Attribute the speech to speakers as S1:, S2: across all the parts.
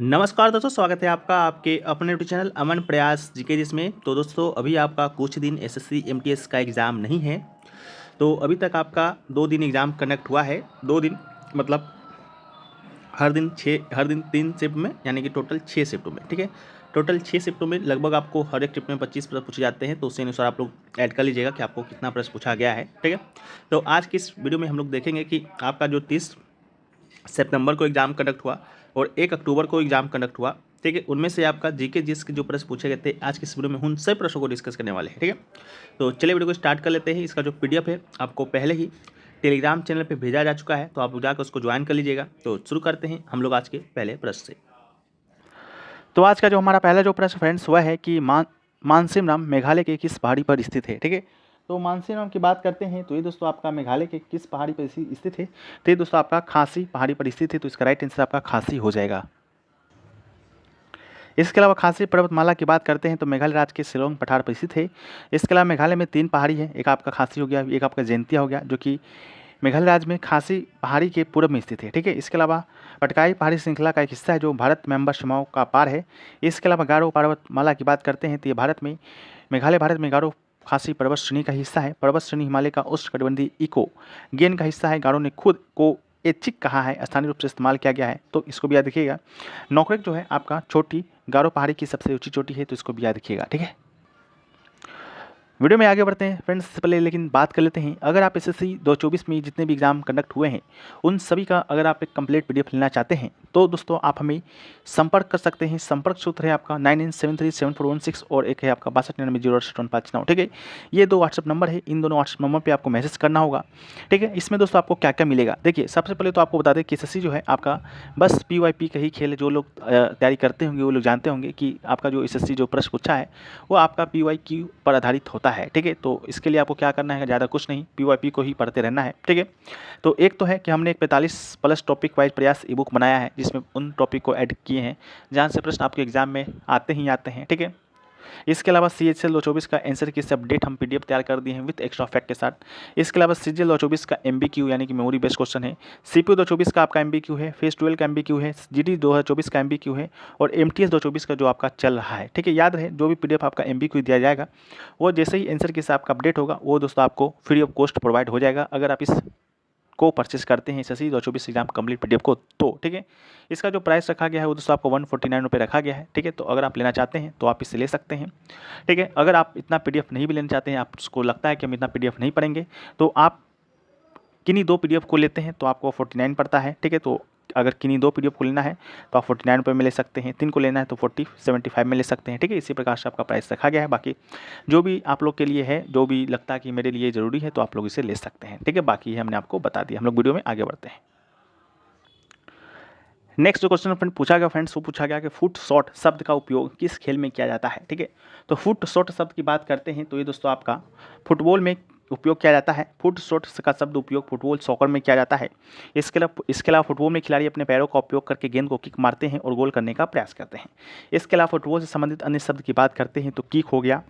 S1: नमस्कार दोस्तों, स्वागत है आपका आपके अपने यूट्यूब चैनल अमन प्रयास जीके जिसमें। तो दोस्तों अभी आपका कुछ दिन एसएससी एमटीएस का एग्ज़ाम नहीं है। तो अभी तक आपका 2 दिन एग्ज़ाम कंडक्ट हुआ है। 2 दिन मतलब हर दिन 3 शिफ्ट में, यानी कि टोटल 6 शिफ्टों में। ठीक है, टोटल 6 शिफ्टों में लगभग आपको हर एक शिफ्ट में 25 प्रश्न पूछे जाते हैं। तो उसी अनुसार आप लोग ऐड कर लीजिएगा कि आपको कितना प्रश्न पूछा गया है। ठीक है, तो आज की इस वीडियो में हम लोग देखेंगे कि आपका जो 30 सितंबर को एग्ज़ाम कंडक्ट हुआ और 1 अक्टूबर को एग्ज़ाम कंडक्ट हुआ। ठीक है, उनमें से आपका जीके जिस के जो प्रश्न पूछे गए थे आज की इस वीडियो में उन सभी प्रश्नों को डिस्कस करने वाले हैं। ठीक है, तो चलिए वीडियो को स्टार्ट कर लेते हैं। इसका जो पीडीएफ है आपको पहले ही टेलीग्राम चैनल पे भेजा जा चुका है, तो आप जाकर उसको ज्वाइन कर लीजिएगा। तो शुरू करते हैं हम लोग आज के पहले प्रश्न से।
S2: तो आज का जो हमारा पहला जो प्रश्न फ्रेंड्स वह है कि मानसिमराम मेघालय के किस पहाड़ी पर स्थित है। ठीक है, तो मानसिमराम की बात करते हैं तो ये दोस्तों आपका मेघालय के किस पहाड़ी पर स्थित है। तो ये दोस्तों आपका खासी पहाड़ी पर स्थित है। तो इसका राइट आंसर आपका खासी हो जाएगा। इसके अलावा खासी पर्वतमाला की बात करते हैं तो मेघालय राज्य के शिलोंग पठार पर स्थित है। इसके अलावा मेघालय में 3 पहाड़ी है, एक आपका खासी हो गया, एक आपका जैंतिया हो गया, जो कि मेघालय राज्य में खासी पहाड़ी के पूर्व में स्थित है। ठीक है, इसके अलावा पटकाई पहाड़ी श्रृंखला का एक हिस्सा है जो भारत में अंबर सीमाओं का पार है। इसके अलावा गारो पर्वतमाला की बात करते हैं तो ये मेघालय भारत में गारो खासी पर्वत श्रेणी का हिस्सा है। पर्वत श्रेणी हिमालय का उष्णकटिबंधीय इको गेन का हिस्सा है। गारो ने खुद को ऐच्छिक कहा है, स्थानीय रूप से इस्तेमाल किया गया है, तो इसको भी याद रखिएगा। नोकरेक जो है आपका छोटी गारो पहाड़ी की सबसे ऊंची चोटी है, तो इसको भी याद रखिएगा। ठीक है, वीडियो में आगे बढ़ते हैं फ्रेंड्स। सबसे पहले लेकिन बात कर लेते हैं, अगर आप एसएससी 2024 में जितने भी एग्जाम कंडक्ट हुए हैं उन सभी का अगर आप एक कंप्लीट पीडीएफ लेना चाहते हैं तो दोस्तों आप हमें संपर्क कर सकते हैं। संपर्क सूत्र है आपका 99737416 और एक है आपका 62990815। ठीक है, ये 2 व्हाट्सअप नंबर है। इन दोनों व्हाट्सअप नंबर पर आपको मैसेज करना होगा। ठीक है, इसमें दोस्तों आपको क्या क्या मिलेगा, देखिए सबसे पहले तो आपको बता दें कि एसएससी जो है आपका बस पीवाईपी का ही खेल है। जो लोग तैयारी करते होंगे वो लोग जानते होंगे कि आपका जो एसएससी जो प्रश्न पूछा है वो आपका पीवाईक्यू पर आधारित होता है। ठीक है, तो इसके लिए आपको क्या करना है, ज़्यादा कुछ नहीं, पीवाईपी को ही पढ़ते रहना है। ठीक है, तो एक तो है कि हमने एक 45+ टॉपिक वाइज प्रयास ई बुक बनाया है जिसमें उन टॉपिक को ऐड किए हैं जहाँ से प्रश्न आपके एग्जाम में आते ही आते हैं। ठीक है, इसके अलावा CHL 2024 का आंसर की अपडेट हम पीडीएफ तैयार कर दिए हैं विद एक्स्ट्रा फैक्ट के साथ। इसके अलावा CGL 2024 का MBQ यानी कि मेमोरी बेस्ड क्वेश्चन है। CPU 2024 का आपका MBQ है। फेज 12 का MBQ है। GD 2024 का MBQ है और MTS 2024 का जो आपका चल रहा है। ठीक है, याद रहे जो भी पीडीएफ आपका MBQ दिया जाएगा वो जैसे ही आंसर के साथ अपडेट होगा वो दोस्तों आपको फ्री ऑफ कॉस्ट प्रोवाइड हो जाएगा अगर आप इस को परचेस करते हैं एसएससी 2024 एग्जाम कंप्लीट पीडीएफ को। तो ठीक है, इसका जो प्राइस रखा गया है वो दोस्तों आपको 149 रुपये रखा गया है। ठीक है, तो अगर आप लेना चाहते हैं तो आप इससे ले सकते हैं। ठीक है, अगर आप इतना पीडीएफ नहीं भी लेना चाहते हैं, आपको लगता है कि हम इतना पीडीएफ नहीं पढ़ेंगे, तो आप किन्हीं 2 पीडीएफ को लेते हैं तो आपको 49 पड़ता है। ठीक है, तो अगर किन्हीं 2 पीडीएफ को लेना है तो आप 49 रुपये में ले सकते हैं, 3 को लेना है तो 75 में ले सकते हैं। ठीक है, इसी प्रकार से आपका प्राइस रखा गया है। बाकी जो भी आप लोग के लिए है, जो भी लगता है कि मेरे लिए ज़रूरी है तो आप लोग इसे ले सकते हैं। ठीक है, बाकी हमने आपको बता दिया। हम लोग वीडियो में आगे बढ़ते हैं। नेक्स्ट जो क्वेश्चन फ्रेंड पूछा गया फ्रेंड्स वो पूछा गया कि फुट शॉट शब्द का उपयोग किस खेल में किया जाता है। ठीक है, तो फुट शॉट शब्द की बात करते हैं तो ये दोस्तों आपका फुटबॉल में उपयोग किया जाता है। फुट शॉट का शब्द उपयोग फुटबॉल सॉकर में किया जाता है। इसके अलावा फुटबॉल में खिलाड़ी अपने पैरों का उपयोग करके गेंद को किक मारते हैं और गोल करने का प्रयास करते हैं। इसके अलावा फुटबॉल से संबंधित अन्य शब्द की बात करते हैं तो किक हो गया,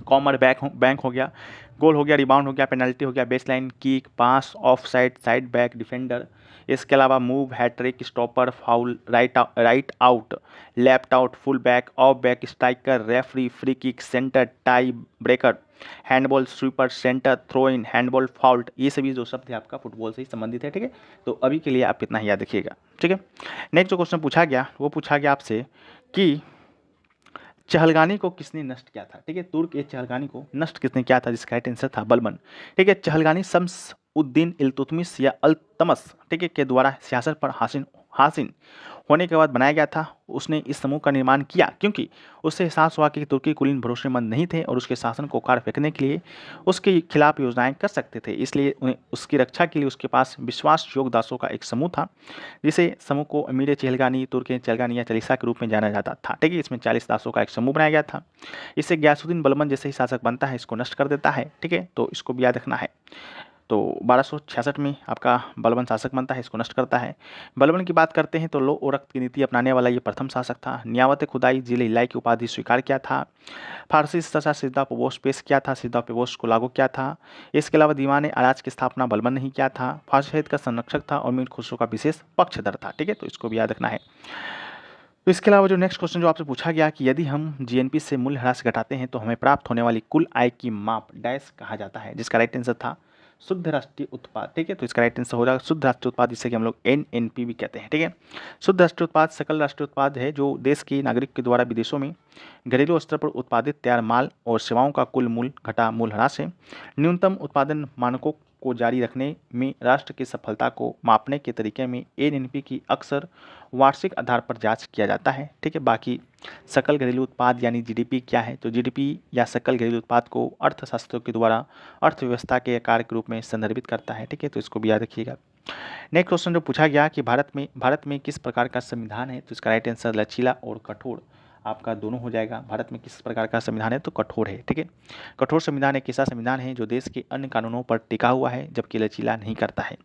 S2: कॉमर बैंक हो गया, गोल हो गया, रिबाउंड हो गया, पेनल्टी हो गया, baseline, kick, pass, offside, side back, defender. इसके अलावा move, hattrick, stopper, foul, right out, left out, full back, off back, striker, referee, free kick, centre, tiebreaker, handball, sweeper, centre, throw in, handball, fault. ये सभी जो शब्द है आपका football से ही संबंधित है। ठीक है, तो अभी के लिए आप इतना ही याद रखिएगा। ठीक है, नेक्स्ट जो क्वेश्चन पूछा गया वो पूछा गया आपसे कि चहलगानी को किसने नष्ट किया था। ठीक है, तुर्क के चहलगानी को नष्ट किसने किया था, जिसका राइट आंसर था बलबन। ठीक है, चहलगानी शम्स उद्दीन इल्तुतमिश या अल्तमस ठीक है के द्वारा सियासत पर हासिल होने के बाद बनाया गया था। उसने इस समूह का निर्माण किया क्योंकि उससे एहसास हुआ कि तुर्की कुलीन भरोसेमंद नहीं थे और उसके शासन को कार फेंकने के लिए उसके खिलाफ योजनाएं कर सकते थे। इसलिए उन्हें उसकी रक्षा के लिए उसके पास विश्वास योग दासों का एक समूह था, जिसे समूह को अमीर चहलगानी, तुर्क चहलगानी या चालीसा के रूप में जाना जाता था। ठीक है, इसमें 40 दासों का एक समूह बनाया गया था। इससे गयासुद्दीन बलबन जैसे ही शासक बनता है इसको नष्ट कर देता है। ठीक है, तो इसको भी याद रखना है। तो 1266 में आपका बलबन शासक बनता है, इसको नष्ट करता है। बलबन की बात करते हैं तो लो और रक्त की नीति अपनाने वाला ये प्रथम शासक था। नियावत खुदाई जिले इलाई की उपाधि स्वीकार किया था। फारसी तथा सिद्धापोश पेश किया था, सिद्धापोश को लागू किया था। इसके अलावा दीवान अराज की स्थापना बलबन नहीं किया था। फारसी साहित्य का संरक्षक था और मीर खुसरो का विशेष पक्षधर था। ठीक है, तो इसको भी याद रखना है। तो इसके अलावा जो नेक्स्ट क्वेश्चन जो आपसे पूछा गया कि यदि हम जीएनपी से मूल्यह्रास घटाते हैं तो हमें प्राप्त होने वाली कुल आय की माप डैश कहा जाता है, जिसका राइट आंसर था शुद्ध राष्ट्रीय उत्पाद। ठीक है, तो इसका राइट आंसर हो जाएगा शुद्ध राष्ट्रीय उत्पाद, जिसे कि हम लोग एनएनपी भी कहते हैं। ठीक है, शुद्ध राष्ट्रीय उत्पाद सकल राष्ट्रीय उत्पाद है जो देश के नागरिक के द्वारा विदेशों में घरेलू स्तर पर उत्पादित तैयार माल और सेवाओं का कुल मूल्य घटा मूल्यह्रास है। न्यूनतम उत्पादन मानकों को जारी रखने में राष्ट्र की सफलता को मापने के तरीके में एनएनपी की अक्सर वार्षिक आधार पर जांच किया जाता है। ठीक है, बाकी सकल घरेलू उत्पाद यानी जीडीपी क्या है, तो जीडीपी या सकल घरेलू उत्पाद को अर्थशास्त्रियों के द्वारा अर्थव्यवस्था के आकार के रूप में संदर्भित करता है। ठीक है, तो इसको भी याद रखिएगा। नेक्स्ट क्वेश्चन जो पूछा गया कि भारत में किस प्रकार का संविधान है, तो इसका राइट आंसर लचीला और कठोर आपका दोनों हो जाएगा। भारत में किस प्रकार का संविधान है, तो कठोर है। ठीक है, कठोर संविधान एक ऐसा संविधान है जो देश के अन्य कानूनों पर टिका हुआ है जबकि लचीला नहीं करता है।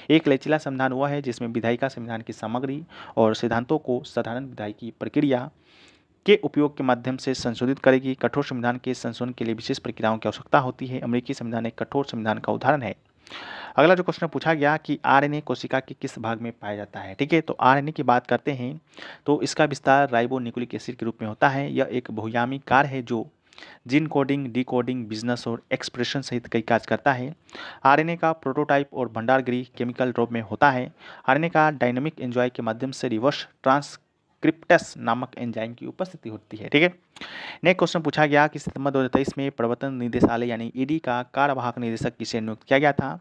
S2: एक लचीला संविधान हुआ है जिसमें विधायिका संविधान की सामग्री और सिद्धांतों को साधारण विधायिकी प्रक्रिया के उपयोग के माध्यम से संशोधित करेगी। कठोर संविधान के संशोधन के लिए विशेष प्रक्रियाओं की आवश्यकता होती है। अमेरिकी संविधान एक कठोर संविधान का उदाहरण है। अगला जो क्वेश्चन पूछा गया कि आरएनए कोशिका के किस भाग में पाया जाता है। ठीक है, तो आरएनए की बात करते हैं तो इसका विस्तार राइबो न्यूक्लिक एसिड के रूप में होता है। यह एक बहुआयामी कार्य है जो जीन कोडिंग, डिकोडिंग, बिजनेस और एक्सप्रेशन सहित कई कार्य करता है। आरएनए का प्रोटोटाइप और भंडारगृह केमिकल रूप में होता है। आरएनए का डायनामिक एंजाइम के माध्यम से रिवर्स ट्रांसक्रिप्टेस नामक एंजाइम की उपस्थिति होती है। ठीक है, नेक्स्ट क्वेश्चन पूछा गया कि सितंबर 2023 में प्रवर्तन निदेशालय यानी ईडी का कार्यवाहक निदेशक किसे नियुक्त किया गया था,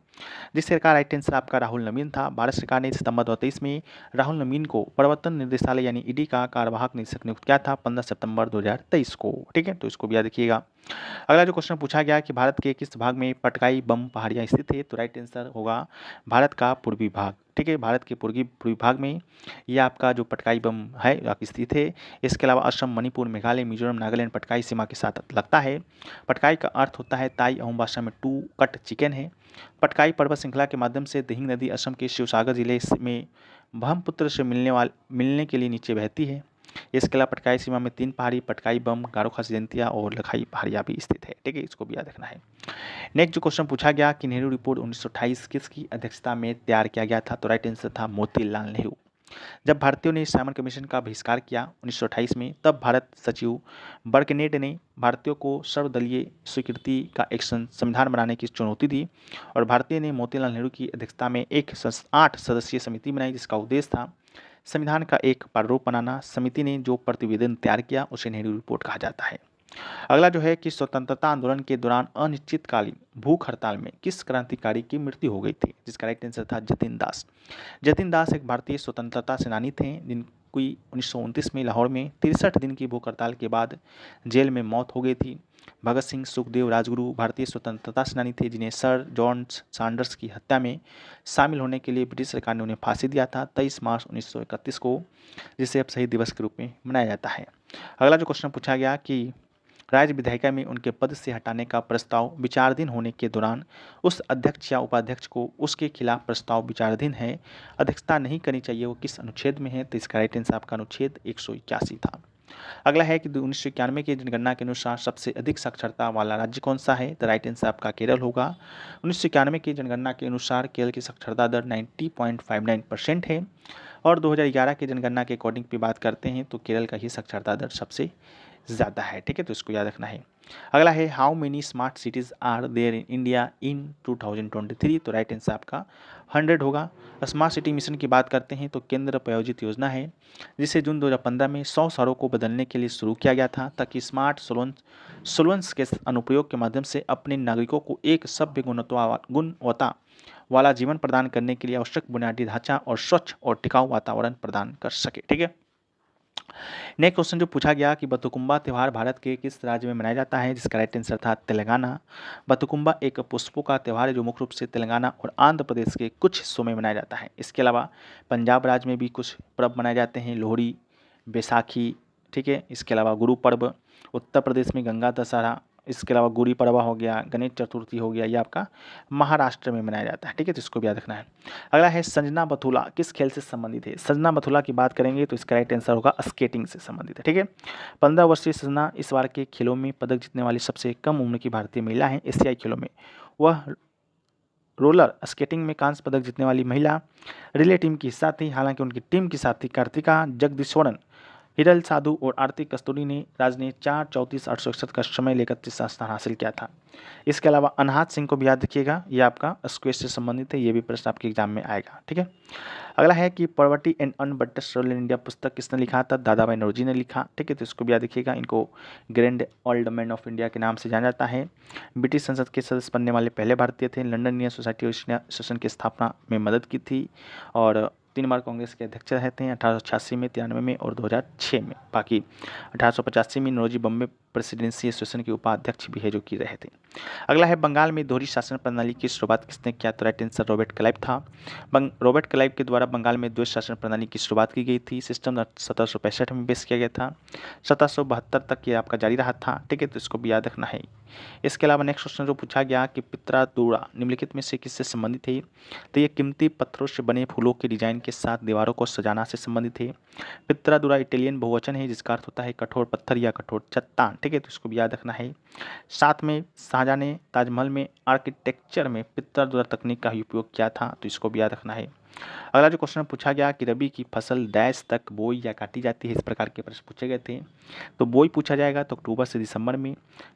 S2: जिसके का राइट आंसर आपका राहुल नवीन था। भारत सरकार ने सितंबर 2023 में राहुल नवीन को प्रवर्तन निदेशालय यानी ईडी का कार्यवाहक निदेशक नियुक्त किया था 15 सितंबर 2023 को। ठीक है, तो इसको भी याद रखिएगा। अगला जो क्वेश्चन पूछा गया कि भारत के किस भाग में पटकाई बम पहाड़ियाँ स्थित है, तो राइट आंसर होगा भारत का पूर्वी भाग। ठीक है, भारत के पूर्वी भाग में यह आपका जो पटकाई बम है स्थित है। इसके अलावा असम, मणिपुर, मेघालय, मिजोरम, नागालैंड पटकाई सीमा के साथ लगता है। पटकाई का अर्थ होता है ताई अहोम भाषा में टू कट चिकन है। पटकाई पर्वत श्रृंखला के माध्यम से दिहिंग नदी असम के शिवसागर जिले में ब्रह्मपुत्र से मिलने के लिए नीचे बहती है। इसके अलावा पटकाई सीमा में 3 पहाड़ी पटकाई बम, गारो खासी जयंतिया और लखाई पहाड़ियाँ भी स्थित है। ठीक है, इसको भी याद रखना है। नेक्स्ट जो क्वेश्चन पूछा गया कि नेहरू रिपोर्ट 1928 किसकी अध्यक्षता में तैयार किया गया था, तो राइट आंसर था मोतीलाल नेहरू। जब भारतीयों ने साइमन कमीशन का बहिष्कार किया 1928 में, तब भारत सचिव बर्कनेट ने भारतीयों को सर्वदलीय स्वीकृति का एक संविधान बनाने की चुनौती दी और भारतीय ने मोतीलाल नेहरू की अध्यक्षता में एक 8 सदस्यीय समिति बनाई जिसका उद्देश्य था संविधान का एक प्रारूप बनाना। समिति ने जो प्रतिवेदन तैयार किया उसे नेहरू रिपोर्ट कहा जाता है। अगला जो है कि स्वतंत्रता आंदोलन के दौरान अनिश्चितकालीन भूख हड़ताल में किस क्रांतिकारी की मृत्यु हो गई थी, जिसका राइट आंसर था जतिन दास। जतिन दास एक भारतीय स्वतंत्रता सेनानी थे जिनकी 1929 में लाहौर में 63 दिन की भूख हड़ताल के बाद जेल में मौत हो गई थी। भगत सिंह, सुखदेव, राजगुरु भारतीय स्वतंत्रता सेनानी थे जिन्हें सर जॉन सैंडर्स की हत्या में शामिल होने के लिए ब्रिटिश सरकार ने उन्हें फांसी दिया था 23 मार्च 1931 को, जिसे अब शहीद दिवस के रूप में मनाया जाता है। अगला जो क्वेश्चन पूछा गया कि राज्य विधायिका में उनके पद से हटाने का प्रस्ताव विचाराधीन होने के दौरान उस अध्यक्ष या उपाध्यक्ष को उसके खिलाफ प्रस्ताव विचाराधीन है, अध्यक्षता नहीं करनी चाहिए, वो किस अनुच्छेद में है, तो इसका राइट आंसर आपका अनुच्छेद 181 था। अगला है कि 1991 की जनगणना के अनुसार सबसे अधिक साक्षरता वाला राज्य कौन सा है, तो राइट आंसर आपका केरल होगा। 1991 की जनगणना के अनुसार केरल की साक्षरता दर 90.59% है और 2011 की जनगणना के अकॉर्डिंग पे बात करते हैं तो केरल का ही साक्षरता दर सबसे ज़्यादा है। ठीक है, तो इसको याद रखना है। अगला है how many smart cities are there in India in 2023, तो राइट आंसर आपका 100 होगा। स्मार्ट सिटी मिशन की बात करते हैं तो केंद्र प्रायोजित योजना है जिसे जून 2015 में 100 शहरों को बदलने के लिए शुरू किया गया था ताकि स्मार्ट सोलवेंस के अनुप्रयोग के माध्यम से अपने नागरिकों को एक सभ्य गुणवत्ता वाला जीवन प्रदान करने के लिए आवश्यक बुनियादी ढांचा और स्वच्छ और टिकाऊ वातावरण प्रदान कर सके। ठीक है, नेक्स्ट क्वेश्चन जो पूछा गया कि बतुकुम्बा त्यौहार भारत के किस राज्य में मनाया जाता है, जिसका राइट आंसर था तेलंगाना। बतुकुम्बा एक पुष्पों का त्यौहार है जो मुख्य रूप से तेलंगाना और आंध्र प्रदेश के कुछ हिस्सों में मनाया जाता है। इसके अलावा पंजाब राज्य में भी कुछ पर्व मनाए जाते हैं, लोहड़ी, बैसाखी। ठीक है, इसके अलावा गुरु पर्व, उत्तर प्रदेश में गंगा दशहरा, इसके अलावा गुड़ी पड़वा हो गया, गणेश चतुर्थी हो गया, ये आपका महाराष्ट्र में मनाया जाता है। ठीक है, तो इसको भी याद रखना है। अगला है संजना बथुला किस खेल से संबंधित है। संजना बथुला की बात करेंगे तो इसका राइट आंसर होगा स्केटिंग से संबंधित है। ठीक है, 15 वर्षीय संजना इस बार के खेलों में पदक जीतने वाली सबसे कम उम्र की भारतीय महिला है। एशियाई खेलों में वह रोलर स्केटिंग में कांस्य पदक जीतने वाली महिला रिले टीम की हिस्सा थी। हालांकि उनकी टीम की साथी कार्तिका जगदीश्वरन हिरल साधु और आरती कस्तूरी ने राज्य ने 4/34/861 का समय लेकर तीसरा स्थान हासिल किया था। इसके अलावा अनहात सिंह को भी याद रखिएगा, ये आपका स्क्वेश से संबंधित है, ये भी प्रश्न आपके एग्जाम में आएगा। ठीक है, अगला है कि poverty and unbritish rule in India पुस्तक किसने लिखा था? दादा भाई नौरोजी ने लिखा। ठीक है, तो इसको भी याद रखिएगा। इनको grand old man of India के नाम से जाना जाता है। ब्रिटिश संसद के सदस्य बनने वाले पहले भारतीय थे। लंदन इंडियन सोसाइटी एसोसिएशन की स्थापना में मदद की थी और 3 बार कांग्रेस के अध्यक्ष रहे थे, 1886 में, 93 में और 2006 में। बाकी 1885 में नौरोजी बॉम्बे प्रेसिडेंसी एसोसिएशन के उपाध्यक्ष भी है जो कि रहे थे। अगला है बंगाल में दोहरी शासन प्रणाली की शुरुआत किसने किया? तो राइट आंसर रॉबर्ट क्लाइव था। रॉबर्ट क्लाइव के द्वारा बंगाल में द्वैध शासन प्रणाली की शुरुआत की गई थी। सिस्टम 1765 में पेश किया गया था, 1772 तक ये आपका जारी रहा था। ठीक है, तो इसको भी याद रखना है। इसके अलावा नेक्स्ट क्वेश्चन जो पूछा गया कि पित्रादुरा निम्नलिखित में से किससे संबंधित है? तो ये कीमती पत्थरों से बने फूलों के डिजाइन के साथ दीवारों को सजाना से संबंधित है। पित्रादुरा इटालियन बहुवचन है जिसका अर्थ होता है कठोर पत्थर या कठोर चट्टान। ठीक है, तो इसको भी याद रखना है। साथ में शाहजहां ने ताजमहल में आर्किटेक्चर में पित्रादुरा तकनीक का ही उपयोग किया था, तो इसको भी याद रखना है। अगला जो क्वेश्चन पूछा गया कि रबी की फसल डैश तक बोई या काटी जाती है, इस प्रकार के प्रश्न पूछे गए थे। तो बोई पूछा जाएगा तो अक्टूबर से दिसंबर में,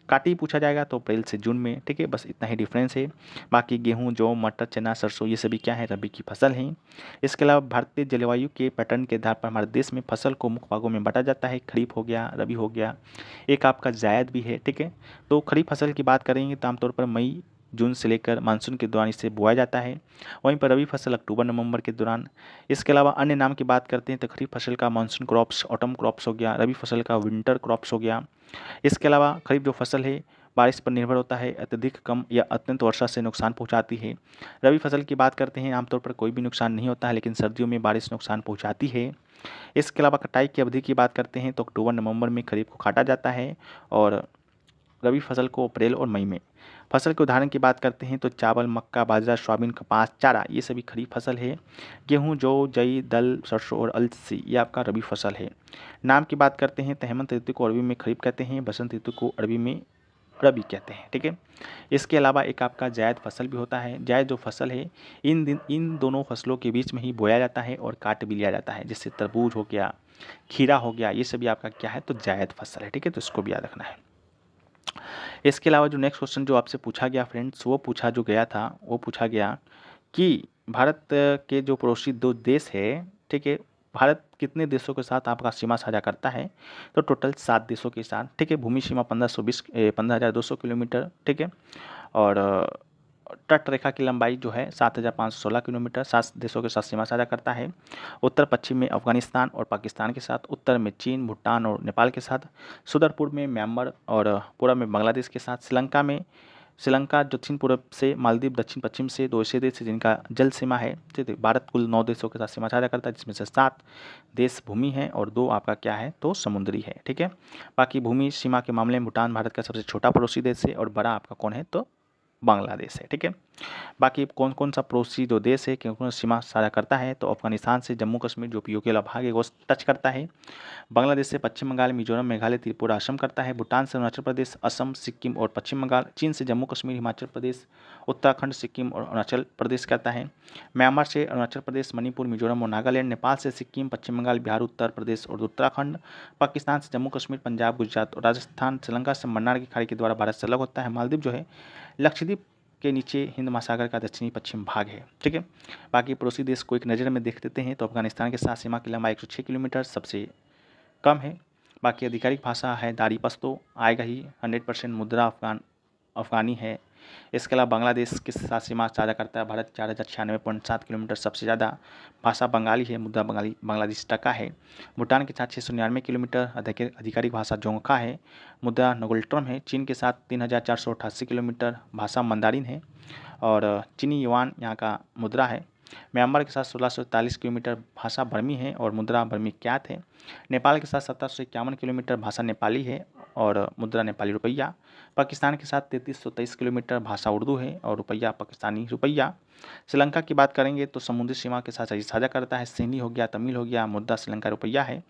S2: काटी पूछा जाएगा तो अप्रैल से जून में। ठीक है, बस इतना ही डिफरेंस है। बाकी गेहूं, जौ, मटर, चना, सरसों ये सभी क्या है? रबी की फसल हैं। इसके अलावा भारतीय जलवायु के पैटर्न के आधार पर हमारे देश में फसल को मुख्य भागों में बांटा जाता है। खरीफ हो गया, रबी हो गया, एक आपका जायद भी है। ठीक है, तो खरीफ फसल की बात करेंगे तो आमतौर पर मई जून से लेकर मानसून के दौरान इसे बोया जाता है। वहीं पर रबी फसल अक्टूबर नवंबर के दौरान। इसके अलावा अन्य नाम की बात करते हैं तो खरीफ फसल का मानसून क्रॉप्स, ऑटम क्रॉप्स हो गया, रबी फसल का विंटर क्रॉप्स हो गया। इसके अलावा खरीफ जो फसल है बारिश पर निर्भर होता है, अत्यधिक कम या अत्यंत वर्षा से नुकसान पहुंचाती है। रबी फसल की बात करते हैं आमतौर पर कोई भी नुकसान नहीं होता है, लेकिन सर्दियों में बारिश नुकसान पहुंचाती है। इसके अलावा कटाई की अवधि की बात करते हैं तो अक्टूबर नवंबर में खरीफ को काटा जाता है और रबी फसल को अप्रैल और मई में। फसल के उदाहरण की बात करते हैं तो चावल, मक्का, बाजरा, सोयाबीन, कपास, चारा ये सभी खरीफ फसल है। गेहूं, जौ, जई, दल, सरसों और अलसी ये आपका रबी फसल है। नाम की बात करते हैं तो हेमंत ऋतु को अरबी में खरीफ कहते हैं, बसंत ऋतु को अरबी में रबी कहते हैं। ठीक है, इसके अलावा एक आपका जायद फसल भी होता है। जायद जो फसल है इन दोनों फसलों के बीच में ही बोया जाता है और काट भी लिया जाता है, जैसे तरबूज हो गया, खीरा हो गया, ये सभी आपका क्या है? तो जायद फसल है। ठीक है, तो इसको भी याद रखना है। इसके अलावा जो नेक्स्ट क्वेश्चन जो आपसे पूछा गया फ्रेंड्स, वो पूछा गया कि भारत के जो पड़ोसी दो देश है, ठीक है, भारत कितने देशों के साथ आपका सीमा साझा करता है? तो टोटल 7 देशों के साथ। ठीक है, भूमि सीमा 15,200 किलोमीटर। ठीक है, और तट रेखा की लंबाई जो है 7,516 किलोमीटर। 7 देशों के साथ सीमा साझा करता है। उत्तर पश्चिम में अफगानिस्तान और पाकिस्तान के साथ, उत्तर में चीन, भूटान और नेपाल के साथ, सुदूर पूर्व में म्यांमार और पूर्व में बांग्लादेश के साथ, श्रीलंका दक्षिण पूर्व से, मालदीव दक्षिण पश्चिम से, 2 ऐसे देश जिनका जल सीमा है। ठीक है, भारत कुल 9 देशों के साथ सीमा साझा करता है, जिसमें से 7 देश भूमि है और 2 आपका क्या है? तो समुद्री है। ठीक है, बाकी भूमि सीमा के मामले में भूटान भारत का सबसे छोटा पड़ोसी देश है और बड़ा आपका कौन है? तो बांग्लादेश है। ठीक है, बाकी कौन कौन सा पड़ोसी जो देश है कौन कौन सीमा साझा करता है? तो अफगानिस्तान से जम्मू कश्मीर जो पीओके वाला भाग है वो टच करता है। बांग्लादेश से पश्चिम बंगाल, मिजोरम, मेघालय, त्रिपुरा, असम करता है। भूटान से अरुणाचल प्रदेश, असम, सिक्किम और पश्चिम बंगाल। चीन से जम्मू कश्मीर, हिमाचल प्रदेश, उत्तराखंड, सिक्किम और अरुणाचल प्रदेश करता है। म्यांमार से अरुणाचल प्रदेश, मणिपुर, मिजोरम और नागालैंड। नेपाल से सिक्किम, पश्चिम बंगाल, बिहार, उत्तर प्रदेश और उत्तराखंड। पाकिस्तान से जम्मू कश्मीर, पंजाब, गुजरात और राजस्थान। श्रीलंका से मन्नार की खाड़ी के द्वारा भारत से अलग होता है। मालदीव जो है लक्षद्वीप के नीचे हिंद महासागर का दक्षिणी पश्चिम भाग है। ठीक है, बाकी पड़ोसी देश को एक नज़र में देख लेते हैं तो अफगानिस्तान के साथ सीमा की लंबाई 106 किलोमीटर सबसे कम है। बाकी आधिकारिक भाषा है दारी पश्तो आएगा ही। 100% मुद्रा अफगानी है। इसके अलावा बांग्लादेश के साथ सीमा साझा करता है भारत 4096.7 किलोमीटर सबसे ज़्यादा। भाषा बंगाली है, मुद्रा बांग्लादेश टका है। भूटान के साथ 699 किलोमीटर। आधिकारिक भाषा जोंगखा है, मुद्रा नगोल्ट्रम है। चीन के साथ 3488 किलोमीटर, भाषा मंदारिन है और चीनी युआन यहाँ का मुद्रा है। म्यांमार के साथ 1641 किलोमीटर, भाषा बर्मी है और मुद्रा बर्मी क्यात है। नेपाल के साथ 1751 किलोमीटर, भाषा नेपाली है और मुद्रा नेपाली रुपया। पाकिस्तान के साथ 3323 किलोमीटर, भाषा उर्दू है और रुपया पाकिस्तानी रुपया। श्रीलंका की बात करेंगे तो समुद्री सीमा के साथ साझा करता है। सिंधी हो गया, तमिल हो गया, मुद्रा श्रीलंका रुपया है।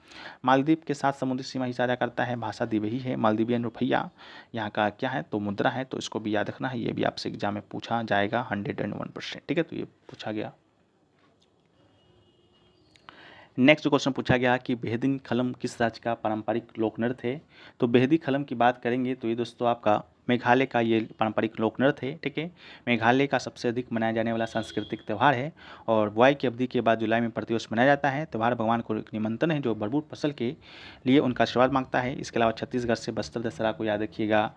S2: मालदीव के साथ समुद्री सीमा ही साझा करता है, भाषा दिवही है, मालदीवियन रुपया यहाँ का क्या है? तो मुद्रा है, तो इसको भी याद रखना है। ये भी आपसे एग्जाम में पूछा जाएगा 101%। ठीक है, तो ये पूछा गया। नेक्स्ट जो क्वेश्चन पूछा गया कि बेहदीन खलम किस राज्य का पारंपरिक लोक नृत्य है। तो बेहदी खलम की बात करेंगे तो ये दोस्तों आपका मेघालय का ये पारंपरिक लोक नृत्य है। ठीक है, मेघालय का सबसे अधिक मनाया जाने वाला सांस्कृतिक त्यौहार है और बुआई की अवधि के बाद जुलाई में प्रतिवर्ष मनाया जाता है। त्यौहार भगवान को एक निमंत्रण है जो भरपूर फसल के लिए उनका आशीर्वाद मांगता है। इसके अलावा छत्तीसगढ़ से बस्तर दशहरा को याद रखिएगा,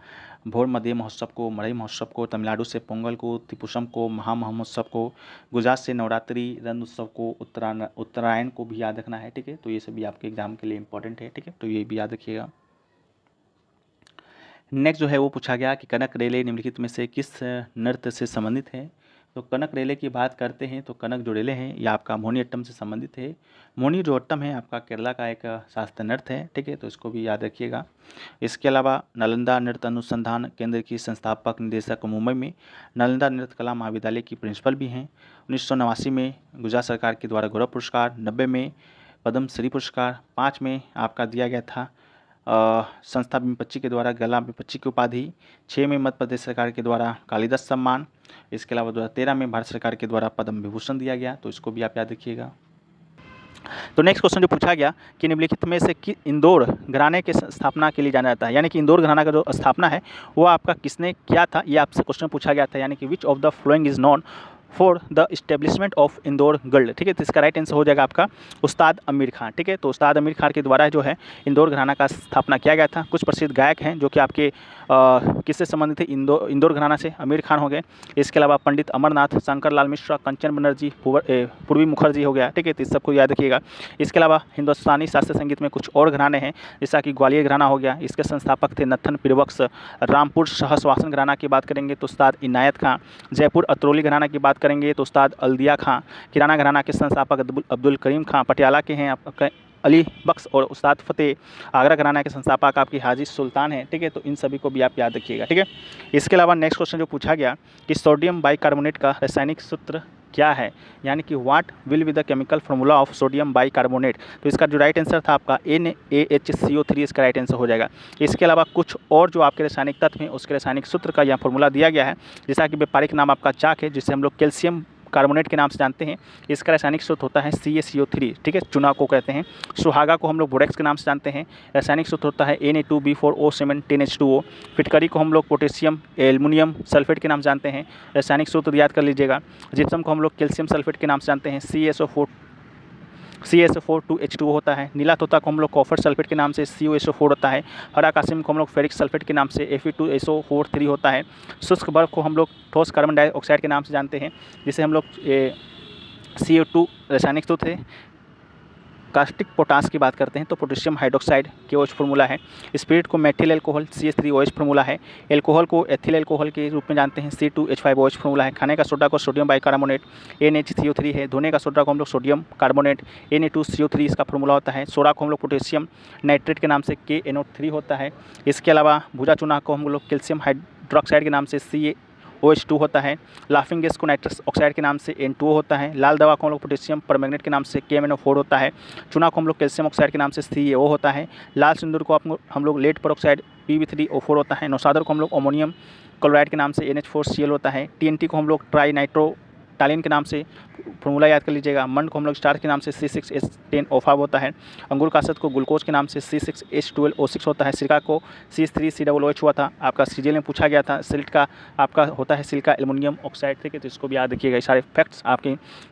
S2: भोर मध्य महोत्सव को, मड़ई महोत्सव को, तमिलनाडु से पोंगल को, तिपुसम को, महा महोत्सव को, गुजरात से नवरात्रि रन उत्सव को, उत्तरायण को भी याद रखना है। ठीक है, तो ये सभी आपके एग्जाम के लिए इंपॉर्टेंट है। ठीक है, तो ये भी याद रखिएगा। नेक्स्ट जो है वो पूछा गया कि कनक रेले निम्नलिखित में से किस नृत्य से संबंधित है। तो कनक रेले की बात करते हैं तो कनक जो रेले हैं ये आपका मोहिनीअट्टम से संबंधित है। मोहिनीअट्टम है आपका केरला का एक शास्त्रीय नृत्य है। ठीक है, तो इसको भी याद रखिएगा। इसके अलावा नालंदा नृत्य अनुसंधान केंद्र की संस्थापक निदेशक मुंबई में नालंदा नृत्य कला महाविद्यालय की प्रिंसिपल भी हैं। 1989 में गुजरात सरकार के द्वारा गौरव पुरस्कार, 90 में पद्म श्री पुरस्कार, 5 में आपका दिया गया था संस्था विपक्षी के द्वारा गला विपक्षी की उपाधि, 6 में मध्य प्रदेश सरकार के द्वारा कालिदास सम्मान। इसके अलावा 2013 में भारत सरकार के द्वारा पद्म विभूषण दिया गया, तो इसको भी आप याद रखिएगा। तो नेक्स्ट क्वेश्चन जो पूछा गया कि निम्नलिखित में से कि इंदौर घराने के स्थापना के लिए जाना जाता है, यानी कि इंदौर घराना का जो स्थापना है वो आपका किसने किया था, ये आपसे क्वेश्चन पूछा गया था। यानी कि which of the following is non for the establishment of Indore girl. ठीक है, तो इसका राइट आंसर हो जाएगा आपका उस्ताद आमिर खान। ठीक है, तो उस्ताद आमिर खान के द्वारा जो है इंदौर घराना का स्थापना किया गया था। कुछ प्रसिद्ध गायक हैं जो कि आपके किससे संबंधित थे, इंदौर घराना से, आमिर खान हो गए। इसके अलावा पंडित अमरनाथ, शंकर लाल मिश्रा, कंचन बनर्जी, पूर्वी मुखर्जी हो गया। ठीक है, तो इस सबको याद रखिएगा। इसके अलावा हिंदुस्तानी शास्त्रीय संगीत में कुछ और घराने हैं, जैसा कि ग्वालियर घराना हो गया, इसके संस्थापक थे नत्थन पीरबक्स। रामपुर सहसवासन घराना की बात करेंगे तो उस्ताद इनायत खां। जयपुर अतरौली घराना की बात करेंगे तो उस्ताद अल्दिया खां। किराना घराना के संस्थापक अब्दुल करीम खां। पटियाला के हैं आपका अली बख्श और उस्ताद फतेह। आगरा घराना के संस्थापक आपकी हाजी सुल्तान है। ठीक है, तो इन सभी को भी आप याद रखिएगा। ठीक है, इसके अलावा नेक्स्ट क्वेश्चन जो पूछा गया कि सोडियम बाइकार्बोनेट का रासायनिक सूत्र क्या है, यानी कि what will be the chemical formula of sodium bicarbonate. तो इसका जो राइट आंसर था आपका NaHCO3 इसका राइट आंसर हो जाएगा। इसके अलावा कुछ और जो आपके रासायनिक तत्व हैं उसके रासायनिक सूत्र का यहाँ फार्मूला दिया गया है, जैसा कि व्यापारिक नाम आपका चाक है, जिसे हम लोग कैल्शियम कार्बोनेट के नाम से जानते हैं। इसका रासायनिक सूत्र होता है CaCO3। ठीक है, चुना को कहते हैं। सुहागा को हम लोग बोरेक्स के नाम से जानते हैं। रासायनिक सूत्र होता है Na2B4O7 10H2O। फिटकरी को हम लोग पोटेशियम एल्युमिनियम सल्फेट के नाम से जानते हैं। रासायनिक सूत्र याद कर लीजिएगा। जिप्सम को हम लोग कैल्शियम सल्फेट के नाम से जानते हैं। CaSO4 2H2O होता है। नीला तोता को हम लोग कॉपर सल्फेट के नाम से CuSO4 होता है। हरा कासिम को हम लोग फेरिक सल्फेट के नाम से Fe2SO4 होता है। शुष्क बर्फ को हम लोग ठोस कार्बन डाइऑक्साइड के नाम से जानते हैं, जिसे हम लोग CO2 रासायनिक सूत्र है। कास्टिक पोटास की बात करते हैं तो पोटेशियम हाइड्रोक्साइड KOH फार्मूला है। स्पिरिट को मेथिल एल्कोहल CH3OH फार्मूला है। एल्कोहल को एथिल एल्कोहल के रूप में जानते हैं C2H5OH फार्मूला है। खाने का सोडा को सोडियम बाइकार्बोनेट NaCO3 है। धोने का सोडा को हम लोग सोडियम कार्बोनेट Na2CO3 इसका फार्मूला होता है। सोडा को हम लोग पोटेशियम नाइट्रेट के नाम से KNO3 होता है। इसके अलावा भूजा चूना को हम लोग कैल्शियम हाइड्रोक्साइड के नाम से CaOH2 होता है। लाफिंग गैस को नाइट्रस ऑक्साइड के नाम से N2O होता है। लाल दवा को हम लोग पोटेशियम परमैंगनेट के नाम से KMNO4 होता है। चूना को हम लोग कैल्शियम ऑक्साइड के नाम से CaO होता है। लाल सिंदूर को हम लोग लेड परऑक्साइड Pb3O4 होता है। नौसादर को हम लोग अमोनियम क्लोराइड के नाम से NH4Cl होता है। TNT को हम लोग ट्राई नाइट्रोटालिन के नाम से फॉर्मूला याद कर लीजिएगा। मंड को हम लोग स्टार्च के नाम से C6H10O5 होता है। अंगूर कासत को ग्लूकोज के नाम से C6H12O6 होता है। सिरका को C3COOH हुआ था, आपका CGL में पूछा गया था। सिल्ट का आपका होता है सिल्का एल्युमिनियम ऑक्साइड। ठीक है, तो इसको भी याद रखिएगा। ये सारे फैक्ट्स आपके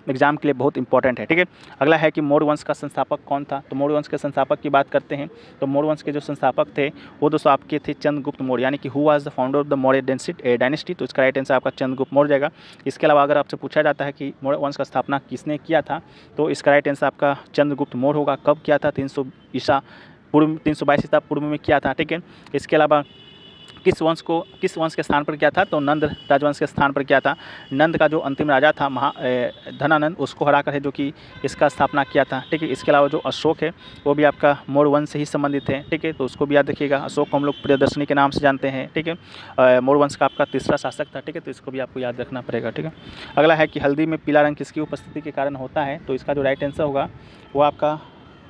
S2: एग्जाम के लिए बहुत इंपॉर्टेंट है। ठीक है, अगला है कि मौर्य वंश का संस्थापक कौन था। तो मौर्य वंश के संस्थापक की बात करते हैं तो मौर्य वंश के जो संस्थापक थे वो दोस्तों आपके थे चंद्रगुप्त मौर्य, यानी कि who was the founder of the Maurya dynasty. तो इसका राइट आंसर आपका चंद्रगुप्त मौर्य जाएगा। इसके अलावा अगर आपसे पूछा जाता है कि मौर्य वंश का स्थापना किसने किया था तो इसका राइट आंसर आपका चंद्रगुप्त मौर्य होगा। कब किया था, 322 ईसा पूर्व में किया था। ठीक है, इसके अलावा किस वंश के स्थान पर किया था तो नंद राजवंश के स्थान पर किया था। नंद का जो अंतिम राजा था धनानंद, उसको हराकर है जो कि इसका स्थापना किया था। ठीक है, इसके अलावा जो अशोक है वो भी आपका मौर्य वंश से ही संबंधित है। ठीक है, तो उसको भी याद रखिएगा। अशोक को हम लोग प्रियदर्शनी के नाम से जानते हैं। ठीक है, मौर्य वंश का आपका तीसरा शासक था। ठीक है, तो इसको भी आपको याद रखना पड़ेगा। ठीक है, अगला है कि हल्दी में पीला रंग किसकी उपस्थिति के कारण होता है। तो इसका जो राइट आंसर होगा वो आपका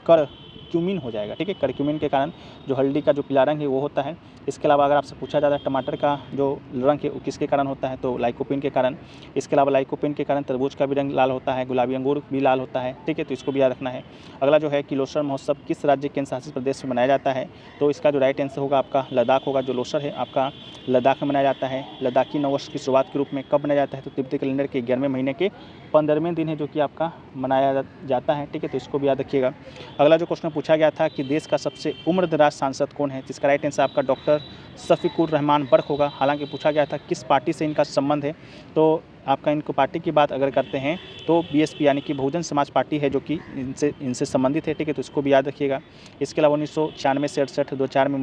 S2: कर करक्यूमिन हो जाएगा, ठीक है। करक्यूमिन के कारण जो हल्दी का जो पीला रंग है वो होता है। इसके अलावा अगर आपसे पूछा जाता है टमाटर का जो रंग है वो किसके कारण होता है, तो लाइकोपिन के कारण। इसके अलावा लाइकोपिन के कारण तरबूज का भी रंग लाल होता है, गुलाबी अंगूर भी लाल होता है, ठीक है, तो इसको भी याद रखना है। अगला जो है कि लोसर महोत्सव किस राज्य केंद्र शासित प्रदेश में मनाया जाता है, तो इसका जो राइट आंसर होगा आपका लद्दाख होगा। जो लोसर है आपका लद्दाख में मनाया जाता है। लद्दाखी नववर्ष की शुरुआत के रूप में कब मनाया जाता है, तो तिब्बती कैलेंडर के 11वें महीने के 15वें दिन है जो कि आपका मनाया जाता है, ठीक है, तो इसको भी याद रखिएगा। अगला जो क्वेश्चन पूछा गया था कि देश का सबसे उम्रदराज सांसद कौन है, जिसका राइट आंसर आपका डॉक्टर शफीकुर रहमान बर्क होगा। हालांकि पूछा गया था किस पार्टी से इनका संबंध है, तो आपका इनको पार्टी की बात अगर करते हैं तो बीएसपी यानी कि बहुजन समाज पार्टी है जो कि इनसे संबंधित है, ठीक है, तो इसको भी याद रखिएगा। इसके अलावा 1996 से 68 2004 में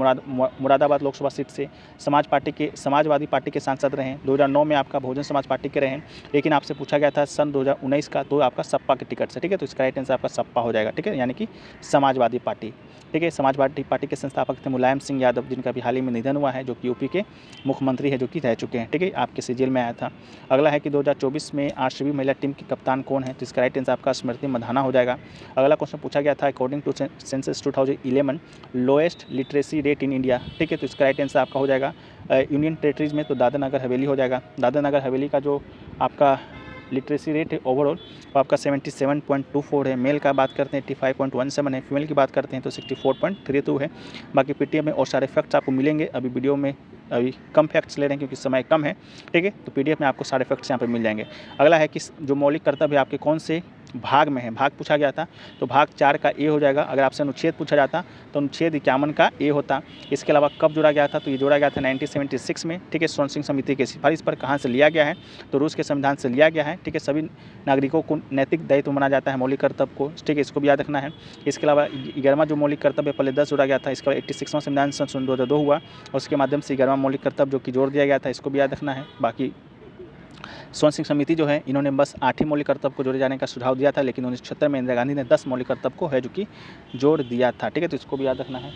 S2: मुरादाबाद लोकसभा सीट से समाजवादी पार्टी के सांसद रहे हैं। 2009 में आपका बहुजन समाज पार्टी के रहे हैं, लेकिन आपसे पूछा गया था सन 2019 का, तो आपका सपा के टिकट से, ठीक है, तो इसका राइट आंसर आपका सपा हो जाएगा, ठीक है, यानी कि समाजवादी पार्टी, ठीक है। समाजवादी पार्टी के संस्थापक थे मुलायम सिंह यादव, जिनका भी हाल ही में निधन हुआ है, जो कि यूपी के मुख्यमंत्री है, जो कि रह चुके हैं, ठीक है, आपके से जेल में आया था। अगला है कि 2024 में आरसीबी महिला टीम की कप्तान कौन है, तो इसका राइट आंसर आपका स्मृति मंधाना हो जाएगा। अगला क्वेश्चन पूछा गया था according to census 2011 lowest literacy rate in India, ठीक है, तो इसका राइट आंसर आपका हो जाएगा यूनियन टेरिटरीज में तो दादरा नगर हवेली हो जाएगा। दादरा नगर हवेली का जो आपका लिटरेसी रेट है ओवरऑल तो आपका 77.24 है। मेल का बात करते हैं 85.17 है, फीमेल की बात करते हैं तो 64.32 है। बाकी पीटीएफ में और सारे फैक्ट्स आपको मिलेंगे। अभी वीडियो में अभी कम फैक्ट्स ले रहे हैं क्योंकि समय कम है, ठीक है, तो पीडीएफ में आपको सारे फैक्ट्स यहाँ पे मिल जाएंगे। अगला है कि जो मौलिक कर्तव्य आपके कौन से भाग में है, भाग पूछा गया था तो भाग 4 का ए हो जाएगा। अगर आपसे अनुच्छेद पूछा जाता तो अनुच्छेद 51 का ए होता। इसके अलावा कब जोड़ा गया था, तो ये जोड़ा गया था 1976 में, ठीक है, सोन सिंह समिति की सिफारिश पर। कहाँ से लिया गया है, तो रूस के संविधान से लिया गया है, ठीक है। सभी नागरिकों को नैतिक दायित्व माना जाता है मौलिक कर्तव्य को, ठीक है, इसको भी याद रखना है। इसके अलावा 11वां जो मौलिक कर्तव्य पहले 10 जोड़ा गया था, इसके बाद 86वां संविधान संशोधन 2002 हुआ और उसके माध्यम से 11वां मौलिक कर्तव्य जो कि जोड़ दिया गया था, इसको भी याद रखना है। बाकी सोन सिंह समिति जो है इन्होंने बस 8 ही मौलिक कर्तव्य को जोड़े जाने का सुझाव दिया था, लेकिन 1976 में इंदिरा गांधी ने 10 मौलिक कर्तव्य को है जो कि जोड़ दिया था, ठीक है, तो इसको भी याद रखना है।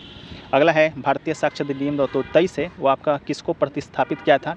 S2: अगला है भारतीय साक्ष्य अधिनियम 2023 है वो आपका किसको प्रतिस्थापित किया था,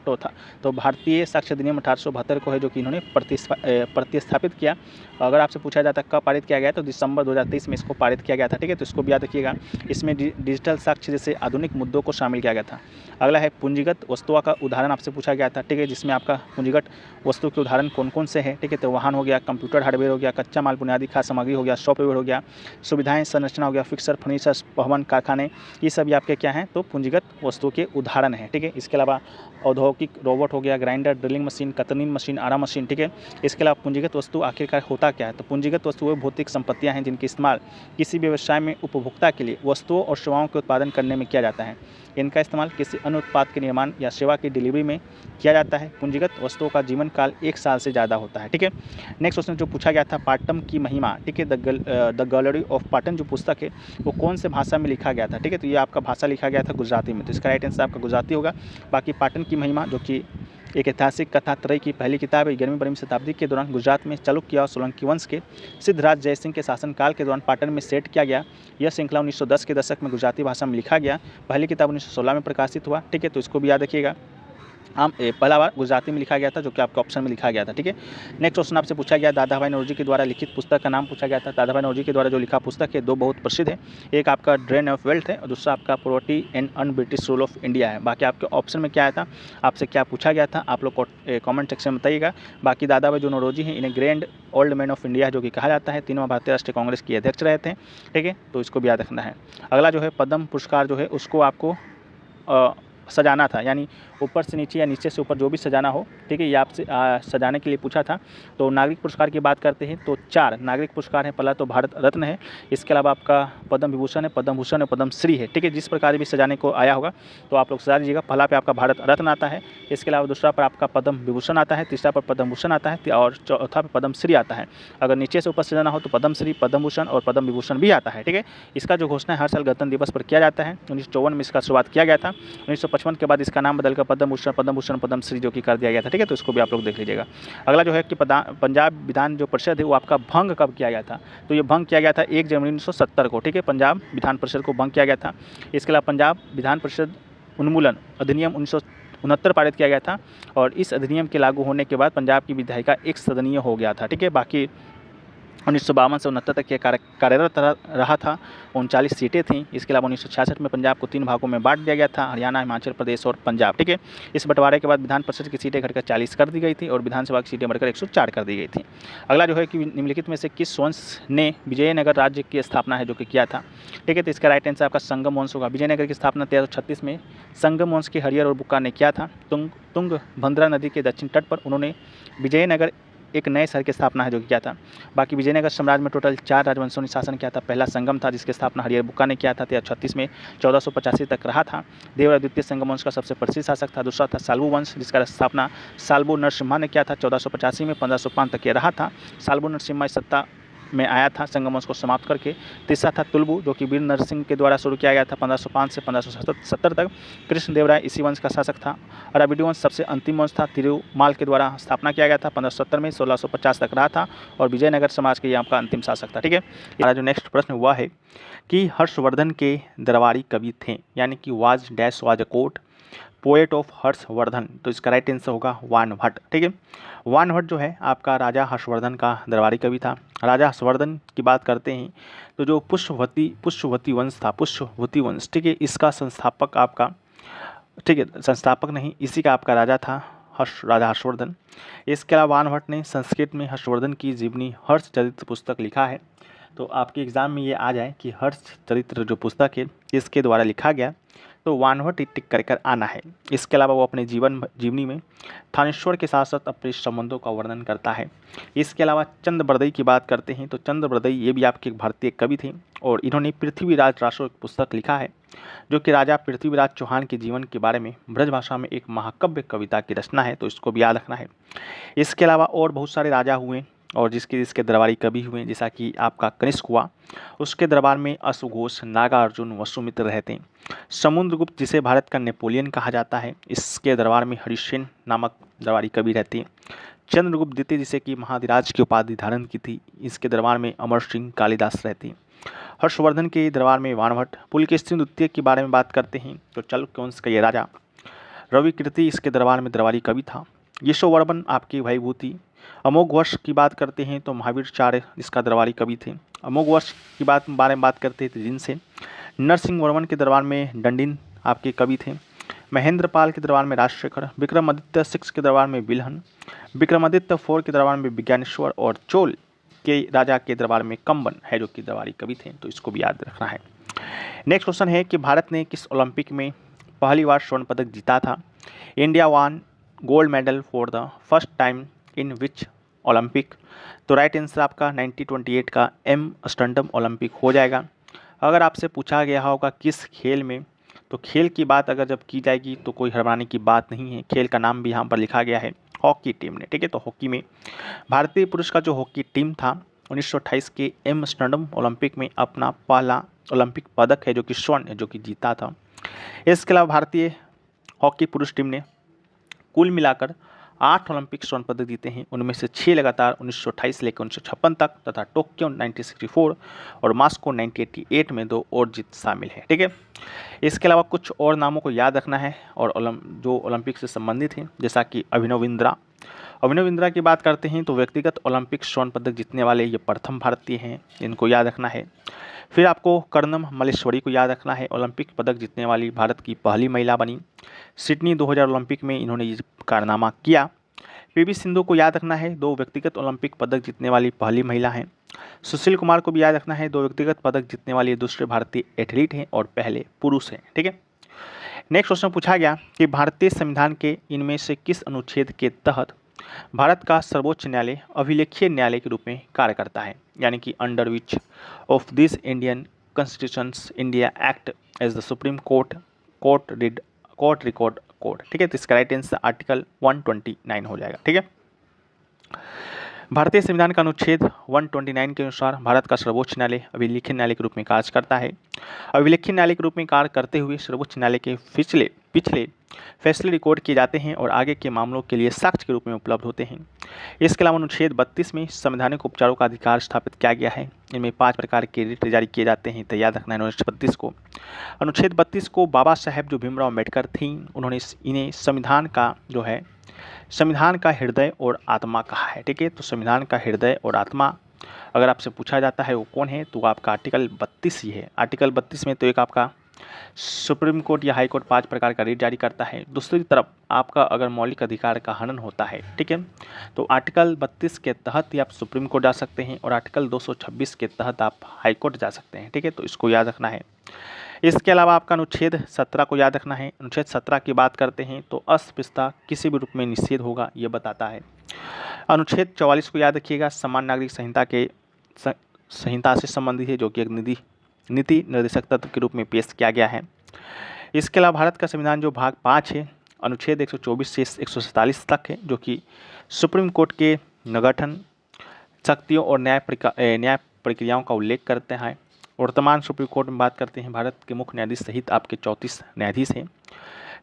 S2: तो भारतीय साक्ष्य अधिनियम 1872 को है जो कि इन्होंने प्रतिस्थापित किया। अगर आपसे पूछा जाता कब पारित किया गया तो दिसंबर 2023 में इसको पारित किया गया था, ठीक है, तो इसको भी याद रखिएगा। इसमें डिजिटल साक्ष्य जैसे आधुनिक मुद्दों को शामिल किया गया था। अगला है पूंजीगत वस्तुओं का उदाहरण आपसे पूछा गया था, ठीक है, जिसमें आपका पूंजीगत वस्तु के उदाहरण कौन कौन से हैं, ठीक है, तो वाहन हो गया, कंप्यूटर हार्डवेयर हो गया, कच्चा माल बुनियादी खाद्य सामग्री हो गया, सॉफ्टवेयर हो गया, सुविधाएं संरचना हो गया, फिक्सर फर्नीचर भवन कारखाने, ये सब आपके क्या हैं, तो पूंजीगत वस्तु के उदाहरण हैं, ठीक है। इसके अलावा औद्योगिक रोबोट हो गया, ग्राइंडर, ड्रिलिंग मशीन, कतरनी मशीन, आरा मशीन, ठीक है। इसके अलावा पूंजीगत वस्तु आखिरकार होता क्या है, तो पूंजीगत वस्तु वो भौतिक संपत्तियां हैं जिनकी इस्तेमाल किसी व्यवसाय में उपभोक्ता के लिए वस्तुओं और सेवाओं के उत्पादन करने में किया जाता है। इनका इस्तेमाल किसी अन्य उत्पाद के निर्माण या सेवा की डिलीवरी में किया जाता है। पूंजीगत वस्तुओं का जीवन काल 1 साल से ज़्यादा होता है, ठीक है। नेक्स्ट क्वेश्चन जो पूछा गया था पाटन की महिमा, ठीक है, द गैलरी ऑफ पाटन जो पुस्तक है वो कौन से भाषा में लिखा गया था, ठीक है, तो ये आपका भाषा लिखा गया था गुजराती में, तो इसका राइट आंसर आपका गुजराती होगा। बाकी पाटन की महिमा जो कि एक ऐतिहासिक कथा त्रय की पहली किताब है, 11वीं शताब्दी के दौरान गुजरात में चालुक्य और सोलंकी वंश के सिद्धराज जयसिंह के शासनकाल के दौरान पाटन में सेट किया गया। यह श्रृंखला 1910 के दशक में गुजराती भाषा में लिखा गया। पहली किताब 1916 में प्रकाशित हुआ, ठीक है, तो इसको भी याद रखिएगा। पहला बार गुजराती में लिखा गया था जो कि आपके ऑप्शन में लिखा गया था, ठीक है। नेक्स्ट क्वेश्चन आपसे पूछा गया दादा भाई नौरोजी के द्वारा लिखित पुस्तक का नाम पूछा गया था। दादा भाई नौरोजी के द्वारा जो लिखा पुस्तक है 2 बहुत प्रसिद्ध है, एक आपका ड्रेन ऑफ वेल्थ है और दूसरा आपका poverty and un British rule of India है। बाकी आपके ऑप्शन में क्या आया था, आपसे क्या पूछा गया था, आप लोग कॉमेंट सेक्शन में बताइएगा। बाकी दादा भाई जो नौरोजी हैं इन्हें grand old man of India जो कि कहा जाता है, 3वां भारतीय राष्ट्रीय कांग्रेस के अध्यक्ष रहे थे, ठीक है, तो इसको भी याद रखना है। अगला जो है पद्म पुरस्कार जो है उसको आपको सजाना था, यानी ऊपर से नीचे या नीचे से ऊपर जो भी सजाना हो, ठीक है, ये आपसे सजाने के लिए पूछा था। तो नागरिक पुरस्कार की बात करते हैं तो 4 नागरिक पुरस्कार हैं। पहला तो भारत रत्न है, इसके अलावा आपका पद्म विभूषण है, पद्म भूषण और पद्म श्री है, ठीक है। जिस प्रकार भी सजाने को आया होगा तो आप लोग सजा दीजिएगा। पहला पे आपका भारत रत्न आता है, इसके अलावा दूसरा पर आपका पद्म विभूषण आता है, तीसरा पर पद्म भूषण आता है और चौथा पर पद्म श्री आता है। अगर नीचे से ऊपर सजाना हो तो पद्म श्री, पद्म भूषण और पद्म विभूषण भी आता है, ठीक है। इसका जो घोषणा हर साल गणतंत्र दिवस पर किया जाता है। 1954 में इसका शुरुआत किया गया था। 1955 के बाद इसका नाम बदलकर पद्म भूषण पद्म श्री जो कि कर दिया गया था, ठीक है, तो इसको भी आप लोग देख लीजिएगा। अगला जो है कि पंजाब विधान जो परिषद है वो आपका भंग कब किया गया था, तो ये भंग किया गया था 1 जनवरी 1970 को, ठीक है, पंजाब विधान परिषद को भंग किया गया था। इसके अलावा पंजाब विधान परिषद उन्मूलन अधिनियम 1969 पारित किया गया था और इस अधिनियम के लागू होने के बाद पंजाब की विधायिका 1 सदनीय हो गया था, ठीक है। बाकी 1952 से 69 तक ये कार्यरत रहा था। 39 सीटें थीं। इसके अलावा 1966 में पंजाब को 3 भागों में बांट दिया गया था, हरियाणा, हिमाचल प्रदेश और पंजाब। ठीक है, इस बंटवारे के बाद विधान परिषद की सीटें घटकर 40 कर दी गई थी और विधानसभा की सीटें बढ़कर 104 कर दी गई थी। अगला जो है कि निम्नलिखित में से किस वंश ने विजयनगर राज्य की स्थापना है जो कि किया था। ठीक है, तो इसका राइट आंसर आपका संगम वंश होगा। विजयनगर की स्थापना 1336 में संगम वंश के हरिहर और बुक्का ने किया था। तुंगभद्रा नदी के दक्षिण तट पर उन्होंने विजयनगर एक नए शहर की स्थापना है जो किया था। बाकी विजयनगर साम्राज्य में टोटल 4 राजवंशों ने शासन किया था। पहला संगम था जिसकी स्थापना हरिहर बुक्का ने किया था 1336 में, 1485 तक रहा था। देवराय द्वितीय संगम वंश का सबसे प्रसिद्ध शासक था। दूसरा था साल्बू वंश जिसका स्थापना साल्बू नरसिम्हा ने किया था 1485 में, 1505 तक ये रहा था। साल्बू नरसिम्हा सत्ता में आया था संगम वंश को समाप्त करके। तीसरा था तुलबू जो कि वीर नरसिंह के द्वारा शुरू किया गया था 1505 से 1570 तक। कृष्णदेवराय इसी वंश का शासक था। अराविडी वंश सबसे अंतिम वंश था। तिरुमाल के द्वारा स्थापना किया गया था 1570 में, 1650 तक रहा था और विजयनगर समाज के ये आपका अंतिम शासक था। ठीक है, हमारा जो नेक्स्ट प्रश्न हुआ है कि हर्षवर्धन के दरबारी कवि थे, यानी कि was dash was a court poet of Harshvardhan. तो इसका राइट आंसर होगा वान भट्ट। ठीक है, वान भट्ट जो है आपका राजा हर्षवर्धन का दरबारी कवि था। राजा हर्षवर्धन की बात करते हैं तो जो पुष्पवती वंश था, पुष्पवती वंश, ठीक है, इसका संस्थापक आपका, ठीक है, संस्थापक नहीं, इसी का आपका राजा था राजा हर्षवर्धन। इसके अलावा वान भट्ट ने संस्कृत में हर्षवर्धन की जीवनी हर्ष चरित्र पुस्तक लिखा है। तो आपके एग्जाम में ये आ जाए कि हर्ष चरित्र जो पुस्तक है इसके द्वारा लिखा गया, तो वान भट्ट टिक कर आना है। इसके अलावा वो अपने जीवनी में थानेश्वर के साथ साथ अपने संबंधों का वर्णन करता है। इसके अलावा चंद्रबरदई की बात करते हैं तो चंद्रबरदई ये भी आपके एक भारतीय कवि थे और इन्होंने पृथ्वीराज रासो एक पुस्तक लिखा है जो कि राजा पृथ्वीराज चौहान के जीवन के बारे में ब्रज भाषा में एक महाकाव्य कविता की रचना है, तो इसको भी याद रखना है। इसके अलावा और बहुत सारे राजा हुए और जिसके दरबारी कवि हुए, जैसा कि आपका कनिष्क हुआ, उसके दरबार में अश्वघोष, नागार्जुन, वसुमित्र रहते। समुद्रगुप्त जिसे भारत का नेपोलियन कहा जाता है, इसके दरबार में हरिसेन नामक दरबारी कवि रहते। चंद्रगुप्त द्वितीय जिसे कि महाधिराज की उपाधि धारण की थी, इसके दरबार में अमर सिंह कालिदास रहते। हर्षवर्धन के दरबार में वान भट्ट। पुलकेशिन द्वितीय के बारे में बात करते हैं तो चालुक्य वंश का ये राजा रविकीर्ति इसके दरबार में दरबारी कवि था। यशोवर्मन आपकी भयभूति। अमोघ वर्ष की बात करते हैं तो महावीराचार्य इसका दरबारी कवि थे। अमोघ वर्ष की बारे में बात करते हैं तो जिनसे नरसिंह वर्मन के दरबार में दंडिन आपके कवि थे। महेंद्रपाल के दरबार में राजशेखर। विक्रमादित्य 6 के दरबार में बिल्हन। विक्रमादित्य 4 के दरबार में विज्ञानेश्वर और चोल के राजा के दरबार में कंबन है जो कि दरबारी कवि थे, तो इसको भी याद रखना है। नेक्स्ट क्वेश्चन है कि भारत ने किस ओलंपिक में पहली बार स्वर्ण पदक जीता था। India one gold medal for the first time in which Olympic. तो राइट आंसर आपका 1928 का एम्स्टर्डम ओलंपिक हो जाएगा। अगर आपसे पूछा गया होगा किस खेल में, तो खेल की बात अगर जब की जाएगी तो कोई हड़बड़ाने की बात नहीं है। खेल का नाम भी यहाँ पर लिखा गया है हॉकी टीम ने। ठीक है, तो हॉकी में भारतीय पुरुष का जो हॉकी टीम था 1928 के एम्स्टर्डम ओलंपिक में अपना पहला ओलंपिक पदक है जो कि स्वर्ण है जो कि जीता था। इसके अलावा भारतीय हॉकी पुरुष टीम ने कुल मिलाकर 8 ओलंपिक स्वर्ण पदक जीते हैं, उनमें से 6 लगातार 1928 लेकर 1956 तक तथा टोक्यो 1964 और मॉस्को 1988 में 2 और जीत शामिल है। ठीक है, इसके अलावा कुछ और नामों को याद रखना है और जो ओलंपिक से संबंधित हैं, जैसा कि अभिनव बिंद्रा। अभिनव बिंद्रा की बात करते हैं तो व्यक्तिगत ओलंपिक स्वर्ण पदक जीतने वाले ये प्रथम भारतीय हैं, इनको याद रखना है। फिर आपको कर्णम मल्लेश्वरी को याद रखना है, ओलंपिक पदक जीतने वाली भारत की पहली महिला बनी। सिडनी 2000 ओलंपिक में इन्होंने ये कारनामा किया। पीवी सिंधु को याद रखना है, 2 व्यक्तिगत ओलंपिक पदक जीतने वाली पहली महिला हैं। सुशील कुमार को भी याद रखना है, 2 व्यक्तिगत पदक जीतने वाले दूसरे भारतीय एथलीट हैं और पहले पुरुष हैं। ठीक है, नेक्स्ट क्वेश्चन पूछा गया कि भारतीय संविधान के इनमें से किस अनुच्छेद के तहत भारत का सर्वोच्च न्यायालय अभिलेखीय न्यायालय के रूप में कार्य करता है, यानी कि under which of this Indian constitutions India act as the supreme court record code. ठीक है, तो इसका राइट आंसर आर्टिकल 129 हो जाएगा। ठीक है, भारतीय संविधान का अनुच्छेद 129 के अनुसार भारत का सर्वोच्च न्यायालय अभिलेखीय न्यायालय के रूप में कार्य करता है। अभिलेखीय न्यायालय के रूप में कार्य करते हुए सर्वोच्च न्यायालय के पिछले फैसले रिकॉर्ड किए जाते हैं और आगे के मामलों के लिए साक्ष्य के रूप में उपलब्ध होते हैं। इसके अलावा अनुच्छेद 32 में संवैधानिक उपचारों का अधिकार स्थापित किया गया है। इनमें 5 प्रकार के रिट जारी किए जाते हैं, तो याद रखना है अनुच्छेद 32 को। अनुच्छेद 32 को बाबा साहेब जो भीमराव अम्बेडकर थी, उन्होंने इन्हें संविधान का हृदय और आत्मा कहा है। ठीक है, तो संविधान का हृदय और आत्मा अगर आपसे पूछा जाता है वो कौन है, तो आपका आर्टिकल 32 ही है। आर्टिकल 32 में तो एक आपका सुप्रीम कोर्ट या हाई कोर्ट 5 प्रकार का रिट जारी करता है। दूसरी तरफ आपका अगर मौलिक अधिकार का हनन होता है, ठीक है, तो आर्टिकल 32 के तहत ही आप सुप्रीम कोर्ट जा सकते हैं और आर्टिकल 226 के तहत आप हाई कोर्ट जा सकते हैं, ठीक है, तो इसको याद रखना है। इसके अलावा आपका अनुच्छेद 17 को याद रखना है। अनुच्छेद 17 की बात करते हैं तो अस्पृश्यता किसी भी रूप में निषेध होगा, ये बताता है। अनुच्छेद 44 को याद रखिएगा, समान नागरिक संहिता से संबंधित है, जो कि एक नीति निर्देशक तत्व के रूप में पेश किया गया है। इसके अलावा भारत का संविधान जो भाग 5 है, अनुच्छेद 124 से 147 तक है, जो कि सुप्रीम कोर्ट के गठन, शक्तियों और न्याय प्रक्रियाओं का उल्लेख करते हैं। वर्तमान सुप्रीम कोर्ट में बात करते हैं, भारत के मुख्य न्यायाधीश सहित आपके 34 न्यायाधीश हैं,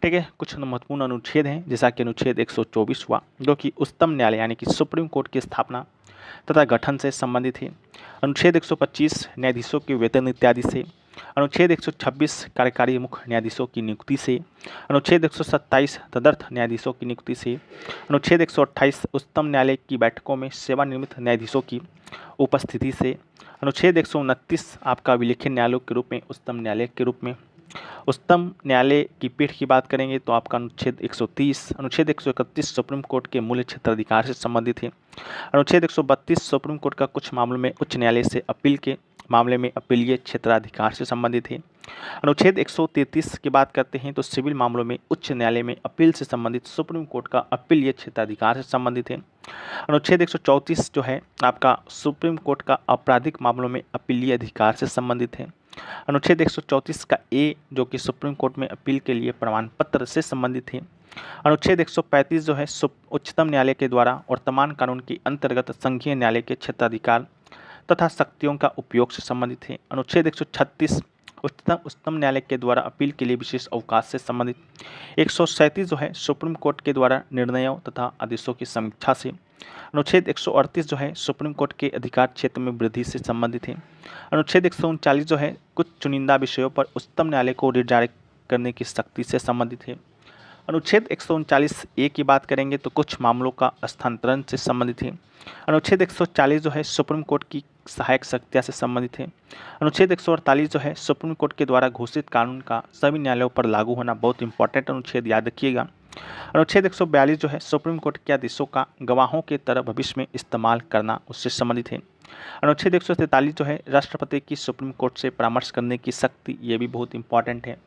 S2: ठीक है। कुछ महत्वपूर्ण अनुच्छेद हैं, जैसा कि अनुच्छेद 124 हुआ, जो कि उच्चतम न्यायालय यानी कि सुप्रीम कोर्ट की स्थापना तथा गठन से संबंधित है। अनुच्छेद 125 न्यायाधीशों के वेतन इत्यादि से। अनुच्छेद 126 कार्यकारी मुख्य न्यायाधीशों की नियुक्ति से। अनुच्छेद 127 तदर्थ न्यायाधीशों की नियुक्ति से। अनुच्छेद 128 उच्चतम न्यायालय की बैठकों में सेवानिवृत्त न्यायाधीशों की उपस्थिति से। अनुच्छेद 129 आपका विलेखन न्यायालयों के रूप में उच्चतम न्यायालय के रूप में। उच्चतम न्यायालय की पीठ की बात करेंगे तो आपका अनुच्छेद 130। अनुच्छेद 131 सुप्रीम कोर्ट के मूल क्षेत्राधिकार से संबंधित है। अनुच्छेद 132 सुप्रीम कोर्ट का कुछ मामलों में उच्च न्यायालय से अपील के मामले में अपीलीय क्षेत्राधिकार से संबंधित है। अनुच्छेद 133 की बात करते हैं तो सिविल मामलों में उच्च न्यायालय में अपील से संबंधित सुप्रीम कोर्ट का अपीलीय क्षेत्राधिकार से संबंधित है। अनुच्छेद 134 जो है आपका सुप्रीम कोर्ट का आपराधिक मामलों में अपीलीय अधिकार से संबंधित है। अनुच्छेद 134 का ए जो कि सुप्रीम कोर्ट में अपील के लिए प्रमाण पत्र से संबंधित है। अनुच्छेद 135 जो है उच्चतम न्यायालय के द्वारा वर्तमान कानून के अंतर्गत संघीय न्यायालय के क्षेत्राधिकार तथा शक्तियों का उपयोग से संबंधित है। अनुच्छेद 136 उच्चतम न्यायालय के द्वारा अपील के लिए विशेष अवकाश से संबंधित। 137 जो है सुप्रीम कोर्ट के द्वारा निर्णयों तथा आदेशों की समीक्षा से। अनुच्छेद 138 जो है सुप्रीम कोर्ट के अधिकार क्षेत्र में वृद्धि से संबंधित है। अनुच्छेद 139 जो है कुछ चुनिंदा विषयों पर उच्चतम न्यायालय को रिट जारी करने की शक्ति से संबंधित है। अनुच्छेद 139 ए की बात करेंगे तो कुछ मामलों का स्थानांतरण से संबंधित है। अनुच्छेद 140 जो है सुप्रीम कोर्ट की सहायक शक्तियाँ से संबंधित है। अनुच्छेद 148 जो है सुप्रीम कोर्ट के द्वारा घोषित कानून का सभी न्यायालयों पर लागू होना, बहुत इंपॉर्टेंट अनुच्छेद, याद रखिएगा। अनुच्छेद 142 जो है सुप्रीम कोर्ट के आदेशों का गवाहों के तरह भविष्य में इस्तेमाल करना, उससे संबंधित है। अनुच्छेद 143 जो है राष्ट्रपति की सुप्रीम कोर्ट से परामर्श करने की शक्ति, ये भी बहुत इंपॉर्टेंट है।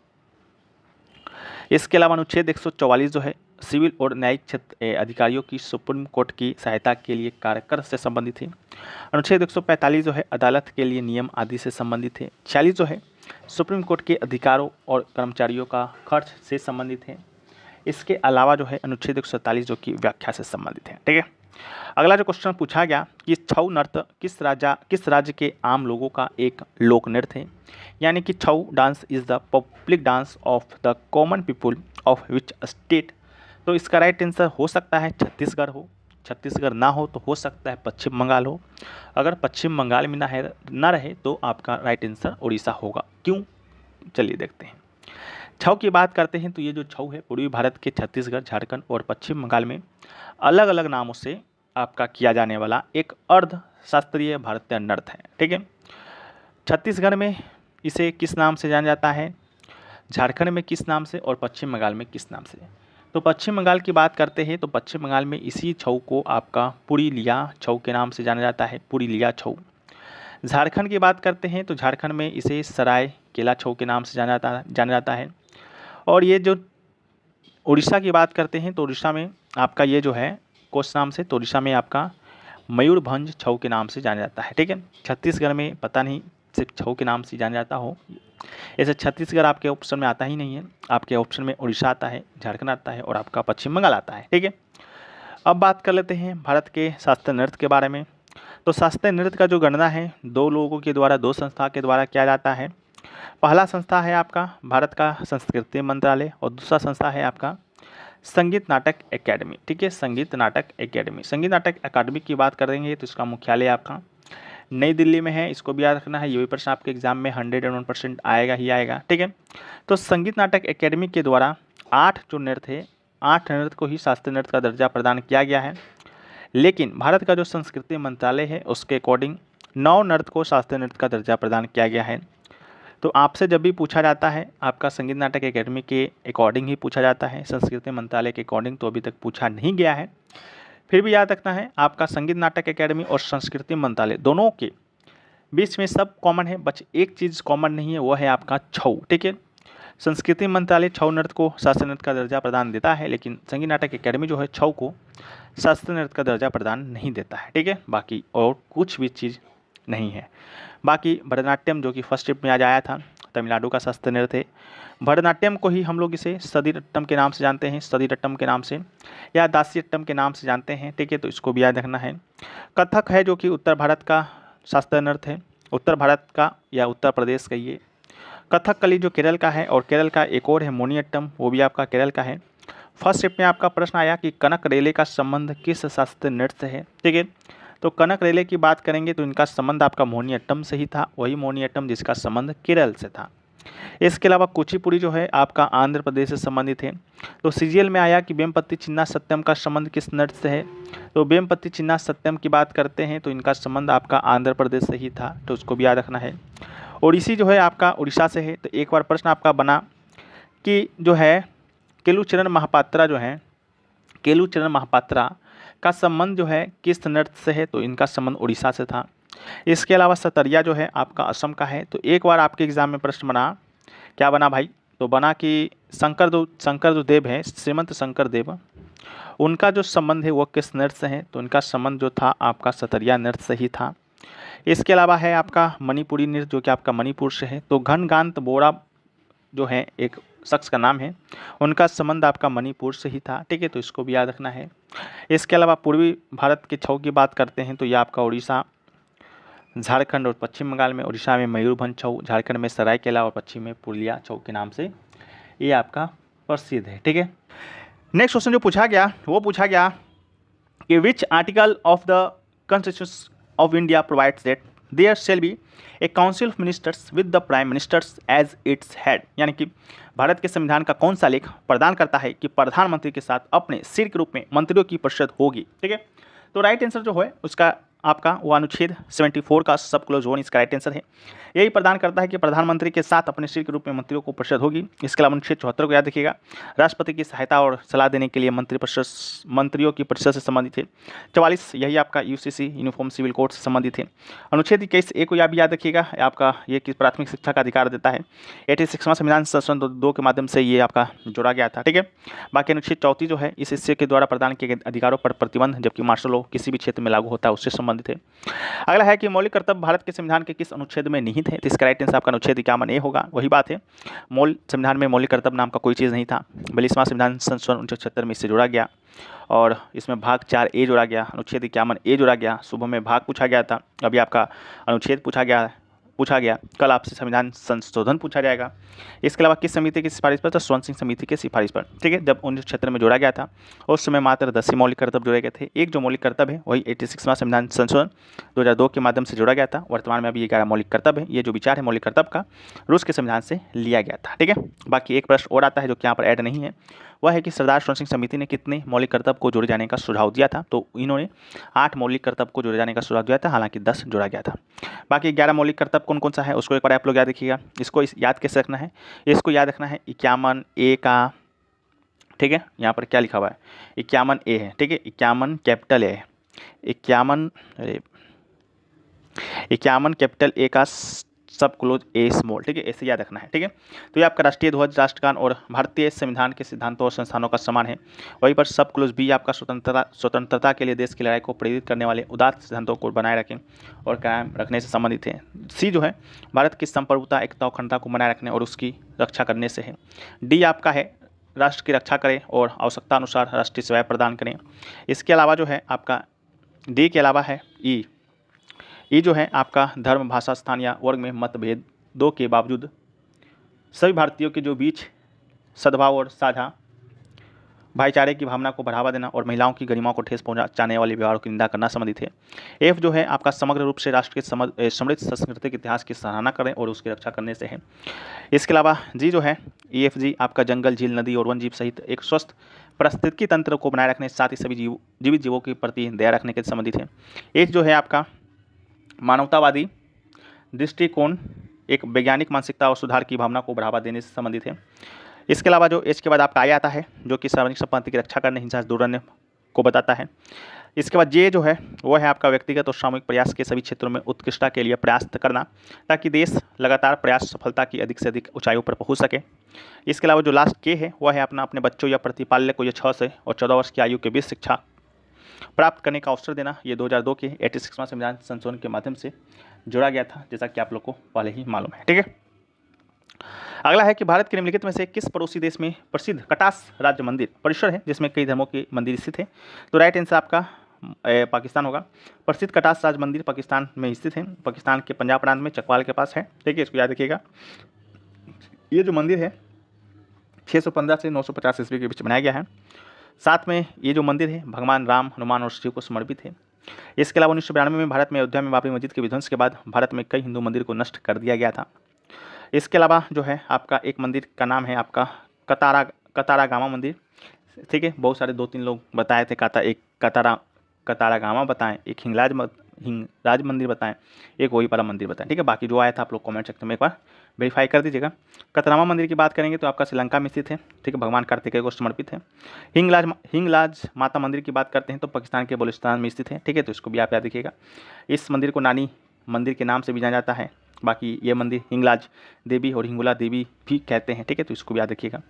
S2: इसके अलावा अनुच्छेद 144 जो है सिविल और न्यायिक क्षेत्र अधिकारियों की सुप्रीम कोर्ट की सहायता के लिए कार्यकर से संबंधित है। अनुच्छेद 145 जो है अदालत के लिए नियम आदि से संबंधित है। 46 जो है सुप्रीम कोर्ट के अधिकारों और कर्मचारियों का खर्च से संबंधित है। इसके अलावा जो है अनुच्छेद 147 जो कि व्याख्या से संबंधित है, ठीक है। अगला जो क्वेश्चन पूछा गया कि छऊ नृत्य किस राज्य के आम लोगों का एक लोक नृत्य है, यानी कि Chhau dance is the public dance of the common people of which state. तो इसका राइट आंसर हो सकता है छत्तीसगढ़ हो, छत्तीसगढ़ ना हो तो हो सकता है पश्चिम बंगाल हो। अगर पश्चिम बंगाल में ना रहे तो आपका राइट आंसर उड़ीसा होगा। क्यों, चलिए देखते हैं। छऊ की बात करते हैं तो ये जो छऊ है पूर्वी भारत के छत्तीसगढ़, झारखंड और पश्चिम बंगाल में अलग अलग नामों से आपका किया जाने वाला एक अर्ध शास्त्रीय भारतीय नृत्य है, ठीक है। छत्तीसगढ़ में इसे किस नाम से जाना जाता है, झारखंड में किस नाम से और पश्चिम बंगाल में किस नाम से। तो पश्चिम बंगाल की बात करते हैं तो पश्चिम बंगाल में इसी छऊ को आपका पुरीलिया छऊ के नाम से जाना जाता है, पुरीलिया छऊ। झारखंड की बात करते हैं तो झारखंड में इसे सराय केला छऊ के नाम से जाना जाता है। और ये जो उड़ीसा की बात करते हैं तो उड़ीसा में आपका ये जो है कोस नाम से, तो उड़ीसा में आपका मयूरभंज छऊ के नाम से जाना जाता है, ठीक है। छत्तीसगढ़ में पता नहीं सिर्फ छऊ के नाम से जाना जाता हो, ऐसे छत्तीसगढ़ आपके ऑप्शन में आता ही नहीं है। आपके ऑप्शन में उड़ीसा आता है, झारखंड आता है और आपका पश्चिम बंगाल आता है, ठीक है। अब बात कर लेते हैं भारत के शास्त्रीय नृत्य के बारे में। तो शास्त्रीय नृत्य का जो गणना है दो लोगों के द्वारा, दो संस्था के द्वारा किया जाता है। पहला संस्था है आपका भारत का संस्कृति मंत्रालय और दूसरा संस्था है आपका संगीत नाटक एकेडमी, ठीक है, संगीत नाटक एकेडमी। संगीत नाटक अकादमी की बात करेंगे तो इसका मुख्यालय आपका नई दिल्ली में है, इसको भी याद रखना है। ये भी प्रश्न आपके एग्जाम में 101% आएगा ही आएगा, ठीक है। तो संगीत नाटक एकेडमी के द्वारा 8 जो नृत्य है, 8 नृत्य को ही शास्त्रीय नृत्य का दर्जा प्रदान किया गया है। लेकिन भारत का जो संस्कृति मंत्रालय है उसके अकॉर्डिंग 9 नृत्य को शास्त्रीय नृत्य का दर्जा प्रदान किया गया है। तो आपसे जब भी पूछा जाता है आपका संगीत नाटक एकेडमी के अकॉर्डिंग ही पूछा जाता है, संस्कृति मंत्रालय के अकॉर्डिंग तो अभी तक पूछा नहीं गया है। फिर भी याद रखना है आपका संगीत नाटक एकेडमी और संस्कृति मंत्रालय दोनों के बीच में सब कॉमन है, बस एक चीज़ कॉमन नहीं है, वो है आपका छऊ। ठीक है, संस्कृति मंत्रालय छऊ नृत्य को शास्त्रीय नृत्य का दर्जा प्रदान देता है, लेकिन संगीत नाटक एकेडमी जो है छऊ को शास्त्रीय नृत्य का दर्जा प्रदान नहीं देता है। ठीक है, बाकी और कुछ भी चीज़ नहीं है। बाकी भरतनाट्यम जो कि फर्स्ट स्टेप में आज आया था, तमिलनाडु का शास्त्रीय नृत्य है। भरतनाट्यम को ही हम लोग इसे सदीरट्टम के नाम से जानते हैं, सदीरट्टम के नाम से या दासीअट्टम के नाम से जानते हैं। ठीक है, तो इसको भी याद रखना है। कथक है जो कि उत्तर भारत का शास्त्रीय नृत्य है, उत्तर भारत का या उत्तर प्रदेश का ये। कथकली जो केरल का है, और केरल का एक और है मोनियट्टम, वो भी आपका केरल का है। फर्स्ट स्टेप में आपका प्रश्न आया कि कनक रेले का संबंध किस शास्त्रीय नृत्य से है। ठीक है, तो कनक रेले की बात करेंगे तो इनका संबंध आपका मोनियट्टम से ही था, वही मोनियट्टम जिसका संबंध केरल से था। इसके अलावा कुचिपुड़ी जो है आपका आंध्र प्रदेश से संबंधित है। तो सीजीएल में आया कि वेमपत्ती चिन्ना सत्यम का संबंध किस नृत्य से है, तो वेमपत्ती चिन्ना सत्यम की बात करते हैं तो इनका संबंध आपका आंध्र प्रदेश से ही था, तो उसको भी याद रखना है। ओडिसी जो है आपका उड़ीसा से है। तो एक बार प्रश्न आपका बना कि जो है केलुचरण महापात्रा जो है, केलुचरण महापात्रा का संबंध जो है किस नृत्य से है, तो इनका संबंध उड़ीसा से था। इसके अलावा सतरिया जो है आपका असम का है। तो एक बार आपके एग्जाम में प्रश्न बना, क्या बना भाई, तो बना कि शंकर जो देव है, श्रीमंत शंकर देव, उनका जो संबंध है वो किस नृत्य से है, तो उनका संबंध जो था आपका सतरिया नृत्य से ही था। इसके अलावा है आपका मणिपुरी नृत्य जो कि आपका मणिपुर से है। तो घनकांत बोरा जो है एक शख्स का नाम है, उनका संबंध आपका मणिपुर से ही था। ठीक है, तो इसको भी याद रखना है। इसके अलावा पूर्वी भारत के छऊ की बात करते हैं तो ये आपका उड़ीसा, झारखंड और पश्चिम बंगाल में। उड़ीसा में मयूरभंज छऊ, झारखंड में सरायकेला और पश्चिम में पुरुलिया छऊ के नाम से ये आपका प्रसिद्ध है। ठीक है, नेक्स्ट क्वेश्चन जो पूछा गया वो पूछा गया कि which article of the constitution of India provides that there shall be a council of ministers with the prime ministers as its head. यानी कि भारत के संविधान का कौन सा लेख प्रदान करता है कि प्रधानमंत्री के साथ अपने सिर के रूप में मंत्रियों की परिषद होगी। ठीक है, तो राइट आंसर जो है उसका आपका वो अनुच्छेद 74 का सब क्लोज 1 इसका राइट आंसर है। यही प्रदान करता है कि प्रधानमंत्री के साथ अपने सिर के रूप में मंत्रियों को परिषद होगी। इसके अलावा अनुच्छेद 74 को याद रखिएगा, राष्ट्रपति की सहायता और सलाह देने के लिए मंत्रियों की परिषद से संबंधित है। 44 यही आपका यूसीसी यूनिफॉर्म सिविल कोड से संबंधित है। अनुच्छेद 21 ए को याद रखिएगा, आपका ये कि प्राथमिक शिक्षा का अधिकार देता है। 86वां संविधान संशोधन 2 के माध्यम से ये आपका जोड़ा गया था। ठीक है, बाकी अनुच्छेद 34 जो है इस हिस्से के द्वारा प्रदान किए गए अधिकारों पर प्रतिबंध, जबकि मार्शल लॉ किसी भी क्षेत्र में लागू होता है उससे संबंधित है। अगला है कि मौलिक कर्तव्य भारत के संविधान के किस अनुच्छेद में निहित है, तो इसका राइट आंसर आपका अनुच्छेद 51 ए होगा। वही बात है, संविधान में मौलिक कर्तव्य नाम का कोई चीज़ नहीं था। 42वां संविधान संशोधन 1976 में इससे जोड़ा गया और इसमें भाग 4 ए जोड़ा गया, अनुच्छेद 51 ए जोड़ा गया। सुबह में भाग पूछा गया था, अभी आपका अनुच्छेद पूछा गया, कल आपसे संविधान संशोधन पूछा जाएगा। इसके अलावा किस समिति की सिफारिश पर, तो स्वर्ण सिंह समिति की सिफारिश पर। ठीक है, जब 1976 में जोड़ा गया था उस समय मात्र 10 ही मौलिक कर्तव्य जोड़े गए थे। एक जो मौलिक कर्तव्य है वही 86वां संविधान संशोधन 2002 के माध्यम से जोड़ा गया था। वर्तमान में अभी 11 मौलिक कर्तव्य है। ये जो विचार है मौलिक कर्तव्य का रूस के संविधान से लिया गया था। ठीक है, बाकी एक प्रश्न और आता है जो कि यहाँ पर ऐड नहीं है, वह है कि सरदार स्वर्ण सिंह समिति ने कितने मौलिक कर्तव्य को जोड़े जाने का सुझाव दिया था, तो इन्होंने 8 मौलिक कर्तव्य को जोड़े जाने का सुझाव दिया था, हालांकि 10 जोड़ा गया था। बाकी 11 मौलिक कर्तव्य कौन कौन सा है उसको एक बार आप लोग याद रखिएगा। इसको याद कैसे रखना है, इसको याद रखना है 51 ए का। ठीक है, यहाँ पर क्या लिखा हुआ है, 51 ए है। ठीक है, 51 कैपिटल ए है, 51 कैपिटल ए का सब क्लोज ए स्मॉल। ठीक है, ऐसे याद रखना है। ठीक है, तो ये आपका राष्ट्रीय ध्वज, राष्ट्रगान और भारतीय संविधान के सिद्धांतों और संस्थानों का समान है। वहीं पर सब क्लोज भी आपका स्वतंत्रता के लिए देश की लड़ाई को प्रेरित करने वाले उदात्त सिद्धांतों को बनाए रखें और कायम रखने से संबंधित है। सी जो है भारत की संप्रभुता, एकता और अखंडता को बनाए रखने और उसकी रक्षा करने से है। डी आपका है राष्ट्र की रक्षा करें और आवश्यकता अनुसार राष्ट्रीय सेवाएं प्रदान करें। इसके अलावा जो है आपका डी के अलावा है ई जो है आपका धर्म, भाषा, स्थान या वर्ग में मतभेदों के बावजूद सभी भारतीयों के जो बीच सद्भाव और साझा भाईचारे की भावना को बढ़ावा देना और महिलाओं की गरिमा को ठेस पहुंचाने वाले व्यवहारों की निंदा करना संबंधित है। एफ जो है आपका समग्र रूप से राष्ट्र के समृद्ध सांस्कृतिक इतिहास की सराहना करें और उसकी रक्षा करने से है। इसके अलावा जी जो है EFG आपका जंगल, झील, नदी और वन जीव सहित एक स्वस्थ पारिस्थितिकी तंत्र को बनाए रखने, साथ ही सभी जीवित जीवों के प्रति दया रखने के संबंधित है। एच जो है आपका मानवतावादी दृष्टिकोण, एक वैज्ञानिक मानसिकता और सुधार की भावना को बढ़ावा देने से संबंधित है। इसके अलावा जो एच के बाद आपका आई आता है, जो कि सार्वजनिक संपत्ति की रक्षा करने, हिंसा से दूर रहने को बताता है। इसके बाद जे जो है वो है आपका व्यक्तिगत और सामूहिक प्रयास के सभी क्षेत्रों में उत्कृष्टता के लिए प्रयास करना, ताकि देश लगातार प्रयास सफलता की अधिक से अधिक ऊंचाइयों पर पहुंच सके। इसके अलावा जो लास्ट के है वह है अपने बच्चों या प्रतिपाल्य को ये 6 से और 14 वर्ष की आयु के बीच शिक्षा प्राप्त करने का अवसर देना। ये 2002 के 86वां संविधान संशोधन के माध्यम से जोड़ा गया था, जैसा कि आप लोग को पहले ही मालूम है। ठीक है, अगला है कि भारत के निम्नलिखित में से किस पड़ोसी देश में प्रसिद्ध कटास राज्य मंदिर परिसर है, जिसमें कई धर्मों के मंदिर स्थित है। तो राइट आंसर आपका पाकिस्तान होगा। प्रसिद्ध कटास राज मंदिर पाकिस्तान में स्थित है, पाकिस्तान के पंजाब प्रांत में चकवाल के पास है। ठीक है, इसको याद रखिएगा। ये जो मंदिर है 615 से 950 ईस्वी के बीच बनाया गया है। साथ में ये जो मंदिर है भगवान राम, हनुमान और शिव को समर्पित है। इसके अलावा 1992 में भारत में अयोध्या में बाबरी मस्जिद के विध्वंस के बाद भारत में कई हिंदू मंदिर को नष्ट कर दिया गया था। इसके अलावा जो है आपका एक मंदिर का नाम है आपका कतारागामा मंदिर। ठीक है, बहुत सारे 2-3 लोग बताए थे, एक कतारागामा बताएं, एक हिंगराज मंदिर बताएं, एक वही वाला मंदिर बताएं। ठीक है, बाकी जो आया था आप लोग कमेंट सेक्शन में एक बार वेरीफाई कर दीजिएगा। कतरामा मंदिर की बात करेंगे तो आपका श्रीलंका में स्थित है। ठीक है, भगवान कार्तिकेय को समर्पित है। हिंगलाज माता मंदिर की बात करते हैं तो पाकिस्तान के बलूचिस्तान में स्थित है। ठीक है, तो इसको भी आप याद रखिएगा। इस मंदिर को नानी मंदिर के नाम से भी जाना जाता है। बाकी ये मंदिर हिंगलाज देवी और हिंगुला देवी भी कहते हैं। ठीक है, तो इसको भी याद रखिएगा।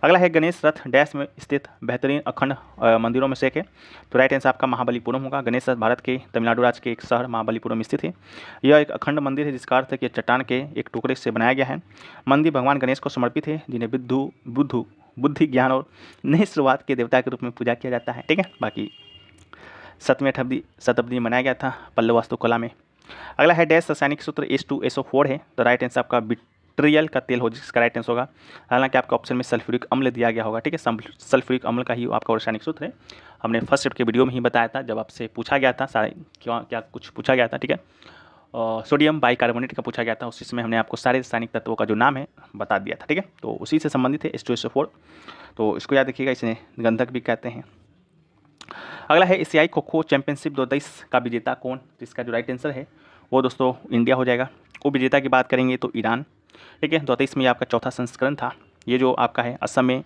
S2: अगला है गणेश रथ डैश में स्थित बेहतरीन अखंड मंदिरों में से एक है। तो राइट आंसर आपका महाबलीपुरम होगा। गणेश रथ भारत के तमिलनाडु राज्य के एक शहर महाबलीपुरम में स्थित है। यह एक अखंड मंदिर है, जिसका अर्थ है कि चट्टान के एक टुकड़े से बनाया गया है। मंदिर भगवान गणेश को समर्पित है, जिन्हें बुद्धि ज्ञान और नई शुरुआत के देवता के रूप में पूजा किया जाता है। ठीक है, बाकी 7वीं शताब्दी में बनाया गया था पल्लव वास्तुकला में। अगला है डैश रासायनिक सूत्र H2SO4 है। तो राइट आंसर आपका विट्रियल का तेल हो, जिसका राइट आंसर होगा। हालांकि आपका ऑप्शन में सल्फ्यूरिक अम्ल दिया गया होगा। ठीक है, सल्फ्यूरिक अम्ल का ही आपका रासायनिक सूत्र है। हमने फर्स्ट शिफ्ट के वीडियो में ही बताया था, जब आपसे पूछा गया था सारे क्या कुछ पूछा गया था। ठीक है, सोडियम बाइकार्बोनेट का पूछा गया था, उसी समय हमने आपको सारे रासायनिक तत्वों का जो नाम है बता दिया था। ठीक है, तो उसी से संबंधित है H2SO4, तो इसको याद रखिएगा। इसे गंधक भी कहते हैं। अगला है एशियाई खो खो चैंपियनशिप 2023 का विजेता कौन। जिसका जो राइट आंसर है वो दोस्तों इंडिया हो जाएगा। उपविजेता की बात करेंगे तो ईरान। ठीक है, 2023 में ये आपका चौथा संस्करण था। ये जो आपका है असम में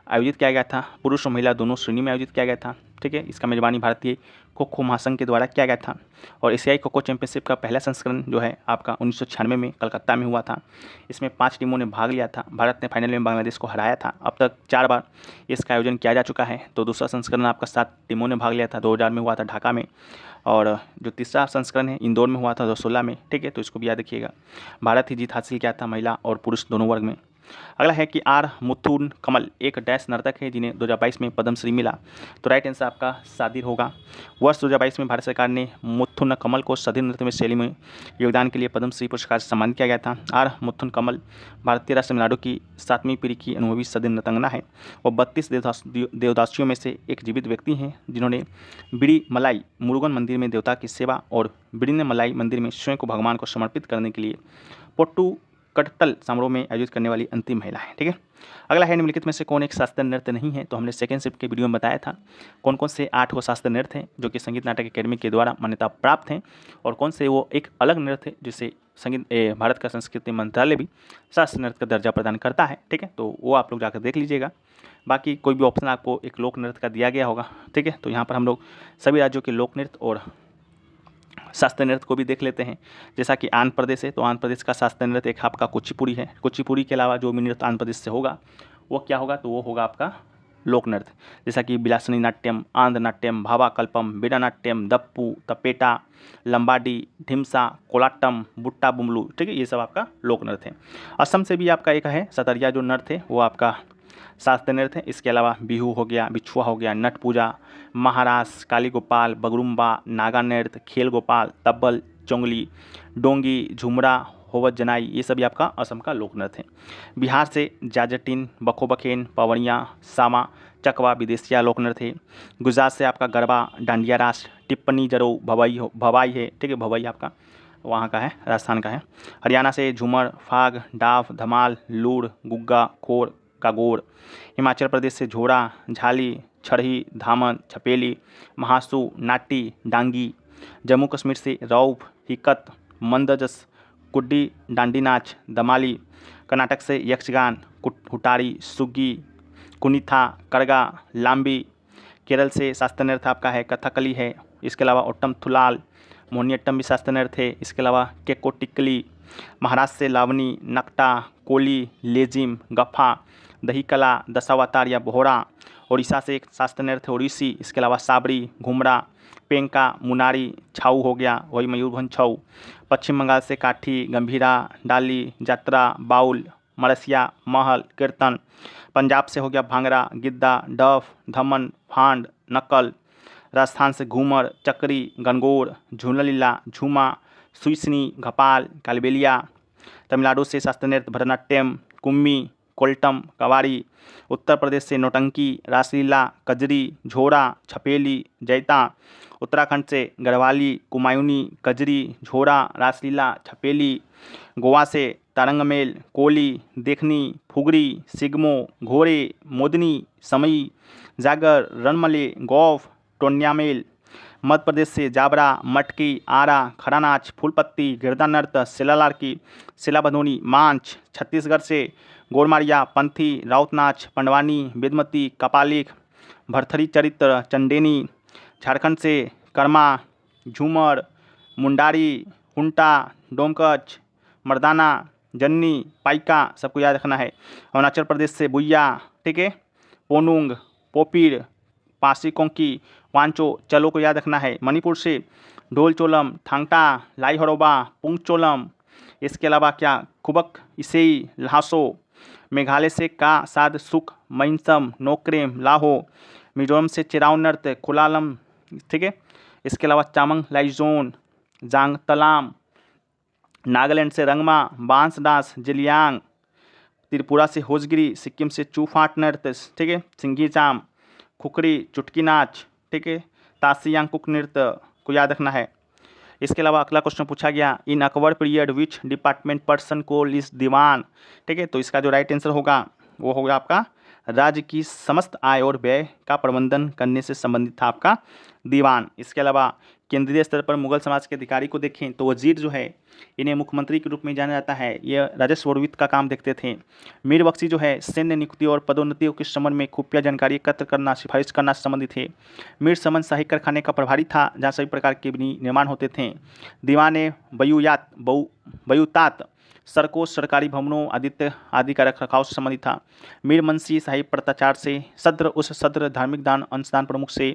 S2: आयोजित किया गया था, पुरुष और महिला दोनों श्रेणी में आयोजित किया गया था। ठीक है, इसका मेजबानी भारतीय खो खो महासंघ के द्वारा किया गया था। और एशियाई खो खो चैंपियनशिप का पहला संस्करण जो है आपका 1996 में कलकत्ता में हुआ था। इसमें 5 टीमों ने भाग लिया था। भारत ने फाइनल में बांग्लादेश को हराया था। अब तक 4 बार इसका आयोजन किया जा चुका है। तो दूसरा संस्करण आपका 7 टीमों ने भाग लिया था, 2000 में हुआ था ढाका में। और जो तीसरा संस्करण है इंदौर में हुआ था 2016 में। ठीक है, तो इसको भी याद रखिएगा। भारत ही जीत हासिल किया था महिला और पुरुष दोनों वर्ग में। अगला है कि आर मुथुन कमल एक डैश नर्तक है, जिन्हें 2022 में पद्मश्री मिला। तो राइट आंसर आपका सादिर होगा। वर्ष 2022 में भारत सरकार ने मुथुन कमल को सदिर नृत्य में शैली में योगदान के लिए पद्मश्री पुरस्कार से सम्मानित किया गया था। आर मुथुन कमल भारतीय राज्य तमिलनाडु की 7वीं पीढ़ी की अनुभवी सदिर नृतंगना है। वो 32 देवदासियों में से एक जीवित व्यक्ति हैं, जिन्होंने बिड़ी मलाई मुरुगन मंदिर में देवता की सेवा और बिड़िन मलाई मंदिर में स्वयं को भगवान को समर्पित करने के लिए पोट्टू कटतल समारोह में आयोजित करने वाली अंतिम महिला है। ठीक है, अगला है निम्नलिखित में से कौन एक शास्त्रीय नृत्य नहीं है। तो हमने सेकंड शिफ्ट के वीडियो में बताया था कौन कौन से 8 वो शास्त्रीय नृत्य हैं जो कि संगीत नाटक अकेडमी के द्वारा मान्यता प्राप्त हैं, और कौन से वो एक अलग नृत्य है जिसे भारत का संस्कृति मंत्रालय भी शास्त्रीय नृत्य का दर्जा प्रदान करता है। ठीक है, तो वो आप लोग जाकर देख लीजिएगा। बाकी कोई भी ऑप्शन आपको एक लोक नृत्य का दिया गया होगा। ठीक है, तो यहाँ पर हम लोग सभी राज्यों के लोक नृत्य और शास्त्रीय नृत्य को भी देख लेते हैं। जैसा कि आंध्र प्रदेश है, तो आंध्र प्रदेश का शास्त्रीय नृत्य एक आपका कुचिपुड़ी है। कुचिपुड़ी के अलावा जो भी नृत्य आंध्र प्रदेश से होगा वो क्या होगा, तो वो होगा आपका लोक नृत्य। जैसा कि बिलासनी नाट्यम, आंध्र नाट्यम, भावाकल्पम, बीड़ा नाट्यम, दप्पू, तपेटा, लंबाडी, ढिमसा, कोलाट्टम, बुट्टा बुमलू। ठीक है, ये सब आपका लोक नृत्य है। असम से भी आपका एक है सतरिया जो नृत्य है वो आपका शास्त्रीय नृत्य है। इसके अलावा बिहू हो गया, बिछुआ हो गया, नट पूजा, महारास, काली गोपाल, बगरुम्बा, नागा नृत्य, खेल गोपाल, तब्बल, चोंगली, डोंगी, झुमरा, होवत जनाई, ये सभी आपका असम का लोक नृत्य है। बिहार से जाजटीन, बखो बखेन, पवड़ियाँ, सामा, चकवा विदेशिया लोक नृत्य है। गुजरात से आपका गरबा, डांडिया रास, टिप्पणी जरो, भवाई है। ठीक है, भवाई आपका वहाँ का है, राजस्थान का है। हरियाणा से झूमर, फाग, डाफ, धमाल, लूड़, गुग्गा, खोर, कागोर। हिमाचल प्रदेश से झोड़ा, झाली, छड़ही, धामन, छपेली, महासू, नाटी, डांगी। जम्मू कश्मीर से रौफ, हिकत, मंदजस, कुड्डी, डांडी नाच, दमाली। कर्नाटक से यक्षगान, हुटारी, सुग्गी, कुनिथा, करगा, लांबी। केरल से शास्त्रीय नृत्य आपका है कथकली है। इसके अलावा ओट्टम थुलाल, मोहिनीअट्टम भी शास्त्रीय नृत्य है। इसके अलावा केकोटिकली। महाराष्ट्र से लावनी, नकटा, कोली, लेजिम, गफ्फा, दही कला, दशावतार या बोहरा। उड़ीसा से एक शास्त्रीय नृत्य ओडिसी। इसके अलावा साबरी, घुमरा, पेंका, मुनारी, छाऊ हो गया, वही मयूरभंज छाऊ। पश्चिम बंगाल से काठी, गंभीरा, डाली, जात्रा, बाउल, मरसिया, महल, कीर्तन। पंजाब से हो गया भांगड़ा, गिद्दा, डफ, धमन, फांड, नकल। राजस्थान से घूमर, चक्री, गनगौर, झूललीला, झूमा, सुईसनी, घपाल, कालबेलिया। तमिलनाडु से शास्त्रीय नृत्य भरतनाट्यम, कुम्मी, कोल्टम, कवाड़ी। उत्तर प्रदेश से नौटंकी, रासलीला, कजरी, झोरा, छपेली, जैता। उत्तराखंड से गढ़वाली, कुमायूनी, कजरी, झोरा, रासलीला, छपेली। गोवा से तारंगमेल, कोली, देखनी, फुगरी, सिगमो, घोड़े, मोदनी, समई, जागर, रणमले, गौफ, टोन्यामेल। मध्य प्रदेश से जाबरा, मटकी, आरा, खड़ा नाच, फूलपत्ती, गिरदा नृत्य, सिलालारकी, सिला बधोनी, मांच। छत्तीसगढ़ से गोरमारिया, पंथी, राउत नाच, पंडवानी, बेदमती, कपालिक, भरथरी चरित्र, चंडेनी। झारखंड से कर्मा, झूमर, मुंडारी, हुंटा, डोमकच, मर्दाना, जन्नी, पाइका, सबको याद रखना है। अरुणाचल प्रदेश से बुइया, ठीक है, पोनुंग, पोपीर, पासी कोंकी, वांचो, चलो को याद रखना है। मणिपुर से ढोल चोलम, थांगटा, लाई हरोबा, पुंग चोलम। इसके अलावा क्या खुबक, इसेई, ल्हासो। मेघालय से का, साद, सुख, मैनसम, नोक्रेम, लाहो। मिजोरम से चिराव नृत्य, खुलालम, ठीक है। इसके अलावा चामंग, लाइजोन, जांग तलाम। नागालैंड से रंगमा, बांस डांस, जिलियांग। त्रिपुरा से होजगिरी, सिक्किम से चूफाट नृत्य, ठीक है, सिंघी चाम, खुखरी, चुटकी नाच, ठीक है, तासियांग कुक नृत्य को याद रखना है। इसके अलावा अगला क्वेश्चन पूछा गया, in Akbar period which department person को लिस्ट दीवान, ठीक है। तो इसका जो राइट आंसर होगा वो होगा आपका राज्य की समस्त आय और व्यय का प्रबंधन करने से संबंधित था आपका दीवान। इसके अलावा केंद्रीय स्तर पर मुगल समाज के अधिकारी को देखें तो वजीर जो है इन्हें मुख्यमंत्री के रूप में जाना जाता है। ये राजस्व और वित्त का काम देखते थे। मीर बख्शी जो है सैन्य नियुक्ति और पदोन्नतियों के संबंध में खुफिया जानकारी एकत्र करना, सिफारिश करना से संबंधित थे। मीर समन शाही कारखाने का प्रभारी था जहाँ सभी प्रकार के निर्माण होते थे। दीवान बयूतात सरकोश, सरकारी भवनों आदित्य आदि का रखरखाव से संबंधित था। मीर मनसी साहिब प्रताचार से, सद्र उस सद्र धार्मिक दान अंशदान प्रमुख से।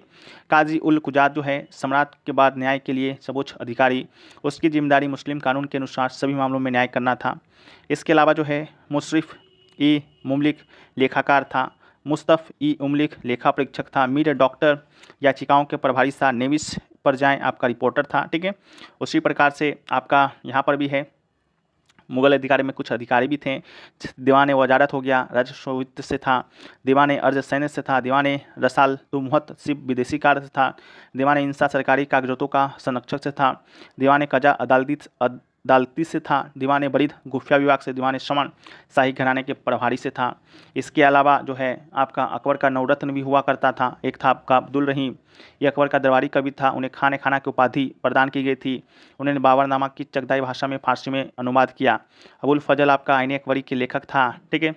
S2: काजी उल कुजात जो है सम्राट के बाद न्याय के लिए सर्वोच्च अधिकारी, उसकी जिम्मेदारी मुस्लिम कानून के अनुसार सभी मामलों में न्याय करना था। इसके अलावा जो है मुशर्रफ ई मुमलिक लेखाकार था। मुस्तफ़ ई उमलिक लेखा परीक्षक था। मीर डॉक्टर याचिकाओं के प्रभारी था। नेविस पर जाएं आपका रिपोर्टर था, ठीक है। उसी प्रकार से आपका यहाँ पर भी है मुगल अधिकारी में कुछ अधिकारी भी थे। दीवान वजारत हो गया, राजस्व वित्त से था। दीवान अर्ज सैन्य से था। दीवान रसाल तुमहत सिर्फ विदेशी कार्य से था। दीवान इंसा सरकारी कागजातों का संरक्षक से था। दीवान कजा अदालती से था। दीवान बरीद गुफिया विभाग से। दीवान समन शाही घराने के प्रभारी से था। इसके अलावा जो है आपका अकबर का नवरत्न भी हुआ करता था। एक था आपका अब्दुल रहीम, ये अकबर का दरबारी कवि था। उन्हें खाने खाना की उपाधि प्रदान की गई थी। उन्होंने बाबरनामा की चगदाई भाषा में फारसी में अनुवाद किया। अबुल फजल आपका आईने अकबरी के लेखक था, ठीक है,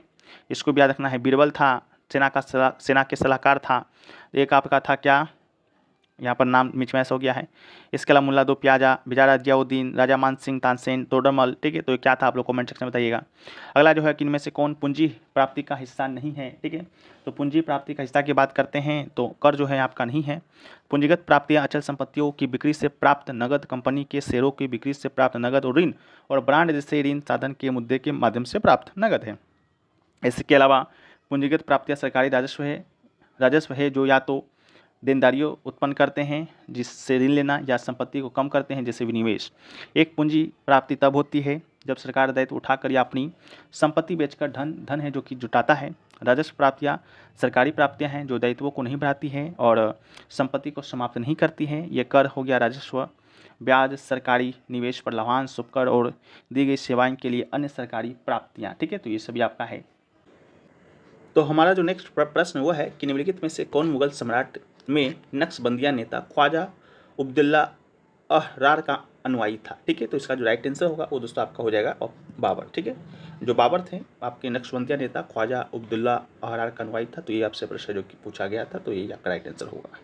S2: इसको भी याद रखना है। बीरबल था सेना के सलाहकार था। एक आपका था क्या, यहाँ पर नाम मिचमैच हो गया है। इसके अलावा मुल्ला दो प्याजा, बिजारा जियाउद्दीन, राजा मान सिंह तानसेन, तोडरमल, ठीक है। तो ये क्या था आप लोग कमेंट सेक्शन में बताइएगा। अगला जो है कि इनमें से कौन पूंजी प्राप्ति का हिस्सा नहीं है, ठीक है। तो पूंजी प्राप्ति का हिस्सा की बात करते हैं तो कर जो है आपका नहीं है। पूंजीगत प्राप्तियाँ अचल संपत्तियों की बिक्री से प्राप्त नगद, कंपनी के शेयरों की बिक्री से प्राप्त नगद और ऋण और ब्रांड जैसे ऋण साधन के मुद्दे के माध्यम से प्राप्त नगद है। इसके अलावा पूंजीगत प्राप्तियाँ सरकारी राजस्व है जो या तो देनदारियों उत्पन्न करते हैं जिससे ऋण लेना, या संपत्ति को कम करते हैं जैसे विनिवेश। एक पूंजी प्राप्ति तब होती है जब सरकार दायित्व उठाकर या अपनी संपत्ति बेचकर धन है जो कि जुटाता है। राजस्व प्राप्तियाँ सरकारी प्राप्तियाँ हैं जो दायित्वों को नहीं बढ़ाती हैं और संपत्ति को समाप्त नहीं करती हैं। ये कर हो गया राजस्व, ब्याज, सरकारी निवेश पर लाभांश, उपकर और दी गई सेवाएं के लिए अन्य सरकारी प्राप्तियाँ, ठीक है। तो ये सभी आपका है।
S1: तो हमारा जो नेक्स्ट प्रश्न वो है कि निम्नलिखित में से कौन मुगल सम्राट में नक्शबंदिया नेता ख्वाजा उब्दुल्ला अहरार का अनुयायी था। ठीक है, तो इसका जो राइट आंसर होगा वो दोस्तों आपका हो जाएगा बाबर। ठीक है, जो बाबर थे आपके नक्शबंदिया नेता ख्वाजा उब्दुल्ला अहरार का अनुयायी था। तो ये आपसे प्रश्न जो कि पूछा गया था, तो यही आपका राइट आंसर होगा।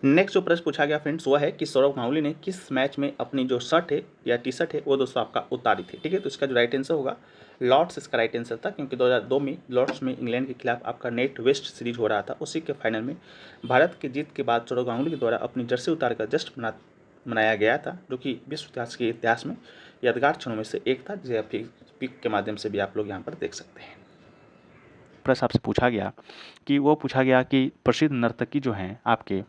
S1: नेक्स्ट जो प्रश्न पूछा गया फ्रेंड्स वो है कि सौरव गांगुली ने किस मैच में अपनी जो शर्ट है या टी शर्ट है वो दोस्तों आपका उतारी थी। ठीक है, तो इसका जो राइट आंसर होगा लॉर्ड्स इसका राइट आंसर था, क्योंकि 2002 में लॉर्ड्स में इंग्लैंड के खिलाफ आपका नेट वेस्ट सीरीज हो रहा था। उसी के फाइनल में भारत की जीत के बाद सौरव गांगुली के द्वारा अपनी जर्सी उतार कर जश्न मनाया गया था, जो कि विश्व इतिहास में यादगार क्षणों में से एक था, जिसे आप पिक के माध्यम से भी आप लोग यहाँ पर देख सकते हैं।
S2: प्रश्न आपसे पूछा गया कि प्रसिद्ध नर्तकी जो हैं आपके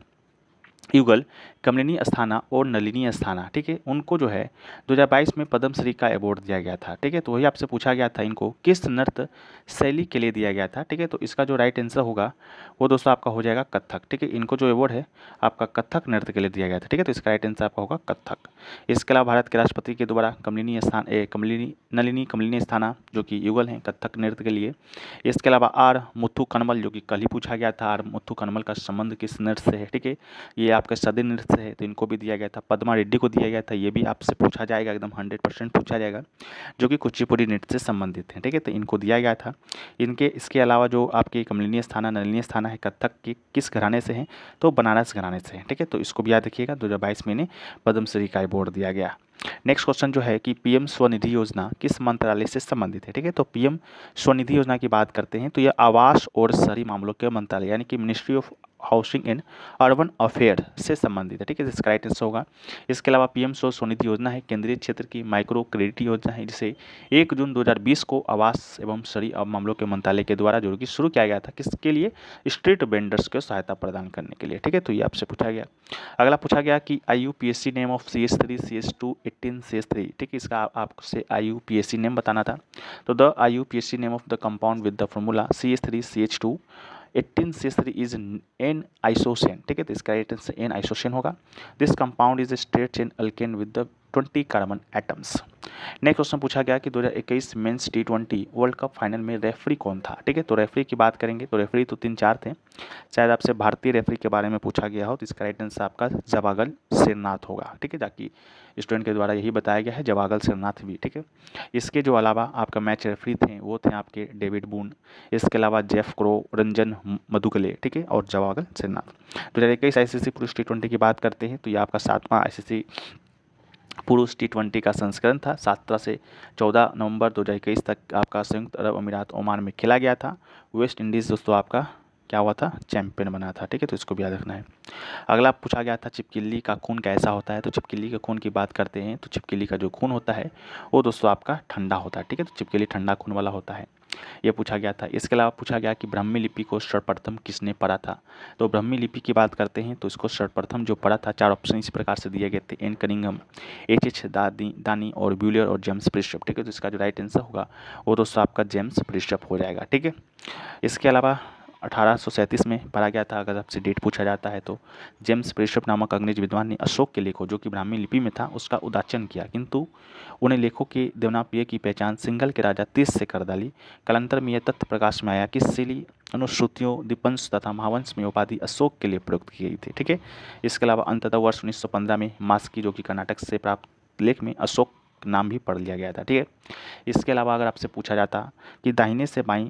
S2: युगल, कमलिनी अस्थाना और नलिनी अस्थाना, ठीक है, उनको जो है 2022 में पद्मश्री का अवार्ड दिया गया था। ठीक है, तो वही आपसे पूछा गया था इनको किस नृत्य शैली के लिए दिया गया था। ठीक है, तो इसका जो राइट आंसर होगा वो दोस्तों आपका हो जाएगा कथक। ठीक है, इनको जो अवार्ड है आपका कथक नृत्य के लिए दिया गया था। ठीक है, तो इसका राइट आंसर आपका होगा कथक। इसके अलावा भारत के राष्ट्रपति के द्वारा नलिनी अस्थाना जो कि युगल हैं कथक नृत्य के लिए। इसके अलावा आर मुथु कनमल, जो कि कल ही पूछा गया था, आर मुथु कनमल का संबंध किस नृत्य से है। ठीक है, ये आपका सदी नृत्य है, तो इनको भी दिया गया था। पद्मा रेड्डी को दिया गया था, ये भी आपसे पूछा जाएगा, एकदम 100% पूछा जाएगा, जो कि कुचिपुड़ी नृत्य से संबंधित हैं। ठीक है, तो इनको दिया गया था। इसके अलावा जो आपकी कमलिनी अस्थाना नलिनी अस्थाना है कथक की किस घराने से हैं, तो बनारस घराने से हैं। ठीक है, तो इसको भी याद रखिएगा, 2022 में इन्हें पद्मश्री का अवार्ड दिया गया। नेक्स्ट क्वेश्चन जो है कि पीएम स्वनिधि योजना किस मंत्रालय से संबंधित है। ठीक है, तो पीएम स्वनिधि योजना की बात करते हैं तो यह आवास और शहरी मामलों के मंत्रालय यानी कि ministry of housing and urban affair से संबंधित है। ठीक है, इसका राइट आंसर होगा। इसके अलावा पीएम स्वनिधि योजना है केंद्रीय क्षेत्र की माइक्रो क्रेडिट योजना है, जिसे 1 जून 2020 को आवास एवं शहरी मामलों के मंत्रालय के द्वारा जो कि शुरू किया गया था, किसके लिए, स्ट्रीट वेंडर्स को सहायता प्रदान करने के लिए। ठीक है, तो ये आपसे पूछा गया। अगला पूछा गया कि IUPAC name of CS3 CS2 18 CS3। ठीक है, इसका आपसे IUPAC नेम बताना था, तो the IUPAC name of the compound with the formula CS3 CH2 18 CS3 is n icosane. ठीक है, तो इसका राइट आंसर एन आइसोसेन होगा। This compound is straight chain alkane with the 20 carbon atoms. Next question पूछा गया कि 2021 men's T20 world cup final में referee कौन था। ठीक है, तो रेफरी की बात करेंगे तो रेफरी तो 3-4 थे, शायद आपसे भारतीय रेफरी के बारे में पूछा गया हो, तो इसका राइट आंसर आपका जवागल सिरनाथ होगा। ठीक है, ताकि स्टूडेंट के द्वारा यही बताया गया है, जवागल सिरनाथ भी। ठीक है, इसके जो अलावा आपका मैच रेफरी थे वो थे आपके डेविड बून, इसके अलावा जेफ क्रो, रंजन मधुकले, ठीक है, और जवागल सिरनाथ। 2021 ICC पुरुष T20 की बात करते हैं तो ये आपका 7वां ICC पुरुष T20 का संस्करण था। 17 से 14 नवंबर 2021 तक आपका संयुक्त अरब अमीरात ओमान में खेला गया था। वेस्ट इंडीज़ दोस्तों आपका क्या हुआ था, चैंपियन बना था। ठीक है, तो इसको भी याद रखना है। अगला पूछा गया था चिपकिली का खून कैसा होता है, तो चिपकिली के खून की बात करते हैं तो चिपकिली का जो खून होता है वो दोस्तों आपका ठंडा होता है। ठीक है, तो चिपकिली ठंडा खून वाला होता है, ये पूछा गया था। इसके अलावा पूछा गया कि ब्राह्मी लिपि को सर्वप्रथम किसने पढ़ा था, तो ब्राह्मी लिपि की बात करते हैं तो इसको सर्वप्रथम जो पढ़ा था, 4 ऑप्शन इस प्रकार से दिए गए थे, एन कनिंघम, H दानी और ब्यूलियर और जेम्स प्रिस्टप। ठीक है, तो इसका जो राइट आंसर होगा वो दोस्तों आपका जेम्स प्रिस्टप हो जाएगा। ठीक है, इसके अलावा 1837 में पढ़ा गया था, अगर आपसे डेट पूछा जाता है तो जेम्स प्रिस्टप नामक अंग्रेज विद्वान ने अशोक के लेखों जो कि ब्राह्मी लिपि में था उसका उदाचन किया, किंतु उन्हें लेखों की देवनागरी की पहचान सिंघल के राजा तीस से कर डाली। कालांतर में यह तथ्य प्रकाश में आया कि शैली अनुश्रुतियों दीपंश तथा महावंश में उपाधि अशोक के लिए प्रयुक्त की गई थी। ठीक है, इसके अलावा अंततः वर्ष 1915 में मास्की जो कि कर्नाटक से प्राप्त लेख में अशोक नाम भी पढ़ लिया गया था। ठीक है, इसके अलावा अगर आपसे पूछा जाता कि दाहिने से बाईं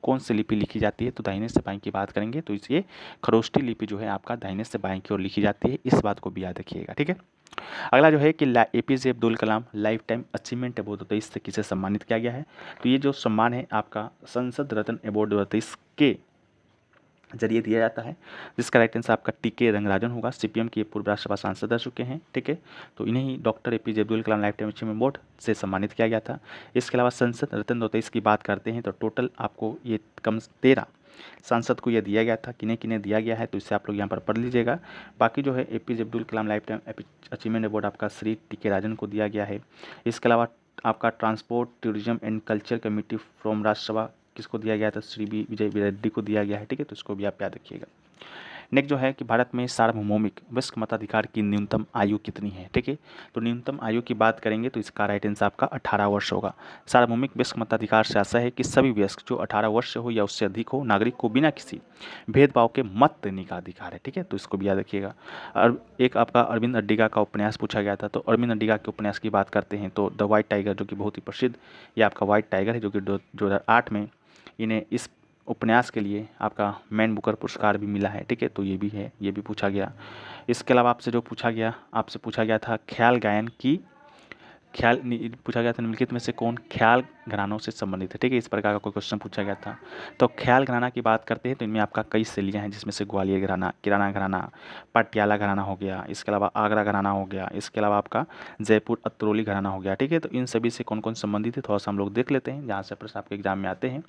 S2: कौन सी लिपि लिखी जाती है, तो दाहिने से बाएं की बात करेंगे तो इसे खरोष्टी लिपि जो है आपका दाहिने से बाएं की ओर लिखी जाती है, इस बात को भी याद रखिएगा। ठीक है, अगला जो है कि APJ Abdul Kalam life time achievement award 2023 से किसे सम्मानित किया गया है, तो ये जो सम्मान है आपका संसद रत्न अवार्ड 2023 के जरिए दिया जाता है, जिसका राइट आंसर आपका TK रंगराजन होगा। CPM के पूर्व राज्यसभा सांसद रह चुके हैं। ठीक है, तो इन्हें ही doctor APJ Abdul Kalam life time achievement award से सम्मानित किया गया था। इसके अलावा संसद रत्न 2023 की बात करते हैं तो टोटल आपको ये कम 13 सांसद को यह दिया गया था, किन्हें किन्हें दिया गया है तो इससे आप लोग यहाँ पर पढ़ लीजिएगा। बाकी जो है APJ Abdul Kalam life time achievement award आपका श्री TK राजन को दिया गया है। इसके अलावा आपका transport tourism and culture committee from Rajya Sabha किसको दिया गया था, श्री विजय रेड्डी को दिया गया है। ठीक है, तो इसको भी आप याद रखिएगा। नेक्स्ट जो है कि भारत में सार्वभौमिक वयस्क मताधिकार की न्यूनतम आयु कितनी है, ठीक है। तो न्यूनतम आयु की बात करेंगे तो इसका राइट आंसर आपका 18 वर्ष होगा। सार्वभौमिक वयस्क मताधिकार से आशा है कि सभी वयस्क जो 18 वर्ष हो या उससे अधिक हो नागरिक को बिना किसी भेदभाव के मत देने का अधिकार है, ठीक है। तो इसको भी याद रखिएगा। और एक आपका अरविंद अड्डिगा का उपन्यास पूछा गया था, तो अरविंद अड्डिगा के उपन्यास की बात करते हैं तो द व्हाइट टाइगर, जो कि बहुत ही प्रसिद्ध ये आपका व्हाइट टाइगर है, जो कि 2008 में इन्हें इस उपन्यास के लिए आपका मैन बुकर पुरस्कार भी मिला है, ठीक है। तो ये भी है, ये भी पूछा गया। इसके अलावा आपसे पूछा गया था ख्याल गायन की पूछा गया था निम्नलिखित में से कौन ख्याल घरानों से संबंधित है, ठीक है। इस प्रकार का कोई क्वेश्चन पूछा गया था। तो ख्याल घराना की बात करते हैं तो इनमें आपका कई शैलियाँ हैं, जिसमें से ग्वालियर घराना, किराना घराना, पटियाला घराना हो गया, इसके अलावा आगरा घराना हो गया, इसके अलावा आपका जयपुर अतरौली घराना हो गया, ठीक है। तो इन सभी से कौन कौन संबंधित है थोड़ा सा हम लोग देख लेते हैं, जहाँ से प्रश्न आपके एग्जाम में आते हैं।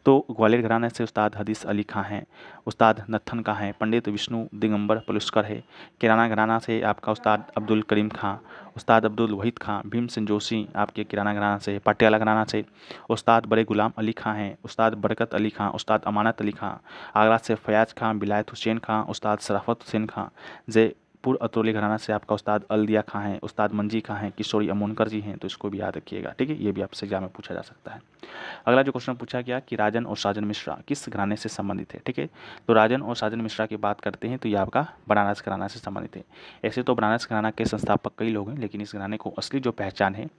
S2: तो ग्वालियर घराने से उस्ताद हदीस अली खां हैं, उस्ताद नत्थन खां हैं, पंडित विष्णु दिगंबर पुलस्कर है। किराना घराना से आपका उस्ताद अब्दुल करीम खां, उस्ताद अब्दुल वहीद खां, भीमसेन जोशी आपके किराना घराना से। पटियाला घराना से उस्ताद बड़े गुलाम अली खां हैं, उस्ताद बरकत अली खां, उस्ताद अमानत अली खां। आगरा से फयाज खां, विलायत हुसैन खां, उस्ताद शराफत हुसैन खां। जयपुर अतरौली घराना से आपका उस्ताद अलदिया खां हैं, उस्ताद मंजी खां हैं, किशोरी अमोनकर जी हैं। तो इसको भी याद रखिएगा, ठीक है। ये भी आपसे एग्जाम में पूछा जा सकता है। अगला जो क्वेश्चन पूछा गया कि राजन और साजन मिश्रा किस घराने से संबंधित है, ठीक है। तो राजन और साजन मिश्रा की बात करते हैं तो ये आपका बनारस घराना से संबंधित है। ऐसे तो बनारस घराना के संस्थापक कई लोग हैं, लेकिन इस घराने को असली जो पहचान है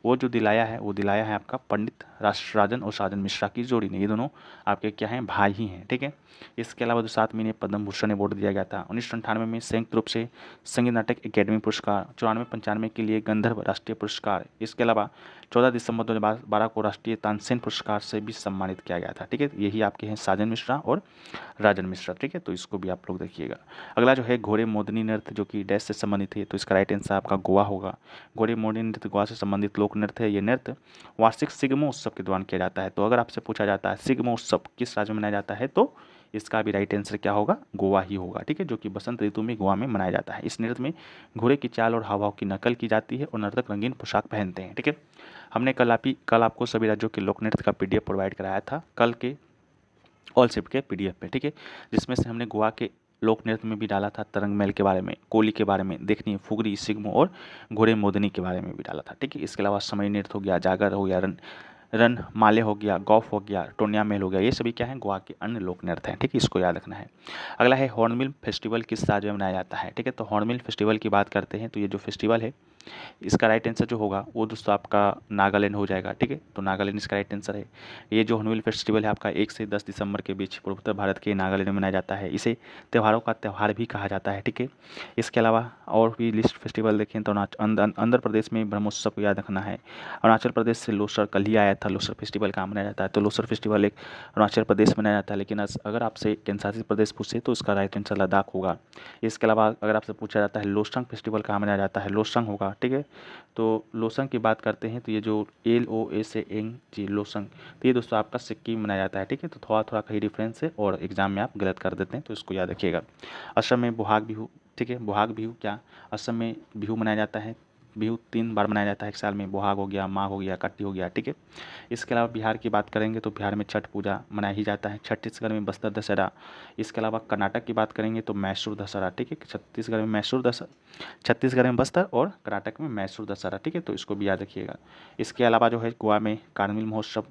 S2: वो दिलाया है आपका पंडित राजन और साजन मिश्रा की जोड़ी ने। ये दोनों आपके क्या हैं, भाई ही हैं, ठीक है। इसके अलावा जो 7 में पद्म भूषण अवार्ड दिया गया था। 1998 में संयुक्त रूप से संगीत नाटक अकेडमी पुरस्कार, 94-95 के लिए गंधर्व राष्ट्रीय पुरस्कार। इसके अलावा 14 दिसंबर 2012 को राष्ट्रीय तानसेन पुरस्कार से भी सम्मानित किया गया था, ठीक है। यही आपके हैं साजन मिश्रा और राजन मिश्रा, ठीक है। तो इसको भी आप लोग देखिएगा। अगला जो है घोड़े मोदनी नृत्य, जो कि डैश से संबंधित है, तो इसका राइट आंसर आपका गोवा होगा। घोड़े मोदनी नृत्य गोवा से संबंधित लोक नृत्य है। ये नृत्य वार्षिक सिगमो उत्सव के दौरान किया जाता है। तो अगर आपसे पूछा जाता है सिगमो उत्सव किस राज्य में मनाया जाता है, तो इसका भी राइट आंसर क्या होगा, गोवा ही होगा, ठीक है। जो कि बसंत ऋतु में गोवा में मनाया जाता है। इस नृत्य में घोड़े की चाल और हाव भाव की नकल की जाती है और नर्तक रंगीन पोशाक पहनते हैं, ठीक है। हमने कल आपको सभी राज्यों के लोक नृत्य का PDF प्रोवाइड कराया था, कल के ऑल शिफ्ट के PDF पे, ठीक है। जिसमें से हमने गोवा के लोक नृत्य में भी डाला था तरंग महल के बारे में, कोली के बारे में, देखनी फुगरी, सिगमो और घोड़े मोदनी के बारे में भी डाला था, ठीक है। इसके अलावा समय नृत्य हो गया, जागर हो गया, रन माले हो गया, गौफ हो गया, टोनिया महल हो गया, ये सभी क्या है, गोवा के अन्य लोक नृत्य हैं, ठीक है। इसको याद रखना है। अगला है हॉर्नबिल फेस्टिवल किस राज्य में मनाया जाता है, ठीक है। तो हॉर्नबिल फेस्टिवल की बात करते हैं तो ये जो फेस्टिवल है इसका राइट आंसर जो होगा वो दोस्तों आपका नागालैंड हो जाएगा, ठीक है। तो नागालैंड इसका राइट आंसर है। ये जो हॉर्नबिल फेस्टिवल है आपका 1 से 10 दिसंबर के बीच पूर्वोत्तर भारत के नागालैंड में मनाया जाता है। इसे त्योहारों का त्यौहार भी कहा जाता है, ठीक है। इसके अलावा और भी लिस्ट फेस्टिवल देखें तो आंध्र प्रदेश में ब्रह्मोत्सव को याद रखना है। अरुणाचल प्रदेश से लोसर कल ही आया था, लोसर फेस्टिवल कहाँ मनाया जाता है, तो लोसर फेस्टिवल एक अरुणाचल प्रदेश में मनाया जाता है। लेकिन अगर आपसे केंद्र शासित प्रदेश पूछे तो उसका राइट आंसर लद्दाख होगा। इसके अलावा अगर आपसे पूछा जाता है लोसंग फेस्टिवल कहाँ मनाया जाता है, लोसंग होगा, ठीक है। तो लोसंग की बात करते हैं तो ये जो LOSANG लोसंग, तो ये दोस्तों आपका सिक्किम में मनाया जाता है, ठीक है। तो थोड़ा थोड़ा कहीं डिफरेंस है और एग्जाम में आप गलत कर देते हैं, तो इसको याद रखिएगा। असम में बोहाग बिहू, ठीक है, बोहाग बिहू क्या असम में बिहू मनाया जाता है। बिहू 3 बार मनाया जाता है एक साल में, बोहाग हो गया, माघ हो गया, कट्टी हो गया, ठीक है। इसके अलावा बिहार की बात करेंगे तो बिहार में छठ पूजा मनाया ही जाता है। छत्तीसगढ़ में बस्तर दशहरा। इसके अलावा कर्नाटक की बात करेंगे तो मैसूर दशहरा, ठीक है। छत्तीसगढ़ में बस्तर और कर्नाटक में मैसूर दशहरा, ठीक है। तो इसको भी याद रखिएगा। इसके अलावा जो है गोवा में कार्निवल महोत्सव,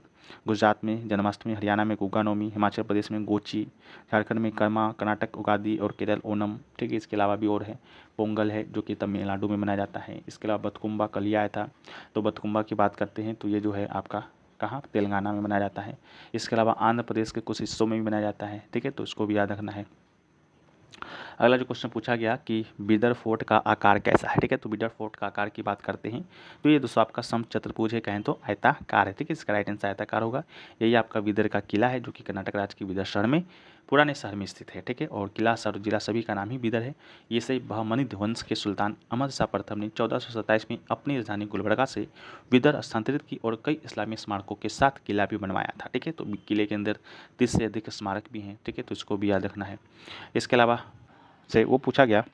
S2: गुजरात में जन्माष्टमी, हरियाणा में गुग्गा नवमी, हिमाचल प्रदेश में गोची, झारखंड में कर्मा, कर्नाटक उगादी और केरल ओनम, ठीक है। इसके अलावा भी और है, पोंगल है जो कि तमिलनाडु में मनाया जाता है। इसके अलावा बतकुम्बा कल ही आया था, तो बतकुम्बा की बात करते हैं तो ये जो है आपका कहाँ, तेलंगाना में मनाया जाता है। इसके अलावा आंध्र प्रदेश के कुछ हिस्सों में भी मनाया जाता है, ठीक है। तो इसको भी याद रखना है। अगला जो क्वेश्चन पूछा गया कि बीदर फोर्ट का आकार कैसा है, ठीक है। तो बीदर फोर्ट का आकार की बात करते हैं तो ये दोस्तों आपका समचतुर्भुज है, कहें तो आयताकार है, ठीक है। इसका राइट आंसर आयताकार होगा। यही आपका बीदर का किला है जो कि कर्नाटक राज्य के बीदर शहर में, पुराने शहर में स्थित है, ठीक है। और किला शहर जिला सभी का नाम ही बीदर है। ये से बहमनी वंश के सुल्तान अहमद शाह प्रथम ने 1427 में अपनी राजधानी गुलबर्गा से बीदर स्थानांतरित की और कई इस्लामी स्मारकों के साथ किला भी बनवाया था, ठीक है। तो किले के अंदर 30 से अधिक स्मारक भी हैं, ठीक है। तो इसको भी याद रखना है। इसके अलावा से वो पूछा गया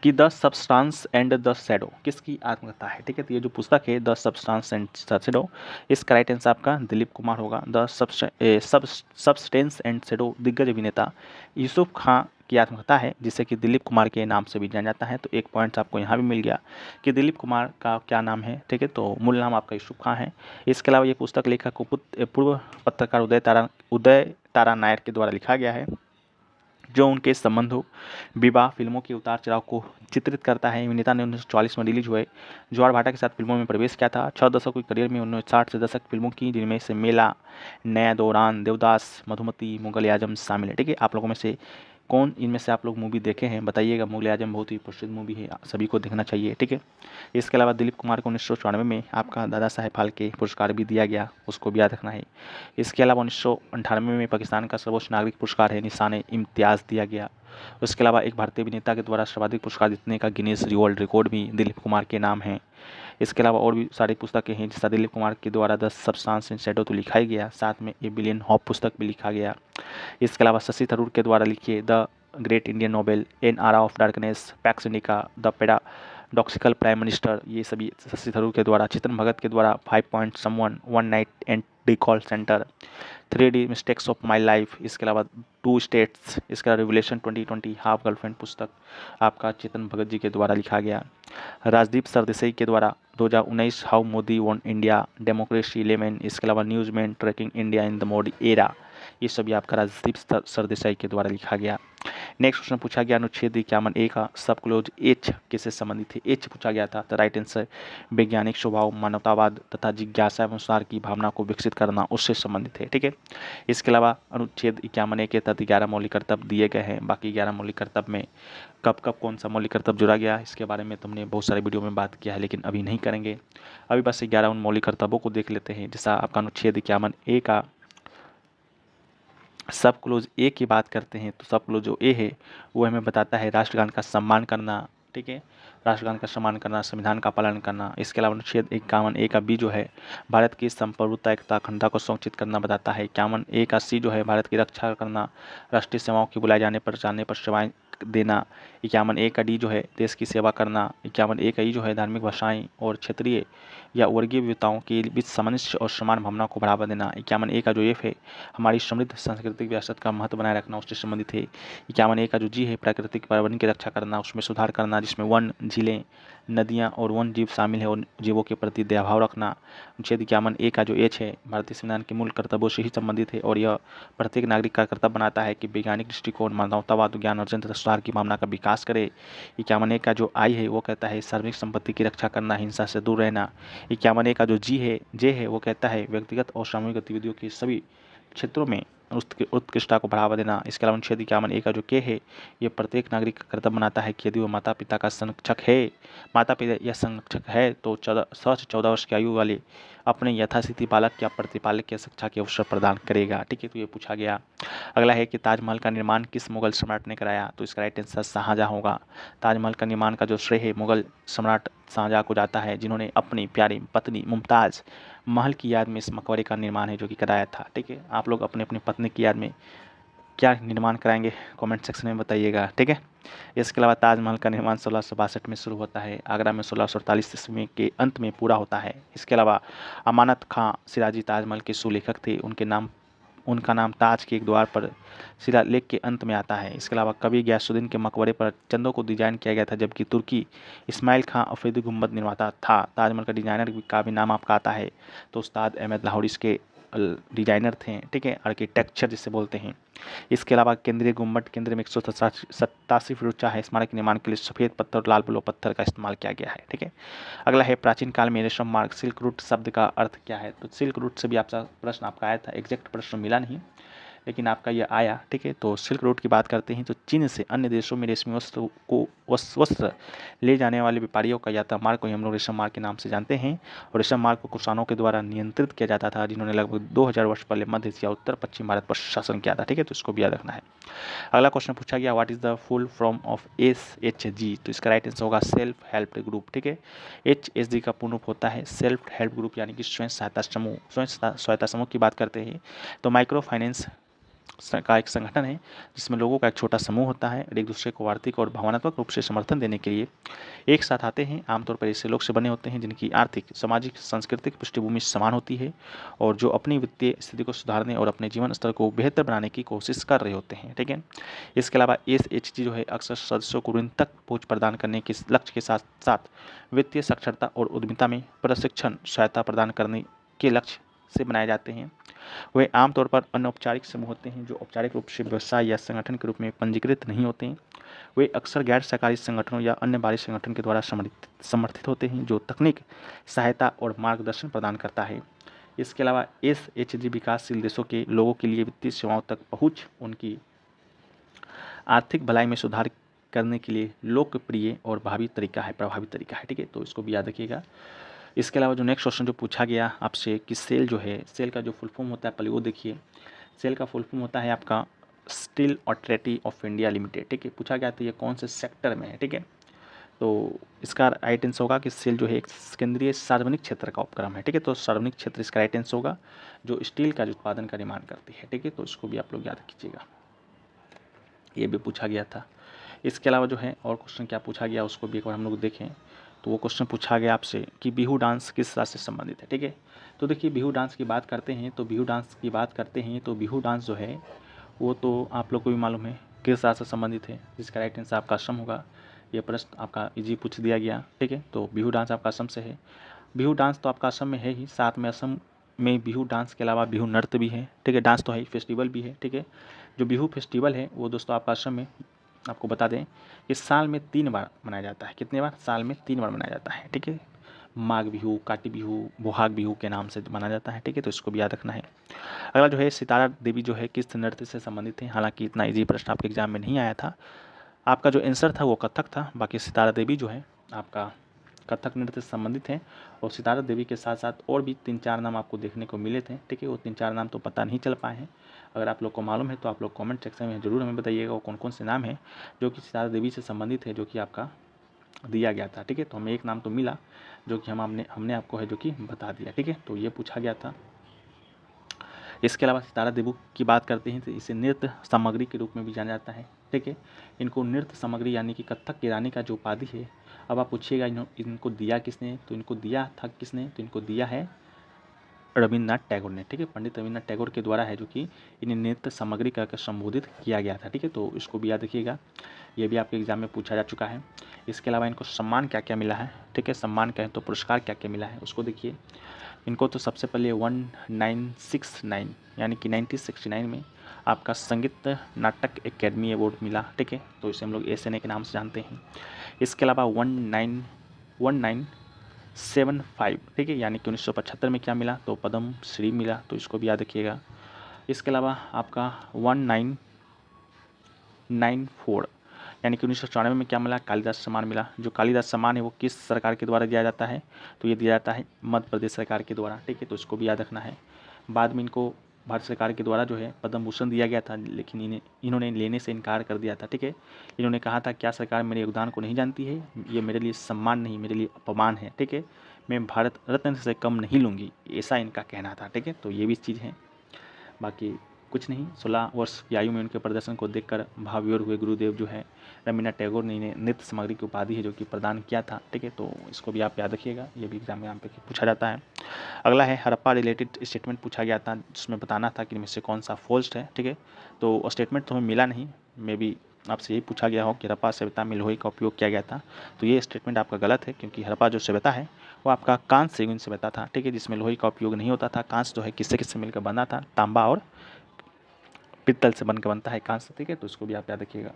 S2: कि the substance and the shadow किसकी आत्मकथा है, ठीक है। तो ये जो पुस्तक है the substance and the shadow, इसका राइट आंसर आपका दिलीप कुमार होगा। द सब्सटेंस एंड शैडो दिग्गज अभिनेता यूसुफ खां की आत्मकथा है, जिसे कि दिलीप कुमार के नाम से भी जाना जाता है। तो एक पॉइंट आपको यहाँ भी मिल गया कि दिलीप कुमार का क्या नाम है, ठीक है। तो मूल नाम आपका यूसुफ खां है। इसके अलावा ये पुस्तक लेखक पूर्व पत्रकार उदय तारा नायर के द्वारा लिखा गया है, जो उनके संबंधों, विवाह, फिल्मों के उतार चढ़ाव को चित्रित करता है। अभिनेता ने 1944 में रिलीज हुए ज्वार भाटा के साथ फिल्मों में प्रवेश किया था। 6 दशकों की करियर में उन्होंने 60 से दशक फिल्मों की, जिनमें से मेला, नया दौरान, देवदास, मधुमती, मुगल आजम शामिल है, ठीक है। आप लोगों में से कौन इनमें से आप लोग मूवी देखे हैं बताइएगा। मुगल आजम बहुत ही प्रसिद्ध मूवी है, सभी को देखना चाहिए, ठीक है। इसके अलावा दिलीप कुमार को 1994 में आपका दादा साहेब फाल्के पुरस्कार भी दिया गया, उसको भी याद रखना है। इसके अलावा 1998 में पाकिस्तान का सर्वोच्च नागरिक पुरस्कार है निशान इम्तियाज़ दिया गया। उसके अलावा एक भारतीय अभिनेता के द्वारा सर्वाधिक पुरस्कार जीतने का गिनीज वर्ल्ड रिकॉर्ड भी दिलीप कुमार के नाम है। इसके अलावा और भी सारी पुस्तकें हैं, जिसका दिलीप कुमार के द्वारा द सब्सटेंस एंड शैडो तो लिखा ही गया, साथ में ए बिलियन हॉप पुस्तक भी लिखा गया। इसके अलावा शशि थरूर के द्वारा लिखिए the great Indian novel, an era of darkness, pax indica, the paradoxical prime minister, ये सभी शशि थरूर के द्वारा। चेतन भगत के द्वारा 5 point someone, one night and recall centre, 3D mistakes of my life, इसके अलावा 2 स्टेट्स, इसके अलावा रिवोल्यूशन 2020, हाफ गर्लफ्रेंड पुस्तक आपका चेतन भगत जी के द्वारा लिखा गया। राजदीप सरदेसाई के द्वारा 2019 how Modi won India, democracy 11, इसके अलावा newsman tracking India in the Modi era, ये सभी आपका राजदीप सरदेसाई के द्वारा लिखा गया। नेक्स्ट क्वेश्चन पूछा गया अनुच्छेद 51A का सब क्लोज एच किससे संबंधित है। एच पूछा गया था, तो राइट आंसर वैज्ञानिक स्वभाव, मानवतावाद तथा जिज्ञासा एवं संसार की भावना को विकसित करना, उससे संबंधित है, ठीक है। इसके अलावा अनुच्छेद 51A के तहत 11 मौलिक कर्तव्य दिए गए हैं। बाकी 11 मौलिक कर्तव्य में कब कब कौन सा मौलिक कर्तव्य जुड़ा गया, इसके बारे में तुमने बहुत सारे वीडियो में बात किया है, लेकिन अभी नहीं करेंगे। अभी बस 11 उन मौलिक कर्तव्यों को देख लेते हैं। जैसा आपका अनुच्छेद 51A का सब क्लोज ए की बात करते हैं, तो सब क्लोज जो ए है वो हमें बताता है राष्ट्रगान का सम्मान करना, ठीक है। राष्ट्रगान का सम्मान करना, संविधान का पालन करना। इसके अलावा अनुच्छेद 51A का बी जो है भारत की संप्रभुता, एकता, अखंडता को सुनिश्चित करना बताता है। 51A का सी जो है भारत की रक्षा करना, राष्ट्रीय सेवाओं की बुलाए जाने पर सेवाएं देना। 51A का डी जो है देश की सेवा करना। 51A का ई जो है धार्मिक भाषाएं और क्षेत्रीय या वर्गीय विविधताओं के बीच सामंजस्य और समान भावना को बढ़ावा देना। 51A का जो एफ है हमारी समृद्ध सांस्कृतिक विरासत का महत्व बनाए रखना, उससे संबंधित है। 51A का जो जी है प्राकृतिक पर्यावरण की रक्षा करना, उसमें सुधार करना, जिसमें वन, झीलें, नदियाँ और वन जीव शामिल है, और जीवों के प्रति दयाभाव रखना। अनुच्छेद 51A का जो एच है भारतीय संविधान के मूल कर्तव्यों से ही संबंधित है, और यह प्रत्येक नागरिक का कर्तव्य बनाता है कि वैज्ञानिक दृष्टिकोण, मानवतावाद, ज्ञान अर्जन तथा सुधार की भावना का विकास करे। 51A का जो आई है वो कहता है सार्वजनिक संपत्ति की रक्षा करना, हिंसा से दूर रहना। 51A का जो जे है वो कहता है व्यक्तिगत और सामूहिक गतिविधियों के सभी क्षेत्रों में उत्कृष्टता को बढ़ावा देना। इसके अलावा अनुच्छेद 51A का जो के है ये प्रत्येक नागरिक का कर्तव्य बनाता है कि यदि वो माता पिता का संरक्षक है, माता पिता या संरक्षक है, तो 14 वर्ष की आयु वाले अपने यथास्थिति बालक या प्रतिपालक की शिक्षा के अवसर प्रदान करेगा, ठीक है। तो ये पूछा गया। अगला है कि ताजमहल का निर्माण किस मुगल सम्राट ने कराया, तो इसका राइट आंसर शाहजहां होगा। ताजमहल का निर्माण का जो श्रेय है मुगल सम्राट शाहजहां को जाता है, जिन्होंने अपनी प्यारी पत्नी मुमताज़ महल की याद में इस मकबरे का निर्माण है जो कि कराया था, ठीक है। आप लोग अपने अपनी पत्नी की याद में क्या निर्माण कराएंगे कमेंट सेक्शन में बताइएगा, ठीक है। इसके अलावा ताजमहल का निर्माण 1662 में शुरू होता है, आगरा में 1648 ईस्वी के अंत में पूरा होता है। इसके अलावा अमानत खां सिराजी ताजमहल के सुलेखक थे, उनका नाम ताज के एक द्वार पर शिलालेख के अंत में आता है। इसके अलावा कवि गयासुद्दीन के मकबरे पर चंदों को डिजाइन किया गया था, जबकि तुर्की इस्माइल खां अफरीदी गुंबद निर्माता था। ताजमहल का डिजाइनर का भी नाम आपका आता है, तो उस्ताद अहमद लाहौरी इसके डिजाइनर थे, ठीक है, आर्किटेक्चर जिसे बोलते हैं। इसके अलावा केंद्रीय गुंबद केंद्र में 187 फीट ऊंचा है। स्मारक के निर्माण के लिए सफ़ेद पत्थर और लाल बिलो पत्थर का इस्तेमाल किया गया है, ठीक है। अगला है प्राचीन काल में रेशम मार्ग सिल्क रूट शब्द का अर्थ क्या है, तो सिल्क रूट से भी आपका प्रश्न आपका आया था, एग्जैक्ट प्रश्न मिला नहीं लेकिन आपका ये आया, ठीक है। तो सिल्क रूट की बात करते हैं तो चीन से अन्य देशों में रेशमी वस्त्र ले जाने वाले व्यापारियों का यात्रा मार्ग को हम लोग रेशम मार्ग के नाम से जानते हैं, और रेशम मार्ग को कुषाणों के द्वारा नियंत्रित किया जाता था, जिन्होंने लगभग 2000 वर्ष पहले मध्य एशिया उत्तर पश्चिम भारत पर शासन किया था, ठीक है। तो इसको भी याद रखना है। अगला क्वेश्चन पूछा गया what is the full form of SHG, तो इसका राइट आंसर होगा सेल्फ हेल्प ग्रुप, ठीक है। HSG का पूर्ण रूप होता है सेल्फ हेल्प ग्रुप, यानी कि स्वयं सहायता समूह। स्वयं सहायता समूह की बात करते हैं तो माइक्रो फाइनेंस का एक संगठन है जिसमें लोगों का एक छोटा समूह होता है और एक दूसरे को आर्थिक और भावनात्मक रूप से समर्थन देने के लिए एक साथ आते हैं। आमतौर पर ऐसे लोग से बने होते हैं जिनकी आर्थिक, सामाजिक, सांस्कृतिक पृष्ठभूमि समान होती है और जो अपनी वित्तीय स्थिति को सुधारने और अपने जीवन स्तर को बेहतर बनाने की कोशिश कर रहे होते हैं। ठीक है, इसके अलावा SHG जो है अक्सर सदस्यों को ऋण तक पहुँच प्रदान करने के लक्ष्य के साथ साथ वित्तीय साक्षरता और उद्यमिता में प्रशिक्षण सहायता प्रदान करने के लक्ष्य से बनाए जाते हैं। वे आमतौर पर अनौपचारिक समूह होते हैं जो औपचारिक रूप से व्यवसाय या संगठन के रूप में पंजीकृत नहीं होते हैं। वे अक्सर गैर सरकारी संगठनों या अन्य बाहरी संगठन के द्वारा समर्थित होते हैं जो तकनीक, सहायता और मार्गदर्शन प्रदान करता है। इसके अलावा SHG विकासशील देशों के लोगों के लिए वित्तीय सेवाओं तक पहुँच, उनकी आर्थिक भलाई में सुधार करने के लिए लोकप्रिय और प्रभावी तरीका है। ठीक है, तो इसको भी याद रखिएगा। इसके अलावा जो नेक्स्ट क्वेश्चन जो पूछा गया आपसे कि सेल जो है, सेल का जो फुल फॉर्म होता है पहले वो देखिए। सेल का फुल फॉर्म होता है आपका steel authority of India limited. ठीक है, पूछा गया था ये कौन से सेक्टर में है। ठीक है, तो इसका राइट आंसर होगा कि सेल जो है एक केंद्रीय सार्वजनिक क्षेत्र का उपक्रम है। ठीक है, तो सार्वजनिक क्षेत्र इसका राइट आंसर होगा जो स्टील का जो उत्पादन का निर्माण करती है। ठीक है, तो इसको भी आप लोग याद कीजिएगा, ये भी पूछा गया था। इसके अलावा जो है और क्वेश्चन क्या पूछा गया उसको भी एक बार हम लोग देखें। तो वो क्वेश्चन पूछा गया आपसे कि बिहू डांस किस राज से संबंधित है। ठीक है, तो देखिए बिहू डांस की बात करते हैं तो बिहू डांस जो है वो तो आप लोग को भी मालूम है किस राज से संबंधित है, जिसका राइट आंसर आपका असम होगा। ये प्रश्न आपका इजी पूछ दिया गया। ठीक है, तो बिहू डांस आपका असम से है। बिहू डांस तो आपका असम में है ही, साथ में असम में बिहू डांस के अलावा बिहू नृत्य भी है। ठीक है, डांस तो है ही, फेस्टिवल भी है। ठीक है, जो बिहू फेस्टिवल है वो दोस्तों आपका असम में, आपको बता दें कि साल में 3 बार मनाया जाता है। कितने बार? साल में 3 बार मनाया जाता है। ठीक है, माघ बिहू, काटी बिहू, बोहाग बिहू के नाम से मनाया जाता है। ठीक है, तो इसको भी याद रखना है। अगला जो है सितारा देवी जो है किस नृत्य से संबंधित है। हालांकि इतना इजी प्रश्न आपके एग्जाम में नहीं आया था, आपका जो आंसर था वो कथक था। बाकी सितारा देवी जो है आपका कथक नृत्य से संबंधित है और सितारा देवी के साथ साथ और भी 3-4 नाम आपको देखने को मिले थे। ठीक है, वो 3-4 नाम तो पता नहीं चल पाए हैं। अगर आप लोग को मालूम है तो आप लोग कमेंट सेक्शन में ज़रूर हमें बताइएगा वो कौन कौन से नाम हैं जो कि सितारा देवी से संबंधित है, जो कि आपका दिया गया था। ठीक है, तो हमें एक नाम तो मिला जो कि हमने आपको है जो कि बता दिया। ठीक है, तो ये पूछा गया था। इसके अलावा सितारा देवी की बात करते हैं तो इसे नृत्य सामग्री के रूप में भी जाना जाता है। ठीक है, इनको नृत्य सामग्री यानी कि कथक की रानी का जो उपाधि है। अब आप पूछिएगा इनको दिया किसने, तो इनको दिया था किसने, तो इनको दिया है रविन्द्रनाथ टैगोर ने। ठीक है, पंडित रविन्द्रनाथ टैगोर के द्वारा है जो कि इन्हें नृत्य सामग्री कहकर संबोधित किया गया था। ठीक है, तो इसको भी याद रखिएगा, ये भी आपके एग्जाम में पूछा जा चुका है। इसके अलावा इनको सम्मान क्या क्या मिला है। ठीक है, सम्मान कहें तो पुरस्कार क्या क्या मिला है उसको देखिए। इनको तो सबसे पहले 1969 यानी कि 1969 में आपका संगीत नाटक एकेडमी अवार्ड मिला। ठीक है, तो इसे हम लोग SNA के नाम से जानते हैं। इसके अलावा 1975 ठीक है यानी कि 1975 में क्या मिला, तो पद्म श्री मिला, तो इसको भी याद रखिएगा। इसके अलावा आपका 1994 यानी कि 1994 में क्या मिला, कालिदास सम्मान मिला। जो कालिदास सम्मान है वो किस सरकार के द्वारा दिया जाता है, तो ये दिया जाता है मध्य प्रदेश सरकार के द्वारा। ठीक है, तो इसको भी याद रखना है। बाद में इनको भारत सरकार के द्वारा जो है पद्म भूषण दिया गया था, लेकिन इन्होंने लेने से इनकार कर दिया था। ठीक है, इन्होंने कहा था क्या सरकार मेरे योगदान को नहीं जानती है, ये मेरे लिए सम्मान नहीं मेरे लिए अपमान है। ठीक है, मैं भारत रत्न से कम नहीं लूँगी, ऐसा इनका कहना था। ठीक है, तो ये भी चीज़ है। बाकी कुछ नहीं, 16 वर्ष की आयु में उनके प्रदर्शन को देखकर भावविभोर हुए गुरुदेव जो है रविन्द्रनाथ टैगोर ने इन्हें नृत्य सामग्री की उपाधि है जो कि प्रदान किया था। ठीक है, तो इसको भी आप याद रखिएगा, ये भी एग्जाम में यहाँ पे पूछा जाता है। अगला है हड़प्पा रिलेटेड स्टेटमेंट पूछा गया था जिसमें बताना था कि इनमें से कौन सा फॉल्स है। ठीक है, तो स्टेटमेंट तो हमें मिला नहीं, मे बी आपसे यही पूछा गया हो कि हड़प्पा सभ्यता में लोहे का उपयोग किया गया था, तो ये स्टेटमेंट आपका गलत है क्योंकि हड़प्पा जो सभ्यता है वो आपका कांस्य युगीन सभ्यता था। ठीक है, जिसमें लोहे का उपयोग नहीं होता था। कांस्य जो है किससे किससे मिलकर बना था, तांबा और पित्तल से बनकर बनता है कांस्य। ठीक है, तो इसको भी आप याद रखिएगा।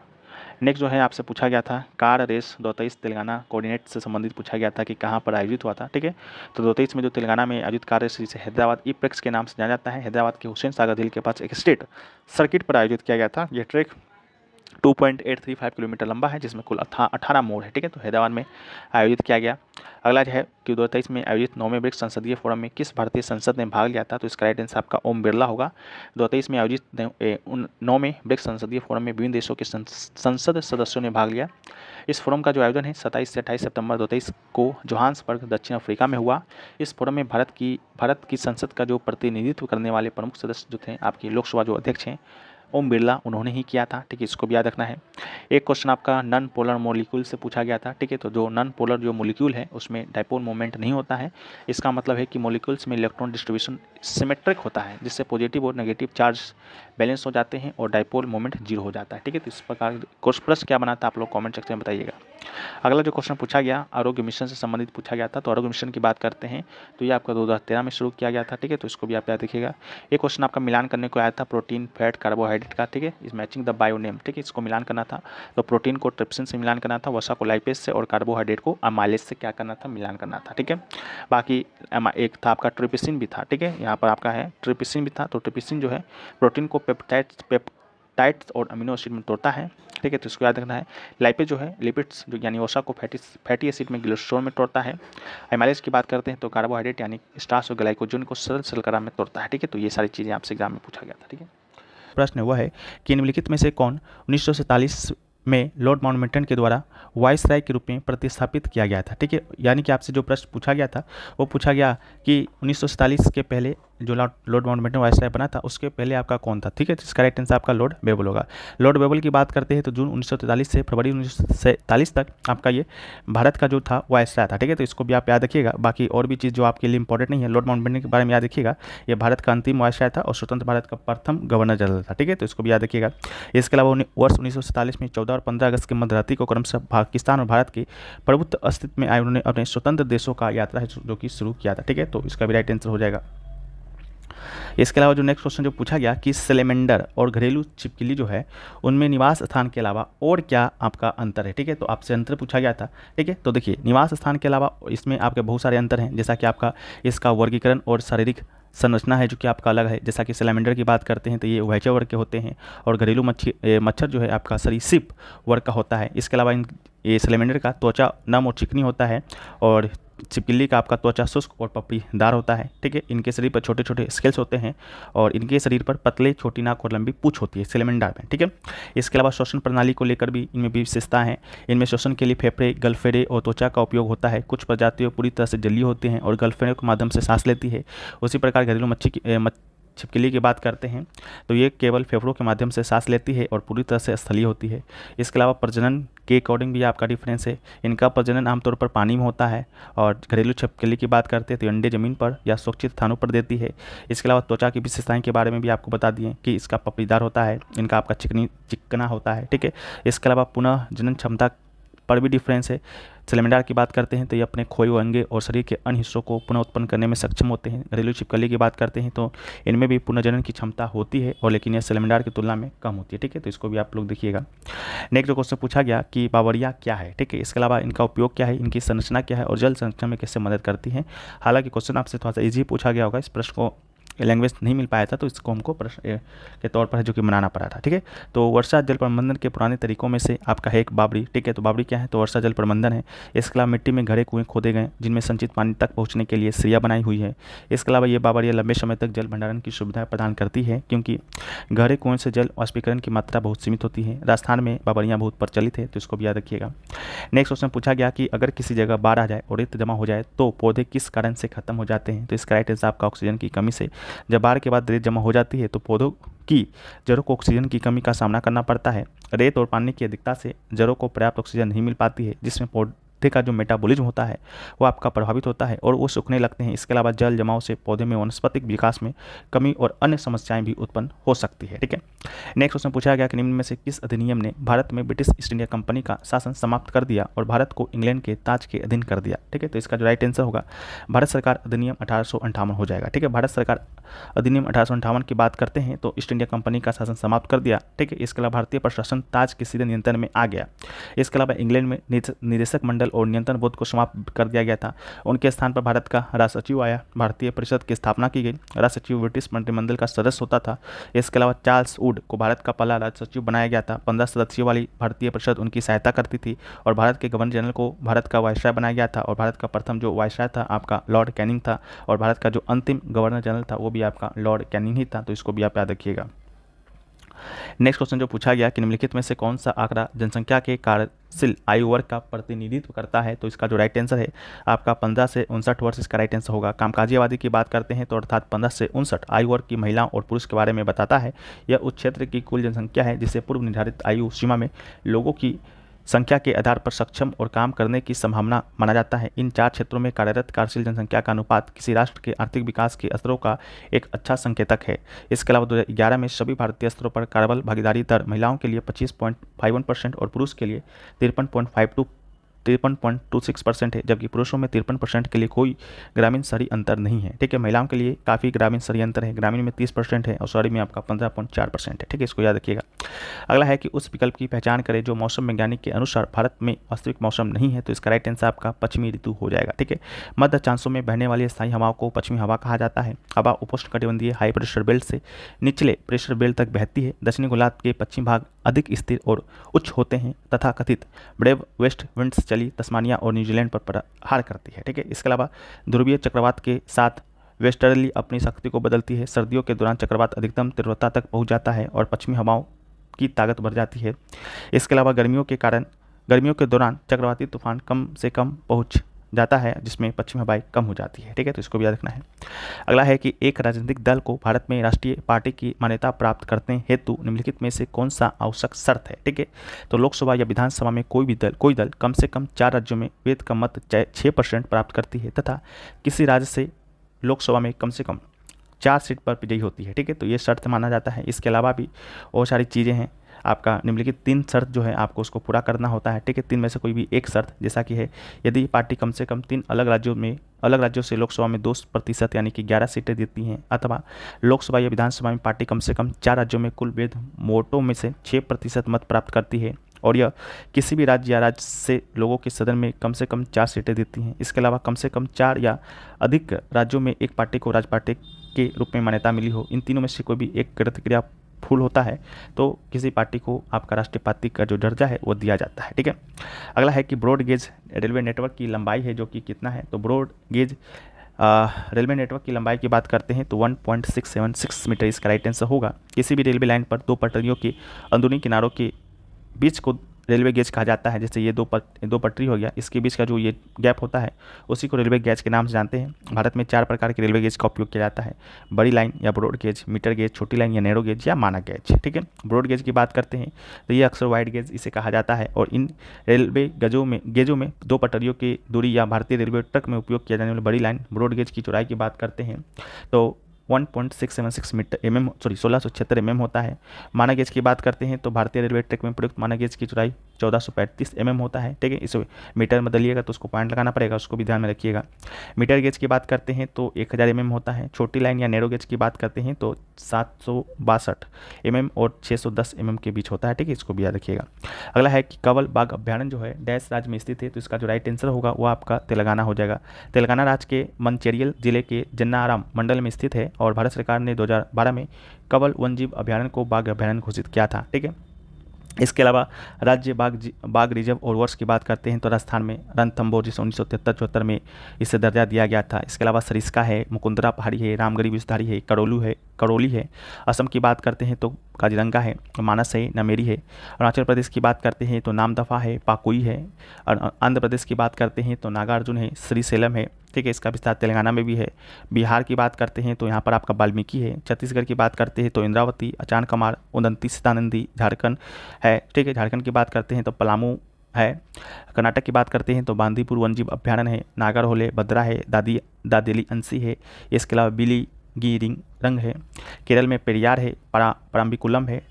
S2: नेक्स्ट जो है आपसे पूछा गया था कार रेस 2023 तेलंगाना कोऑर्डिनेट से संबंधित पूछा गया था कि कहाँ पर आयोजित हुआ था। ठीक है, तो 2023 में जो तेलंगाना में आयोजित कार रेस जिसे हैदराबाद ईप्रेक्स के नाम से जाना जाता है, हैदराबाद के हुसैन सागर झील के पास एक स्टेट सर्किट पर आयोजित किया गया था। यह ट्रैक 2.835 किलोमीटर लंबा है जिसमें कुल 18 मोड़ है। ठीक है, तो हैदराबाद में आयोजित किया गया। अगला जो है कि 2023 में आयोजित 9वें ब्रिक्स संसदीय फोरम में किस भारतीय संसद ने भाग लिया था, तो इसका राइट आंसर आपका ओम बिरला होगा। 2023 में आयोजित 9वें ब्रिक्स संसदीय फोरम में विभिन्न देशों के संसद सदस्यों ने भाग लिया। इस फोरम का जो आयोजन है 27 से 28 सितंबर 2023 को जोहान्सबर्ग दक्षिण अफ्रीका में हुआ। इस फोरम में भारत की संसद का जो प्रतिनिधित्व करने वाले प्रमुख सदस्य जो थे आपके लोकसभा जो अध्यक्ष हैं ओम बिरला उन्होंने ही किया था, ठीक है, इसको भी याद रखना है। एक क्वेश्चन आपका नॉन पोलर मॉलिक्यूल से पूछा गया था, ठीक है, तो जो नॉन पोलर जो मॉलिक्यूल है उसमें डाइपोल मोमेंट नहीं होता है। इसका मतलब है कि मॉलिक्यूल्स में इलेक्ट्रॉन डिस्ट्रीब्यूशन सिमेट्रिक होता है, जिससे पॉजिटिव और नेगेटिव चार्ज बैलेंस हो जाते हैं और डाइपोल मोमेंट जीरो हो जाता है, ठीक है। तो इस प्रकार क्वेश्चन प्रश्न क्या बना था आप लोग कमेंट सेक्शन में बताइएगा। अगला जो क्वेश्चन पूछा गया आरोग्य मिशन से संबंधित पूछा गया था, तो आरोग्य मिशन की बात करते हैं तो ये आपका 2013 में शुरू किया गया था, ठीक है, तो इसको भी आप याद रखिएगा। ये क्वेश्चन आपका मिलान करने को आया था प्रोटीन, फैट, कार्बोहाइड्रेट का, ठीक है, इस मैचिंग द बायोनेम, ठीक है, इसको मिलान करना था। तो प्रोटीन को ट्रिप्सिन से मिलान करना था, वसा को लाइपेज से और कार्बोहाइड्रेट को अमाइलेज से क्या करना था, मिलान करना था, ठीक है। बाकी एक था आपका ट्रिप्सिन भी था, ठीक है, यहाँ पर आपका है ट्रिप्सिन भी था। तो ट्रिप्सिन जो है प्रोटीन को पेप्टाइड्स और अमीनो एसिड में तोड़ता है, ठीक है, तो इसको याद रखना है। लाइपेज जो है लिपिड्स जो यानी वसा को फैटी एसिड में ग्लिसरॉल में तोड़ता है। अमाइलेज की बात करते हैं तो कार्बोहाइड्रेट यानी स्टार्च और ग्लाइकोजन को सरल शर्करा में तोड़ता है, ठीक है। तो ये सारी चीज़ें आपसे एग्जाम में पूछा गया था, ठीक है। प्रश्न वह है कि निम्नलिखित में से कौन 1947 में लॉर्ड माउंटबेटन के द्वारा वायसराय के रूप में प्रतिस्थापित किया गया था, ठीक है। यानी कि आपसे जो प्रश्न पूछा गया था वो पूछा गया कि 1947 के पहले जो लॉर्ड माउंटबेटन वायसराय बना था उसके पहले आपका कौन था, ठीक है। तो इसका राइट आंसर आपका लॉर्ड बेबल होगा। लॉर्ड बेबल की बात करते हैं तो जून 1943 से फरवरी 1947 तक आपका ये भारत का जो था वायसराय था, ठीक है। तो इसको भी आप याद रखिएगा। बाकी और भी चीज़ जो आपके लिए इंपॉर्टेंट नहीं है, लॉर्ड माउंटबेटन के बारे में याद रखिएगा, ये भारत का अंतिम वायसराय था और स्वतंत्र भारत का प्रथम गवर्नर जनरल था, ठीक है। तो इसको भी याद रखिएगा। इसके अलावा वर्ष 1947 में 14 और 15 अगस्त के मध्यरात्रि को क्रमशः पाकिस्तान और भारत के प्रभुत्व अस्तित्व में आए उन्होंने अपने स्वतंत्र देशों का यात्रा जो कि शुरू किया था, ठीक है। तो इसका भी राइट आंसर हो जाएगा। इसके अलावा जो नेक्स्ट क्वेश्चन जो पूछा गया कि सैलेमेंडर और घरेलू छिपकली जो है उनमें निवास स्थान के अलावा और क्या आपका अंतर है, ठीक है। तो आपसे अंतर पूछा गया था, ठीक है। तो देखिए निवास स्थान के अलावा इसमें आपके बहुत सारे अंतर हैं, जैसा कि आपका इसका वर्गीकरण और शारीरिक संरचना है जो कि आपका अलग है। जैसा कि सैलेमेंडर की बात करते हैं तो ये उभयचर वर्ग के होते हैं और घरेलू मच्छर जो है आपका सरीसृप वर्ग का होता है। इसके अलावा ये सैलेमेंडर का त्वचा नम और चिकनी होता है और छिपकली का आपका त्वचा शुष्क और पपड़ीदार होता है, ठीक है। इनके शरीर पर छोटे छोटे स्केल्स होते हैं और इनके शरीर पर पतले छोटी नाक और लंबी पूंछ होती है सैलेमेंडर में, ठीक है। इसके अलावा श्वसन प्रणाली को लेकर भी इनमें भी विशेषता है। इनमें श्वसन के लिए फेफड़े, गलफेरे और त्वचा का उपयोग होता है। कुछ प्रजातियां पूरी तरह से जलीय होते हैं और गलफेरे के माध्यम से सांस लेती है। उसी प्रकार घरेलू छिपकली की बात करते हैं तो ये केवल फेफड़ों के माध्यम से सांस लेती है और पूरी तरह से स्थलीय होती है। इसके अलावा प्रजनन के अकॉर्डिंग भी आपका डिफरेंस है। इनका प्रजनन आमतौर पर पानी में होता है और घरेलू छिपकली की बात करते हैं तो अंडे जमीन पर या सुरक्षित स्थानों पर देती है। इसके अलावा त्वचा की विशेषताएं के बारे में भी आपको बता दिए कि इसका पपड़ीदार होता है, इनका आपका चिकना होता है, ठीक है। इसके अलावा पुनः जनन क्षमता पर भी डिफरेंस है। सैलेमेंडर की बात करते हैं तो ये अपने खोए हुए अंगे और शरीर के अन्य हिस्सों को पुनः उत्पन्न करने में सक्षम होते हैं। घरेलू छिपकली की बात करते हैं तो इनमें भी पुनर्जनन की क्षमता होती है और लेकिन यह सैलेमेंडर की तुलना में कम होती है, ठीक है। तो इसको भी आप लोग देखिएगा। नेक्स्ट जो क्वेश्चन पूछा गया कि बावरिया क्या है, ठीक है। इसके अलावा इनका उपयोग क्या है, इनकी संरचना क्या है और जल संरक्षण में कैसे मदद करती है। हालांकि क्वेश्चन आपसे थोड़ा सा ईजी पूछा गया होगा, इस प्रश्न को लैंग्वेज नहीं मिल पाया था तो इसको हमको प्रश्न के तौर पर है जो कि बनाना पड़ा था, ठीक है। तो वर्षा जल प्रबंधन के पुराने तरीकों में से आपका है एक बावड़ी, ठीक है। तो बावड़ी क्या है, तो वर्षा जल प्रबंधन है। इसके अलावा मिट्टी में गहरे कुएं खोदे गए जिनमें संचित पानी तक पहुंचने के लिए सिरिया बनाई हुई है। इसके अलावा ये बावड़ियाँ लंबे समय तक जल भंडारण की सुविधा प्रदान करती है क्योंकि गहरे कुएं से जल वाष्पीकरण की मात्रा बहुत सीमित होती है। राजस्थान में बावड़ियाँ बहुत प्रचलित है, तो इसको भी याद रखिएगा। नेक्स्ट क्वेश्चन पूछा गया कि अगर किसी जगह बाढ़ आ जाए और रेत जमा हो जाए तो पौधे किस कारण से खत्म हो जाते हैं। तो इसका राइट आंसर आपका ऑक्सीजन की कमी से। जब बाढ़ के बाद रेत जमा हो जाती है तो पौधों की जड़ों को ऑक्सीजन की कमी का सामना करना पड़ता है। रेत और पानी की अधिकता से जड़ों को पर्याप्त ऑक्सीजन नहीं मिल पाती है जिसमें पौधे का जो मेटाबॉलिज्म होता है वो आपका प्रभावित होता है और वो सूखने लगते हैं। इसके अलावा जल जमाव से पौधे में वनस्पतिक विकास में कमी और अन्य समस्याएं भी उत्पन्न हो सकती है, ठीक है। नेक्स्ट क्वेश्चन पूछा गया कि निम्न में से किस अधिनियम ने भारत में ब्रिटिश ईस्ट इंडिया कंपनी का शासन समाप्त कर दिया और भारत को इंग्लैंड के ताज के अधीन कर दिया, ठीक है। तो इसका जो राइट आंसर होगा भारत सरकार अधिनियम 1858 हो जाएगा, ठीक है। भारत सरकार अधिनियम 1858 की बात करते हैं तो ईस्ट इंडिया कंपनी का शासन समाप्त कर दिया, ठीक है। इसके अलावा भारतीय प्रशासन ताज के सीधे नियंत्रण में आ गया। इसके अलावा इंग्लैंड में निदेशक मंडल और नियंत्रण बोर्ड को समाप्त कर दिया गया था। उनके स्थान पर भारत का राष्ट्र सचिव आया। भारतीय परिषद की स्थापना की गई। राष्ट्र सचिव ब्रिटिश मंत्रिमंडल का सदस्य होता था। इसके अलावा चार्ल्स वुड को भारत का पहला राष्ट्र सचिव बनाया गया था। 15 सदस्यों वाली भारतीय परिषद उनकी सहायता करती थी और भारत के गवर्नर जनरल को भारत का वायसराय बनाया गया था और भारत का प्रथम जो वायसराय था आपका लॉर्ड कैनिंग था और भारत का जो अंतिम गवर्नर जनरल था वो भी आपका लॉर्ड कैनिंग ही था। तो इसको भी आप याद रखिएगा। नेक्स्ट क्वेश्चन जो पूछा गया कि निम्नलिखित में से कौन सा आंकड़ा जनसंख्या के कार्यशील आयु वर्ग का प्रतिनिधित्व करता है, तो इसका जो राइट आंसर है आपका 15 से 59 वर्ष इसका राइट आंसर होगा। कामकाजी आबादी की बात करते हैं तो अर्थात 15 से 59 आयु वर्ग की महिलाओं और पुरुष के बारे में बताता है। यह उस क्षेत्र की कुल जनसंख्या है जिसे पूर्व निर्धारित आयु सीमा में लोगों की संख्या के आधार पर सक्षम और काम करने की संभावना माना जाता है। इन 4 क्षेत्रों में कार्यरत कार्यशील जनसंख्या का अनुपात किसी राष्ट्र के आर्थिक विकास के स्तरों का एक अच्छा संकेतक है। इसके अलावा 2011 में सभी भारतीय स्तरों पर कार्यबल भागीदारी दर महिलाओं के लिए 25.51% और पुरुष के लिए 53.26% है, जबकि पुरुषों में 53% के लिए कोई ग्रामीण शहरी अंतर नहीं है। ठीक है, महिलाओं के लिए काफ़ी ग्रामीण शहरी अंतर है, ग्रामीण में 30% है और शहरी में आपका 15.4% है। ठीक है, इसको याद रखिएगा। अगला है कि उस विकल्प की पहचान करें जो मौसम वैज्ञानिक के अनुसार भारत में वास्तविक मौसम नहीं है, तो इसका राइट आंसर आपका पश्चिमी ऋतु हो जाएगा। ठीक है, मध्य अक्षांशों में बहने वाली स्थायी हवाओं को पश्चिमी हवा कहा जाता है। हवा उपोष्णकटिबंधीय हाई प्रेशर बेल्ट से निचले प्रेशर बेल्ट तक बहती है। दक्षिणी गोलार्ध के पश्चिम भाग अधिक स्थिर और उच्च होते हैं तथा कथित ब्रेव वेस्ट विंड्स चली तस्मानिया और न्यूजीलैंड पर प्रहार करती है। ठीक है, इसके अलावा ध्रुवीय चक्रवात के साथ वेस्टर्ली अपनी शक्ति को बदलती है। सर्दियों के दौरान चक्रवात अधिकतम तीव्रता तक पहुंच जाता है और पश्चिमी हवाओं की ताकत बढ़ जाती है। इसके अलावा गर्मियों के दौरान चक्रवाती तूफान कम से कम पहुंच जाता है, जिसमें पश्चिमी हवाएं कम हो जाती है। ठीक है, तो इसको भी याद रखना है। अगला है कि एक राजनीतिक दल को भारत में राष्ट्रीय पार्टी की मान्यता प्राप्त करने हेतु निम्नलिखित में से कौन सा आवश्यक शर्त है। ठीक है, तो लोकसभा या विधानसभा में कोई दल कम से कम 4 राज्यों में वेद का मत 6% प्राप्त करती है तथा किसी राज्य से लोकसभा में कम से कम 4 सीट पर विजयी होती है। ठीक है, तो ये शर्त माना जाता है। इसके अलावा भी और सारी चीज़ें हैं। आपका निम्नलिखित 3 शर्त जो है आपको उसको पूरा करना होता है। ठीक है, 3 में से कोई भी एक शर्त, जैसा कि है यदि पार्टी कम से कम 3 अलग राज्यों से लोकसभा में 2% यानी कि 11 सीटें देती हैं, अथवा लोकसभा या विधानसभा में पार्टी कम से कम 4 राज्यों में कुल वेद वोटों में से 6% मत प्राप्त करती है, और यह किसी भी राज्य या राज्य से लोगों के सदन में कम से कम 4 सीटें देती हैं। इसके अलावा कम से कम 4 या अधिक राज्यों में एक पार्टी को राज्य पार्टी के रूप में मान्यता मिली हो। इन तीनों में से कोई भी एक क्राइटेरिया फुल होता है तो किसी पार्टी को आपका राष्ट्रीय पार्टी का जो दर्जा है वो दिया जाता है। ठीक है, अगला है कि ब्रॉड गेज रेलवे नेटवर्क की लंबाई है जो कि कितना है, तो ब्रॉड गेज रेलवे नेटवर्क की लंबाई की बात करते हैं तो 1.676 मीटर इसका राइट आंसर होगा। किसी भी रेलवे लाइन पर 2 पटरियों के अंदरूनी किनारों के बीच को रेलवे गेज कहा जाता है। जैसे ये दो पटरी हो गया, इसके बीच का जो ये गैप होता है उसी को रेलवे गेज के नाम से जानते हैं। भारत में 4 प्रकार के रेलवे गेज का उपयोग किया जाता है: बड़ी लाइन या ब्रॉड गेज, मीटर गेज, छोटी लाइन या नैरो गेज या मानक गेज। ठीक है, ब्रॉड गेज की बात करते हैं तो ये अक्सर वाइड गेज इसे कहा जाता है, और इन रेलवे गेजों में 2 पटरियों की दूरी या भारतीय रेलवे ट्रक में उपयोग किया जाने वाली बड़ी लाइन ब्रॉड गेज की चौड़ाई की बात करते हैं तो 1.676 मीटर 1676 होता है। मानक गेज की बात करते हैं तो भारतीय रेलवे ट्रैक में प्रयुक्त मानक गेज की चौड़ाई 1435 होता है। ठीक है, इसे मीटर में बदलिएगा तो उसको पॉइंट लगाना पड़ेगा, उसको भी ध्यान में रखिएगा। मीटर गेज की बात करते हैं तो 1000 होता है। छोटी लाइन या नैरो गेज की बात करते हैं तो 762 और 610 के बीच होता है। ठीक है, इसको भी याद रखिएगा। अगला है कि कंवल बाघ अभ्यारण्य जो है डैश राज्य में स्थित है, तो इसका जो राइट आंसर होगा वो आपका तेलंगाना हो जाएगा। तेलंगाना राज्य के मंचेरियल जिले के जन्नाराम मंडल में स्थित है और भारत सरकार ने 2012 में कंवल वन्यजीव अभ्यारण्य को बाघ अभ्यारण्य घोषित किया था। ठीक है, इसके अलावा राज्य बाघ रिजर्व और वर्ष की बात करते हैं तो राजस्थान में रणथंभौर जिसे 1973-74 में इसे दर्जा दिया गया था। इसके अलावा सरिस्का है, मुकुंदरा पहाड़ी है, रामगढ़ी विषधारी है, करौली है। असम की बात करते हैं तो काजीरंगा है, मानस है, नमेरी है। अरुणाचल प्रदेश की बात करते हैं तो नामदफा है, पाकुई है। आंध्र प्रदेश की बात करते हैं तो नागार्जुन है, श्रीशैलम है। ठीक है, इसका विस्तार तेलंगाना में भी है। बिहार की बात करते हैं तो यहाँ पर आपका वाल्मीकि है। छत्तीसगढ़ की बात करते हैं तो इंद्रावती, अचानकमार, उदंती, सीतानंदी। झारखंड है। ठीक है, झारखंड की बात करते हैं तो पलामू है। कर्नाटक की बात करते हैं तो बांदीपुर वन्यजीव अभ्यारण्य है। नागरहोले, भद्रा है, दादेली अंसी है। इसके अलावा बिलीगिरी रंग है। केरल में पेरियार है, पराम्बिकुलम है।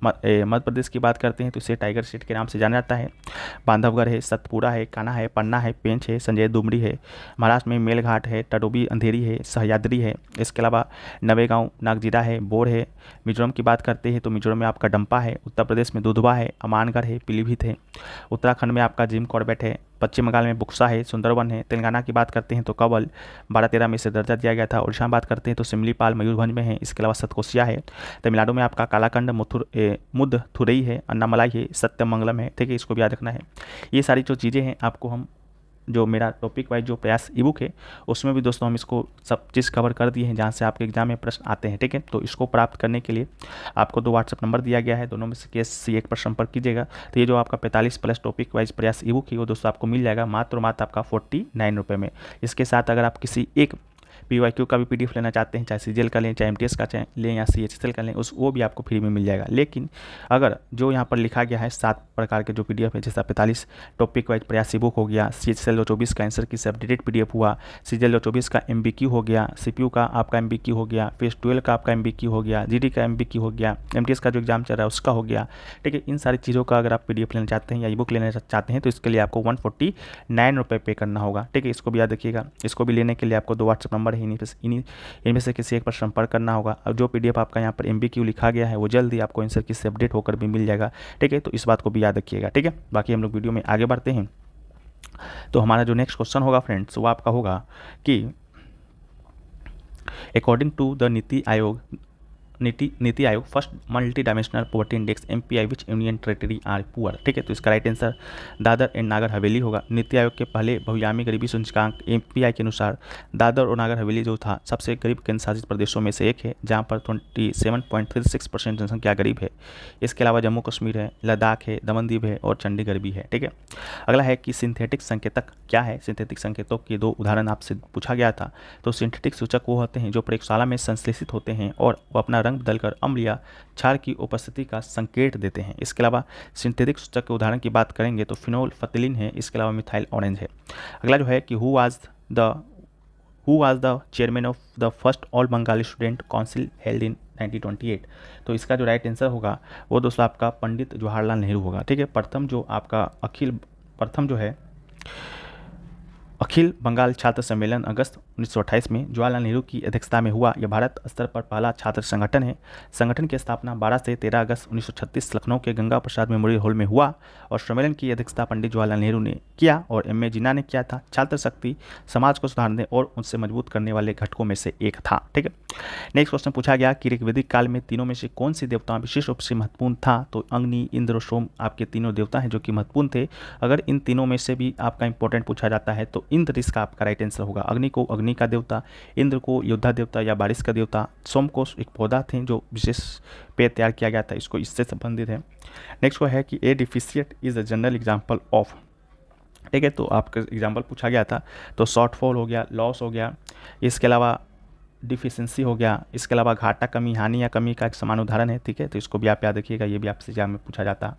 S2: मध्य प्रदेश की बात करते हैं तो इसे टाइगर स्टेट के नाम से जाना जाता है। बांधवगढ़ है, सतपुरा है, कान्हा है, पन्ना है, पेंच है, संजय दुमड़ी है। महाराष्ट्र में मेलघाट है, टडोबी अंधेरी है, सह्याद्री है। इसके अलावा नवेगांव, नागजीरा है, बोर है। मिजोरम की बात करते हैं तो मिजोरम में आपका डंपा है। उत्तर प्रदेश में दुधवा है, अमानगढ़ है, पीलीभीत है। उत्तराखंड में आपका जिम कॉर्बेट है। पश्चिम बंगाल में बुक्सा है, सुंदरवन है। तेलंगाना की बात करते हैं तो कंवल 12-13 में इसे दर्जा दिया गया था। उड़ीसा में बात करते हैं तो सिमलीपाल मयूरभंज में है। इसके अलावा सतकोसिया है। तमिलनाडु में आपका कालाकंड, मुदथुरई है, अन्नामलाई है, सत्यमंगलम है। ठीक है, इसको भी याद रखना है। ये सारी जो चीज़ें हैं आपको हम जो मेरा टॉपिक वाइज जो प्रयास ई बुक है उसमें भी दोस्तों हम इसको सब चीज़ कवर कर दिए हैं जहाँ से आपके एग्जाम में प्रश्न आते हैं, ठीक है। तो इसको प्राप्त करने के लिए आपको 2 व्हाट्सएप नंबर दिया गया है, दोनों में से किसी एक पर संपर्क कीजिएगा। तो ये जो आपका 45+ टॉपिक वाइज प्रयास ई बुक है वो दोस्तों आपको मिल जाएगा मात्र आपका 49 रुपये में। इसके साथ अगर आप किसी एक PYQ का भी PDF लेना चाहते हैं, चाहे CGL का लें, चाहे MTS का लें या CHSL का लें, वो भी आपको फ्री में मिल जाएगा। लेकिन अगर जो यहाँ पर लिखा गया है 7 प्रकार के जो PDF है, जैसा 45 टॉपिक वाइज प्रयास बुक हो गया, CHSL 24 का आंसर की अपडेटेड PDF हुआ, CGL 24 का MBQ हो गया, CPU का आपका MBQ हो गया, फेज 12 का आपका MBQ हो गया, GD का MBQ हो गया, MTS का जो एग्जाम चल रहा है उसका हो गया, ठीक है। इन सारी चीज़ों का अगर आप PDF लेना चाहते हैं या ई बुक लेना चाहते हैं तो इसके लिए आपको 149 रुपये पे करना होगा, ठीक है। इसको भी याद रखिएगा। इसको भी लेने के लिए आपको 2 व्हाट्सएप नंबर है, इनमें से किसी एक पर संपर्क करना होगा। और जो PDF आपका यहाँ पर MBQ लिखा गया है वो जल्दी आपको आंसर की से अपडेट होकर भी मिल जाएगा, ठीक है। तो इस बात को भी याद रखिएगा, ठीक है। बाकी हम लोग वीडियो में आगे बढ़ते हैं। तो हमारा जो नेक्स्ट क्वेश्चन होगा फ्रेंड्स वो आपका होगा कि according to the NITI Aayog first multi dimensional poverty index MPI which union territory are poor, ठीक है। तो इसका right answer Dadar and Nagar Haveli होगा। नीति आयोग के पहले बहुआयामी गरीबी सूचकांक MPI के अनुसार दादर और नागर हवेली जो था सबसे गरीब केंद्र शासित प्रदेशों में से एक है, जहां पर 27.36% जनसंख्या गरीब है। इसके अलावा जम्मू कश्मीर है, लद्दाख है, दमन-दीव है और चंडीगढ़ भी है, ठीक है। अगला है कि सिंथेटिक संकेतक क्या है। सिंथेटिक संकेतों के 2 उदाहरण आपसे पूछा गया था। तो सिंथेटिक सूचक वो होते हैं जो प्रयोगशाला में संश्लेषित होते हैं और वो अपना रंग बदलकर अम्ल या क्षार की उपस्थिति का संकेत देते हैं। इसके अलावा सिंथेटिक सूचक के उदाहरण की बात करेंगे तो फिनोल फथिलीन है, इसके अलावा मिथाइल ऑरेंज है। अगला जो है कि who was the chairman of the first all Bengali student council held in 1928। तो इसका जो राइट आंसर होगा वो दोस्तों आपका पंडित जवाहरलाल नेहरू होगा, ठीक है। प्रथम जो है अखिल बंगाल छात्र सम्मेलन अगस्त 1928 में जवाहरलाल नेहरू की अध्यक्षता में हुआ। यह भारत स्तर पर पहला छात्र संगठन है। संगठन की स्थापना 12 से 13 अगस्त 1936 लखनऊ के गंगा प्रसाद मेमोरियल हॉल में हुआ और सम्मेलन की अध्यक्षता पंडित जवाहरलाल नेहरू ने किया और M.A. जिन्ना ने किया था। छात्र शक्ति समाज को सुधारने और उनसे मजबूत करने वाले घटकों में से एक था, ठीक है। नेक्स्ट क्वेश्चन पूछा गया कि ऋग्वेदिक काल में तीनों में से कौन सी देवता विशेष रूप से महत्वपूर्ण था। तो अग्नि, इंद्र और सोम आपके तीनों देवता हैं जो कि महत्वपूर्ण थे। अगर इन तीनों में से भी आपका इंपॉर्टेंट पूछा जाता है तो इंद्र इसका आपका राइट आंसर होगा। अग्नि को अग्नि का देवता, इंद्र को योद्धा देवता या बारिश का देवता, सोम को एक पौधा थे जो विशेष पेड़ तैयार किया गया था, इसको इससे संबंधित है। नेक्स्ट को है कि a deficient is the general example of, ठीक है। तो आपका एग्जाम्पल पूछा गया था तो शॉर्टफॉल हो गया, लॉस हो गया, इसके अलावा डिफिशिएंसी हो गया, इसके अलावा घाटा, कमी, हानि या कमी का एक समान उदाहरण है, ठीक है। तो इसको भी आप याद रखिएगा, ये भी आपसे एग्जाम में पूछा जाता।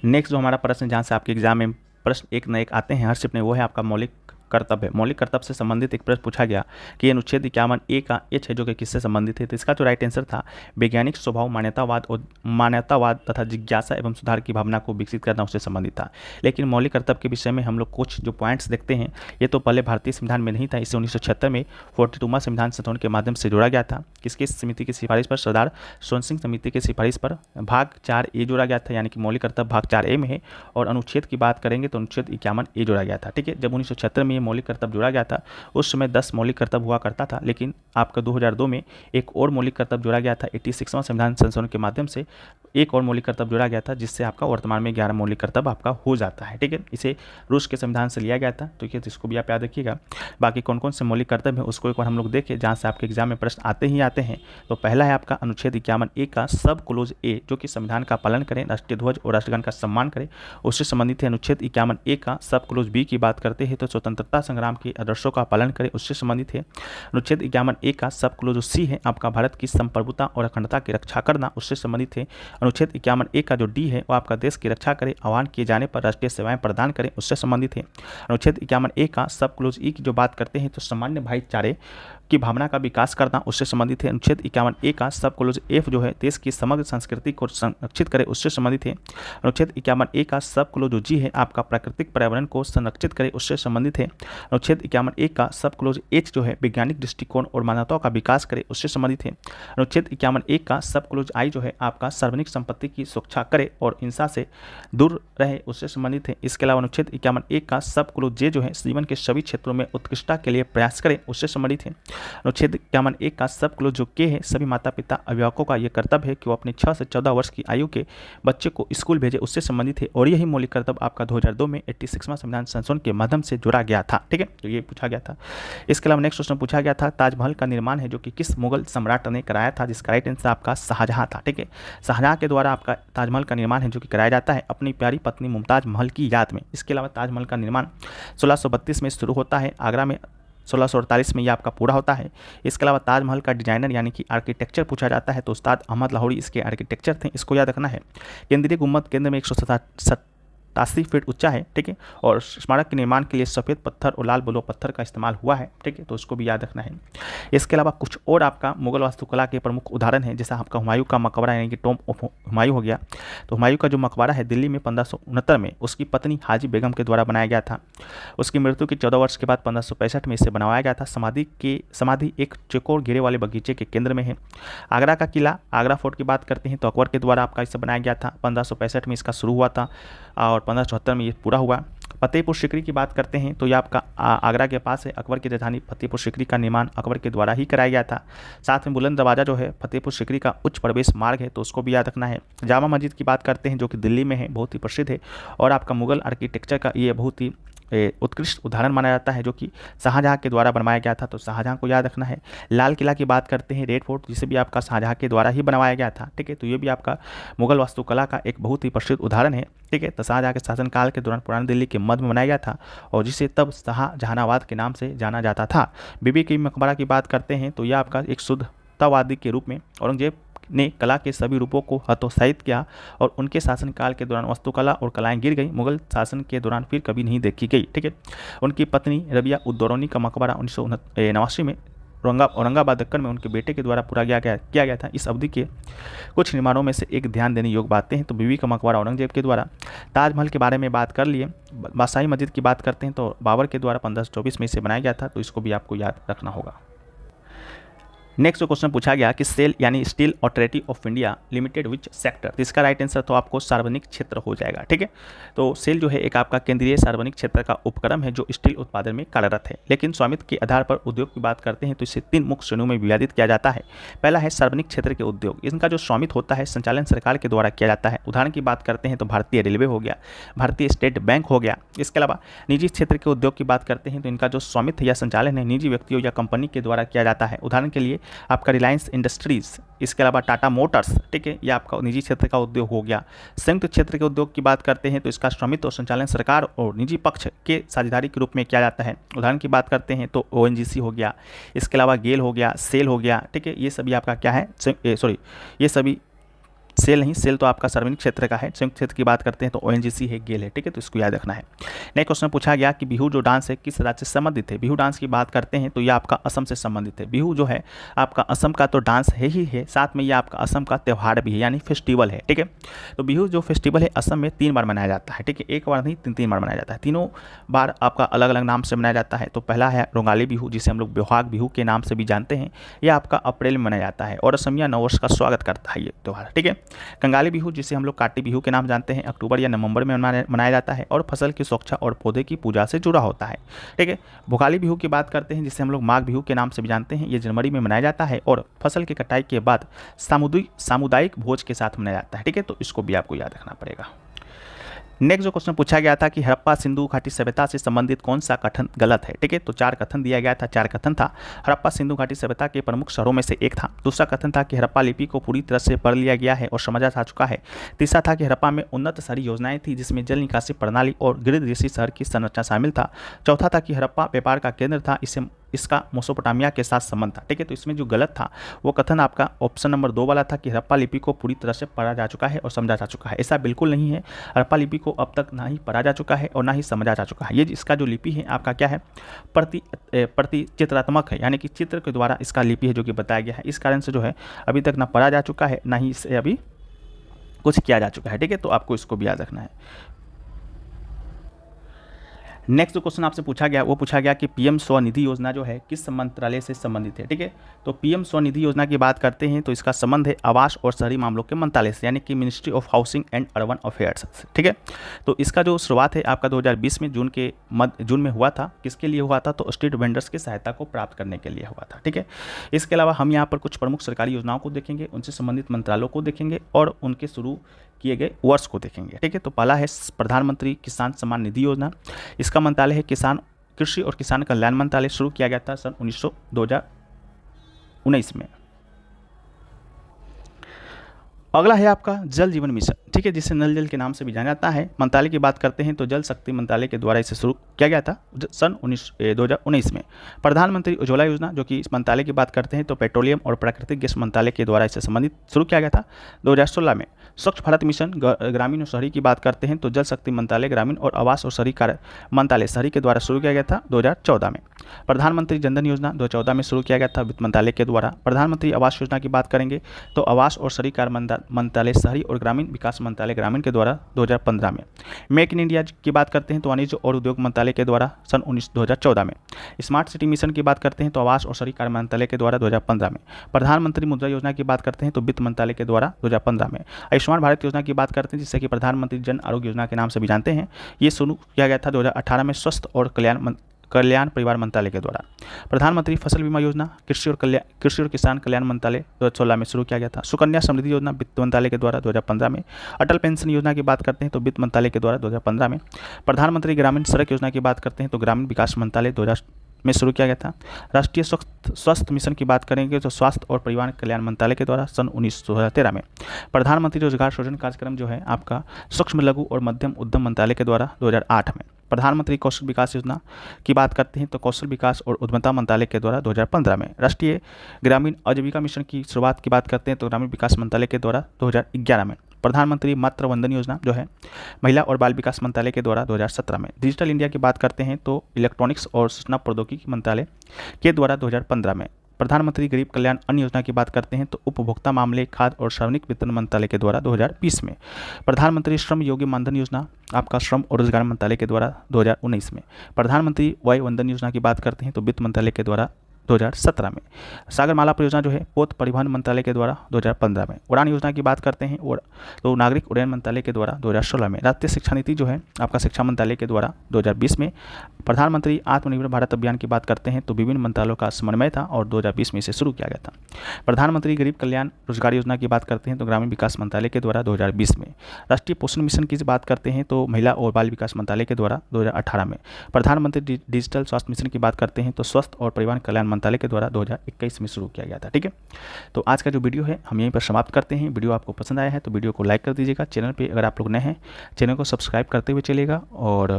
S2: नेक्स्ट जो हमारा प्रश्न जहाँ से आपके एग्जाम में प्रश्न एक न एक आते हैं हर शिफ्ट में, वो है आपका मौलिक कर्तव्य। मौलिक कर्तव्य से संबंधित एक प्रश्न पूछा गया कि अनुच्छेद 51A का H है जो कि किससे संबंधित है। तो इसका जो राइट आंसर था वैज्ञानिक स्वभाव, मान्यतावाद तथा जिज्ञासा एवं सुधार की भावना को विकसित करना उससे संबंधित था। लेकिन मौलिक कर्तव्य के विषय में हम लोग कुछ जो पॉइंट्स देखते हैं, ये तो पहले भारतीय संविधान में नहीं था, इसे 1976 में 42वां संविधान संशोधन के माध्यम से जोड़ा गया था। किसकी समिति की सिफारिश पर? सरदार सोन सिंह समिति की सिफारिश पर भाग 4A जोड़ा गया था, यानी कि मौलिक कर्तव्य भाग 4A में है। और अनुच्छेद की बात करेंगे तो अनुच्छेद 51A जोड़ा गया था, ठीक है। जब 1976 में ये मौलिक कर्तव्य जोड़ा गया था उस समय 10 मौलिक कर्तव्य हुआ करता था, लेकिन आपका 2002 में एक और मौलिक कर्तव्य जोड़ा गया था। 86वां संविधान संशोधन के माध्यम से एक और मौलिक कर्तव्य जोड़ा गया था, जिससे आपका वर्तमान में 11 मौलिक कर्तव्य आपका हो जाता है, ठीक है। इसे रूस के संविधान से लिया गया था, तो इसको भी आप याद रखिएगा। बाकी कौन कौन से मौलिक कर्तव्य है उसको एक बार हम लोग देखें, जहाँ से आपके एग्जाम में प्रश्न आते ही आते हैं। तो पहला है आपका अनुच्छेद 51A का सब क्लोज A, जो कि संविधान का पालन करें, राष्ट्रीय ध्वज और राष्ट्रगान का सम्मान करें, उससे संबंधित है। अनुच्छेद 51A का सब क्लोज B की बात करते हैं तो स्वतंत्रता संग्राम के आदर्शों का पालन करें, उससे संबंधित है। अनुच्छेद 51A का सब क्लोज C है आपका भारत की संप्रभुता और अखंडता की रक्षा करना, उससे संबंधित है। अनुच्छेद 51A का जो D है वो आपका देश की रक्षा करे, आह्वान किए जाने पर राष्ट्रीय सेवाएं प्रदान करें, उससे संबंधित है। अनुच्छेद 51A का सब क्लोज E की जो बात करते हैं तो सामान्य भाईचारे की भावना का विकास करना, उससे संबंधित है। अनुच्छेद 51A का सब क्लोज F जो है देश की समग्र संस्कृति को संरक्षित करे, उससे संबंधित है। अनुच्छेद 51A का सब क्लोज G है आपका प्राकृतिक पर्यावरण को संरक्षित करे, उससे संबंधित है। अनुच्छेद 51A का सब क्लोज H जो है वैज्ञानिक दृष्टिकोण और मानवता का विकास करे, उससे संबंधित है। अनुच्छेद 51A का सब क्लोज I जो है आपका सार्वजनिक संपत्ति की सुरक्षा करे और हिंसा से दूर रहे, उससे संबंधित है। इसके अलावा अनुच्छेद 51A का सब क्लोज J जो है जीवन के सभी क्षेत्रों में उत्कृष्टता के लिए प्रयास करे, उससे संबंधित है। अनुच्छेद 51(1) का सब क्लोज जो के है, सभी माता पिता अभिभावकों का यह कर्तव्य है कि वो अपने 6 से 14 वर्ष की आयु के बच्चे को स्कूल भेजे, उससे संबंधित है। और यही मौलिक कर्तव्य आपका 2002 में 86वां संविधान संशोधन के माध्यम से जोड़ा गया था। ठीक है, तो ये पूछा गया था। इसके अलावा नेक्स्ट क्वेश्चन पूछा गया था, ताजमहल का निर्माण है जो कि किस मुगल सम्राट ने कराया था, जिसका राइट आंसर आपका शाहजहां था। ठीक है, शाहजहां के द्वारा आपका ताजमहल का निर्माण है जो कि कराया जाता है अपनी प्यारी पत्नी मुमताज महल की याद में। इसके अलावा ताजमहल का निर्माण 1632 में शुरू होता है, आगरा में 1648 में यह आपका पूरा होता है। इसके अलावा ताजमहल का डिजाइनर यानी कि आर्किटेक्चर पूछा जाता है तो उस्ताद अहमद लाहौरी इसके आर्किटेक्चर थे, इसको याद रखना है। केंद्रीय गुम्बद केंद्र में 187 फीट ऊंचा है। ठीक है, और स्मारक के निर्माण के लिए सफ़ेद पत्थर और लाल बलुआ पत्थर का इस्तेमाल हुआ है। ठीक है, तो उसको भी याद रखना है। इसके अलावा कुछ और आपका मुगल वास्तुकला के प्रमुख उदाहरण हैं, जैसा आपका हुमायूं का मकबरा यानी कि टॉम्ब ऑफ हुमायूं हो गया। तो हुमायूं का जो मकबरा है दिल्ली में 1569 में उसकी पत्नी हाजी बेगम के द्वारा बनाया गया था। उसकी मृत्यु के 14 वर्ष के बाद 1565 में इसे बनवाया गया था। समाधि एक चौकोर घेरे वाले बगीचे के केंद्र में है। आगरा का किला, आगरा फोर्ट की बात करते हैं तो अकबर के द्वारा आपका इसे बनाया गया था। 1565 में इसका शुरू हुआ था और 1574 में ये पूरा हुआ। फतेहपुर सीकरी की बात करते हैं तो ये आपका आगरा के पास है। अकबर की राजधानी फतेहपुर सीकरी का निर्माण अकबर के द्वारा ही कराया गया था। साथ में बुलंद दरवाजा जो है फतेहपुर सीकरी का उच्च प्रवेश मार्ग है, तो उसको भी याद रखना है। जामा मस्जिद की बात करते हैं जो कि दिल्ली में है, बहुत ही प्रसिद्ध है और आपका मुगल आर्किटेक्चर का ये बहुत ही उत्कृष्ट उदाहरण माना जाता है जो कि शाहजहां के द्वारा बनवाया गया था, तो शाहजहां को याद रखना है। लाल किला की बात करते हैं, रेड फोर्ट, जिसे भी आपका शाहजहां के द्वारा ही बनवाया गया था। ठीक है, तो ये भी आपका मुगल वास्तुकला का एक बहुत ही प्रसिद्ध उदाहरण है। ठीक है, तो शाहजहां के शासनकाल के दौरान पुरानी दिल्ली के मध्य में बनाया गया था और जिसे तब शाहजहानाबाद के नाम से जाना जाता था। बीबी की मकबरा की बात करते हैं तो यह आपका एक शुद्धतावादी के रूप में औरंगजेब ने कला के सभी रूपों को हतोत्साहित किया और उनके शासनकाल के दौरान वास्तुकला और कलाएं गिर गई। मुगल शासन के दौरान फिर कभी नहीं देखी गई। ठीक है, उनकी पत्नी रबिया उद दौरानी का मकबरा 1989 में औरंगाबाद दक्कन में उनके बेटे के द्वारा पूरा किया गया था। इस अवधि के कुछ निर्माणों में से एक ध्यान देने योग्य बातें हैं तो बीबी का मकबरा औरंगजेब के द्वारा। ताजमहल के बारे में बात कर लिए। बादशाही मस्जिद की बात करते हैं तो बाबर के द्वारा 1524 में इसे बनाया गया था, तो इसको भी आपको याद रखना होगा। नेक्स्ट जो क्वेश्चन पूछा गया कि सेल यानी steel authority of India limited which sector, तो इसका राइट आंसर तो आपको सार्वजनिक क्षेत्र हो जाएगा। ठीक है, तो सेल जो है एक आपका केंद्रीय सार्वजनिक क्षेत्र का उपक्रम है जो स्टील उत्पादन में कार्यरत है, लेकिन स्वामित्व के आधार पर उद्योग की बात करते हैं तो इसे 3 मुख्य श्रेणियों में विभाजित किया जाता है। पहला है सार्वजनिक क्षेत्र के उद्योग, इनका जो स्वामित्व होता है संचालन सरकार के द्वारा किया जाता है। उदाहरण की बात करते हैं तो भारतीय रेलवे हो गया, भारतीय स्टेट बैंक हो गया। इसके अलावा निजी क्षेत्र के उद्योग की बात करते हैं तो इनका जो स्वामित्व या संचालन है निजी व्यक्तियों या कंपनी के द्वारा किया जाता है। उदाहरण के लिए आपका रिलायंस इंडस्ट्रीज, इसके अलावा टाटा मोटर्स। ठीक है, ये आपका निजी क्षेत्र का उद्योग हो गया। संयुक्त क्षेत्र के उद्योग की बात करते हैं तो इसका स्वामित्व और संचालन सरकार और निजी पक्ष के साझेदारी के रूप में किया जाता है। उदाहरण की बात करते हैं तो ओएनजीसी हो गया, इसके अलावा गेल हो गया, सेल हो गया। ठीक है, ये सभी आपका क्या है, ये सभी सेल नहीं, सेल तो आपका सार्वजनिक क्षेत्र का है। संयुक्त क्षेत्र की बात करते हैं तो ओएनजीसी है, गेल है। ठीक है, तो इसको याद रखना है। नेक्स्ट क्वेश्चन पूछा गया कि बिहू जो डांस है किस राज्य से संबंधित है। बिहू डांस की बात करते हैं तो यह आपका असम से संबंधित है। बिहू जो है आपका असम का तो डांस है ही है, साथ में यह आपका असम का त्यौहार भी है यानी फेस्टिवल है। ठीक है, तो बिहू जो फेस्टिवल है असम में 3 बार मनाया जाता है। ठीक है, एक बार नहीं 3 बार मनाया जाता है। तीनों बार आपका अलग अलग नाम से मनाया जाता है। तो पहला है रोंगाली बिहू, जिसे हम लोग बोहाग बिहू के नाम से भी जानते हैं, यह आपका अप्रैल में मनाया जाता है और असमिया नववर्ष का स्वागत करता है ये त्यौहार। ठीक है, कंगाली बिहू जिसे हम लोग काटी बिहू के नाम जानते हैं अक्टूबर या नवंबर में मनाया जाता है और फसल की सुरक्षा और पौधे की पूजा से जुड़ा होता है। ठीक है, भोगाली बिहू की बात करते हैं जिसे हम लोग माघ बिहू के नाम से भी जानते हैं, ये जनवरी में मनाया जाता है और फसल की कटाई के बाद सामुदायिक भोज के साथ मनाया जाता है। ठीक है, तो इसको भी आपको याद रखना पड़ेगा। नेक्स्ट जो क्वेश्चन पूछा गया था कि हड़प्पा सिंधु घाटी सभ्यता से संबंधित कौन सा कथन गलत है। ठीक है, तो 4 कथन दिया गया था। 4 कथन था हड़प्पा सिंधु घाटी सभ्यता के प्रमुख शहरों में से एक था। दूसरा कथन था कि हड़प्पा लिपि को पूरी तरह से पढ़ लिया गया है और समझा जा चुका है। तीसरा था कि हड़प्पा में उन्नत शहरी योजनाएं थी जिसमें जल निकासी प्रणाली और गृह जैसी शहर की संरचना शामिल था। चौथा था कि हड़प्पा व्यापार का केंद्र था, इसका मेसोपोटामिया के साथ संबंध था। ठीक है, तो इसमें जो गलत था वो कथन आपका ऑप्शन नंबर 2 वाला था कि हड़प्पा लिपि को पूरी तरह से पढ़ा जा चुका है और समझा जा चुका है। ऐसा बिल्कुल नहीं है। हड़प्पा लिपि को अब तक ना ही पढ़ा जा चुका है और ना ही समझा जा चुका है। ये इसका जो लिपि है आपका क्या है, प्रति चित्रात्मक है, यानी कि चित्र के द्वारा इसका लिपि है जो कि बताया गया है। इस कारण से जो है अभी तक ना पढ़ा जा चुका है ना ही इसे अभी कुछ किया जा चुका है। ठीक है, तो आपको इसको भी याद रखना है। नेक्स्ट जो क्वेश्चन आपसे पूछा गया वो पूछा गया कि पीएम स्वनिधि योजना जो है किस मंत्रालय से संबंधित है। ठीक है, तो पीएम स्वनिधि योजना की बात करते हैं तो इसका संबंध है आवास और शहरी मामलों के मंत्रालय से, यानी कि ministry of housing and urban affairs से। ठीक है, तो इसका जो शुरुआत है आपका 2020 में जून में हुआ था। किसके लिए हुआ था, तो स्ट्रीट वेंडर्स की सहायता को प्राप्त करने के लिए हुआ था। ठीक है, इसके अलावा हम यहाँ पर कुछ प्रमुख सरकारी योजनाओं को देखेंगे, उनसे संबंधित मंत्रालयों को देखेंगे और उनके शुरू किए गए वर्ष को देखेंगे। ठीक है, तो पहला है प्रधानमंत्री किसान सम्मान निधि योजना। इसका मंत्रालय है कृषि और किसान कल्याण मंत्रालय। शुरू किया गया था सन 2019 में। अगला है आपका जल जीवन मिशन। ठीक है, जिसे नल जल के नाम से भी जाना जाता है। मंत्रालय की बात करते हैं तो जल शक्ति मंत्रालय के द्वारा इसे शुरू किया गया था सन 2019 में। प्रधानमंत्री उज्ज्वला योजना, जो कि इस मंत्रालय की बात करते हैं तो पेट्रोलियम और प्राकृतिक गैस मंत्रालय के द्वारा इसे संबंधित शुरू किया गया था 2016 में। स्वच्छ भारत मिशन ग्रामीण और शहरी की बात करते हैं तो जल शक्ति मंत्रालय ग्रामीण और आवास और शहरी कार्य मंत्रालय शहरी के द्वारा शुरू किया गया था 2014 में। प्रधानमंत्री जनधन योजना 2014 में शुरू किया गया था वित्त मंत्रालय के द्वारा। प्रधानमंत्री आवास योजना की बात करेंगे तो आवास और शहरी कार्य मंत्रालय शहरी और ग्रामीण विकास मंत्रालय ग्रामीण के द्वारा 2015 में। मेक इन इंडिया की बात करते हैं तो वाणिज्य और उद्योग मंत्रालय के द्वारा सन 2014 में। स्मार्ट सिटी मिशन की बात करते हैं तो आवास और शहरी कार्य मंत्रालय के द्वारा 2015 में। प्रधानमंत्री मुद्रा योजना की बात करते हैं तो वित्त मंत्रालय के द्वारा 2015 में। आयुष्मान भारत योजना की बात करते हैं जिससे कि प्रधानमंत्री जन आरोग्य योजना के नाम से भी जानते हैं। ये शुरू किया गया था 2018 में स्वास्थ्य और कल्याण परिवार मंत्रालय के द्वारा। प्रधानमंत्री फसल बीमा योजना कृषि और किसान कल्याण मंत्रालय 2016 में शुरू किया गया था। सुकन्या समृद्धि योजना वित्त मंत्रालय के द्वारा 2015 में। अटल पेंशन योजना की बात करते हैं तो वित्त मंत्रालय के द्वारा 2015 में। प्रधानमंत्री ग्रामीण सड़क योजना की बात करते हैं तो ग्रामीण विकास मंत्रालय 2000 में शुरू किया गया था। राष्ट्रीय स्वास्थ्य मिशन की बात करेंगे तो स्वास्थ्य और परिवार कल्याण मंत्रालय के द्वारा सन 2013 में। प्रधानमंत्री रोजगार सृजन कार्यक्रम जो है आपका सूक्ष्म लघु और मध्यम उद्यम मंत्रालय के द्वारा 2008 में। प्रधानमंत्री कौशल विकास योजना की बात करते हैं तो कौशल विकास और उद्यमिता मंत्रालय के द्वारा 2015 में। राष्ट्रीय ग्रामीण आजीविका मिशन की शुरुआत की बात करते हैं तो ग्रामीण विकास मंत्रालय के द्वारा 2011 में। प्रधानमंत्री मातृ वंदन योजना जो है महिला और बाल विकास मंत्रालय के द्वारा 2017 में। डिजिटल इंडिया की बात करते हैं तो इलेक्ट्रॉनिक्स और सूचना प्रौद्योगिकी मंत्रालय के द्वारा 2015 में। प्रधानमंत्री गरीब कल्याण अन्न योजना की बात करते हैं तो उपभोक्ता मामले खाद्य और सार्वजनिक वितरण मंत्रालय के द्वारा 2020 में। प्रधानमंत्री श्रम योगी मानधन योजना आपका श्रम और रोजगार मंत्रालय के द्वारा 2019 में। प्रधानमंत्री वय वंदन योजना की बात करते हैं तो वित्त मंत्रालय के द्वारा 2017 में। सागरमाला परियोजना जो है पोत परिवहन मंत्रालय के द्वारा 2015 में। उड़ान योजना की बात करते हैं तो नागरिक उड्डयन मंत्रालय के द्वारा 2016 में। राष्ट्रीय शिक्षा नीति जो है आपका शिक्षा मंत्रालय के द्वारा 2020 में। प्रधानमंत्री आत्मनिर्भर भारत अभियान की बात करते हैं तो विभिन्न मंत्रालयों का समन्वय था और 2020 में इसे शुरू किया गया था। प्रधानमंत्री गरीब कल्याण रोजगार योजना की बात करते हैं तो ग्रामीण विकास मंत्रालय के द्वारा 2020 में। राष्ट्रीय पोषण मिशन की बात करते हैं तो महिला और बाल विकास मंत्रालय के द्वारा 2018 में। प्रधानमंत्री डिजिटल स्वास्थ्य मिशन की बात करते हैं तो स्वास्थ्य और परिवार कल्याण मंत्रालय के द्वारा 2021 में शुरू किया गया था। ठीक है, तो आज का जो वीडियो है हम यहीं पर समाप्त करते हैं। वीडियो आपको पसंद आया है तो वीडियो को लाइक कर दीजिएगा। चैनल पे अगर आप लोग नए हैं चैनल को सब्सक्राइब करते हुए चलिएगा और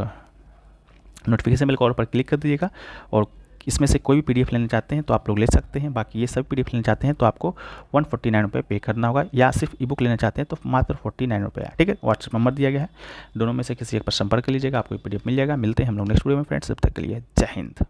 S2: नोटिफिकेशन बेल को ऑल पर क्लिक कर दीजिएगा। और इसमें से कोई भी पीडीएफ लेना चाहते हैं तो आप लोग ले सकते हैं। बाकी ये सब पीडीएफ लेना चाहते हैं तो आपको 149 रुपये पे करना होगा, या सिर्फ ई बुक लेना चाहते हैं तो मात्र 49 रुपये है। ठीक है, व्हाट्सएप नंबर दिया गया है, दोनों में से किसी एक पर संपर्क कर लीजिएगा, आपको पीडीएफ मिल जाएगा। मिलते हैं हम लोग नेक्स्ट वीडियो में फ्रेंड्स, तब तक के लिए जय हिंद।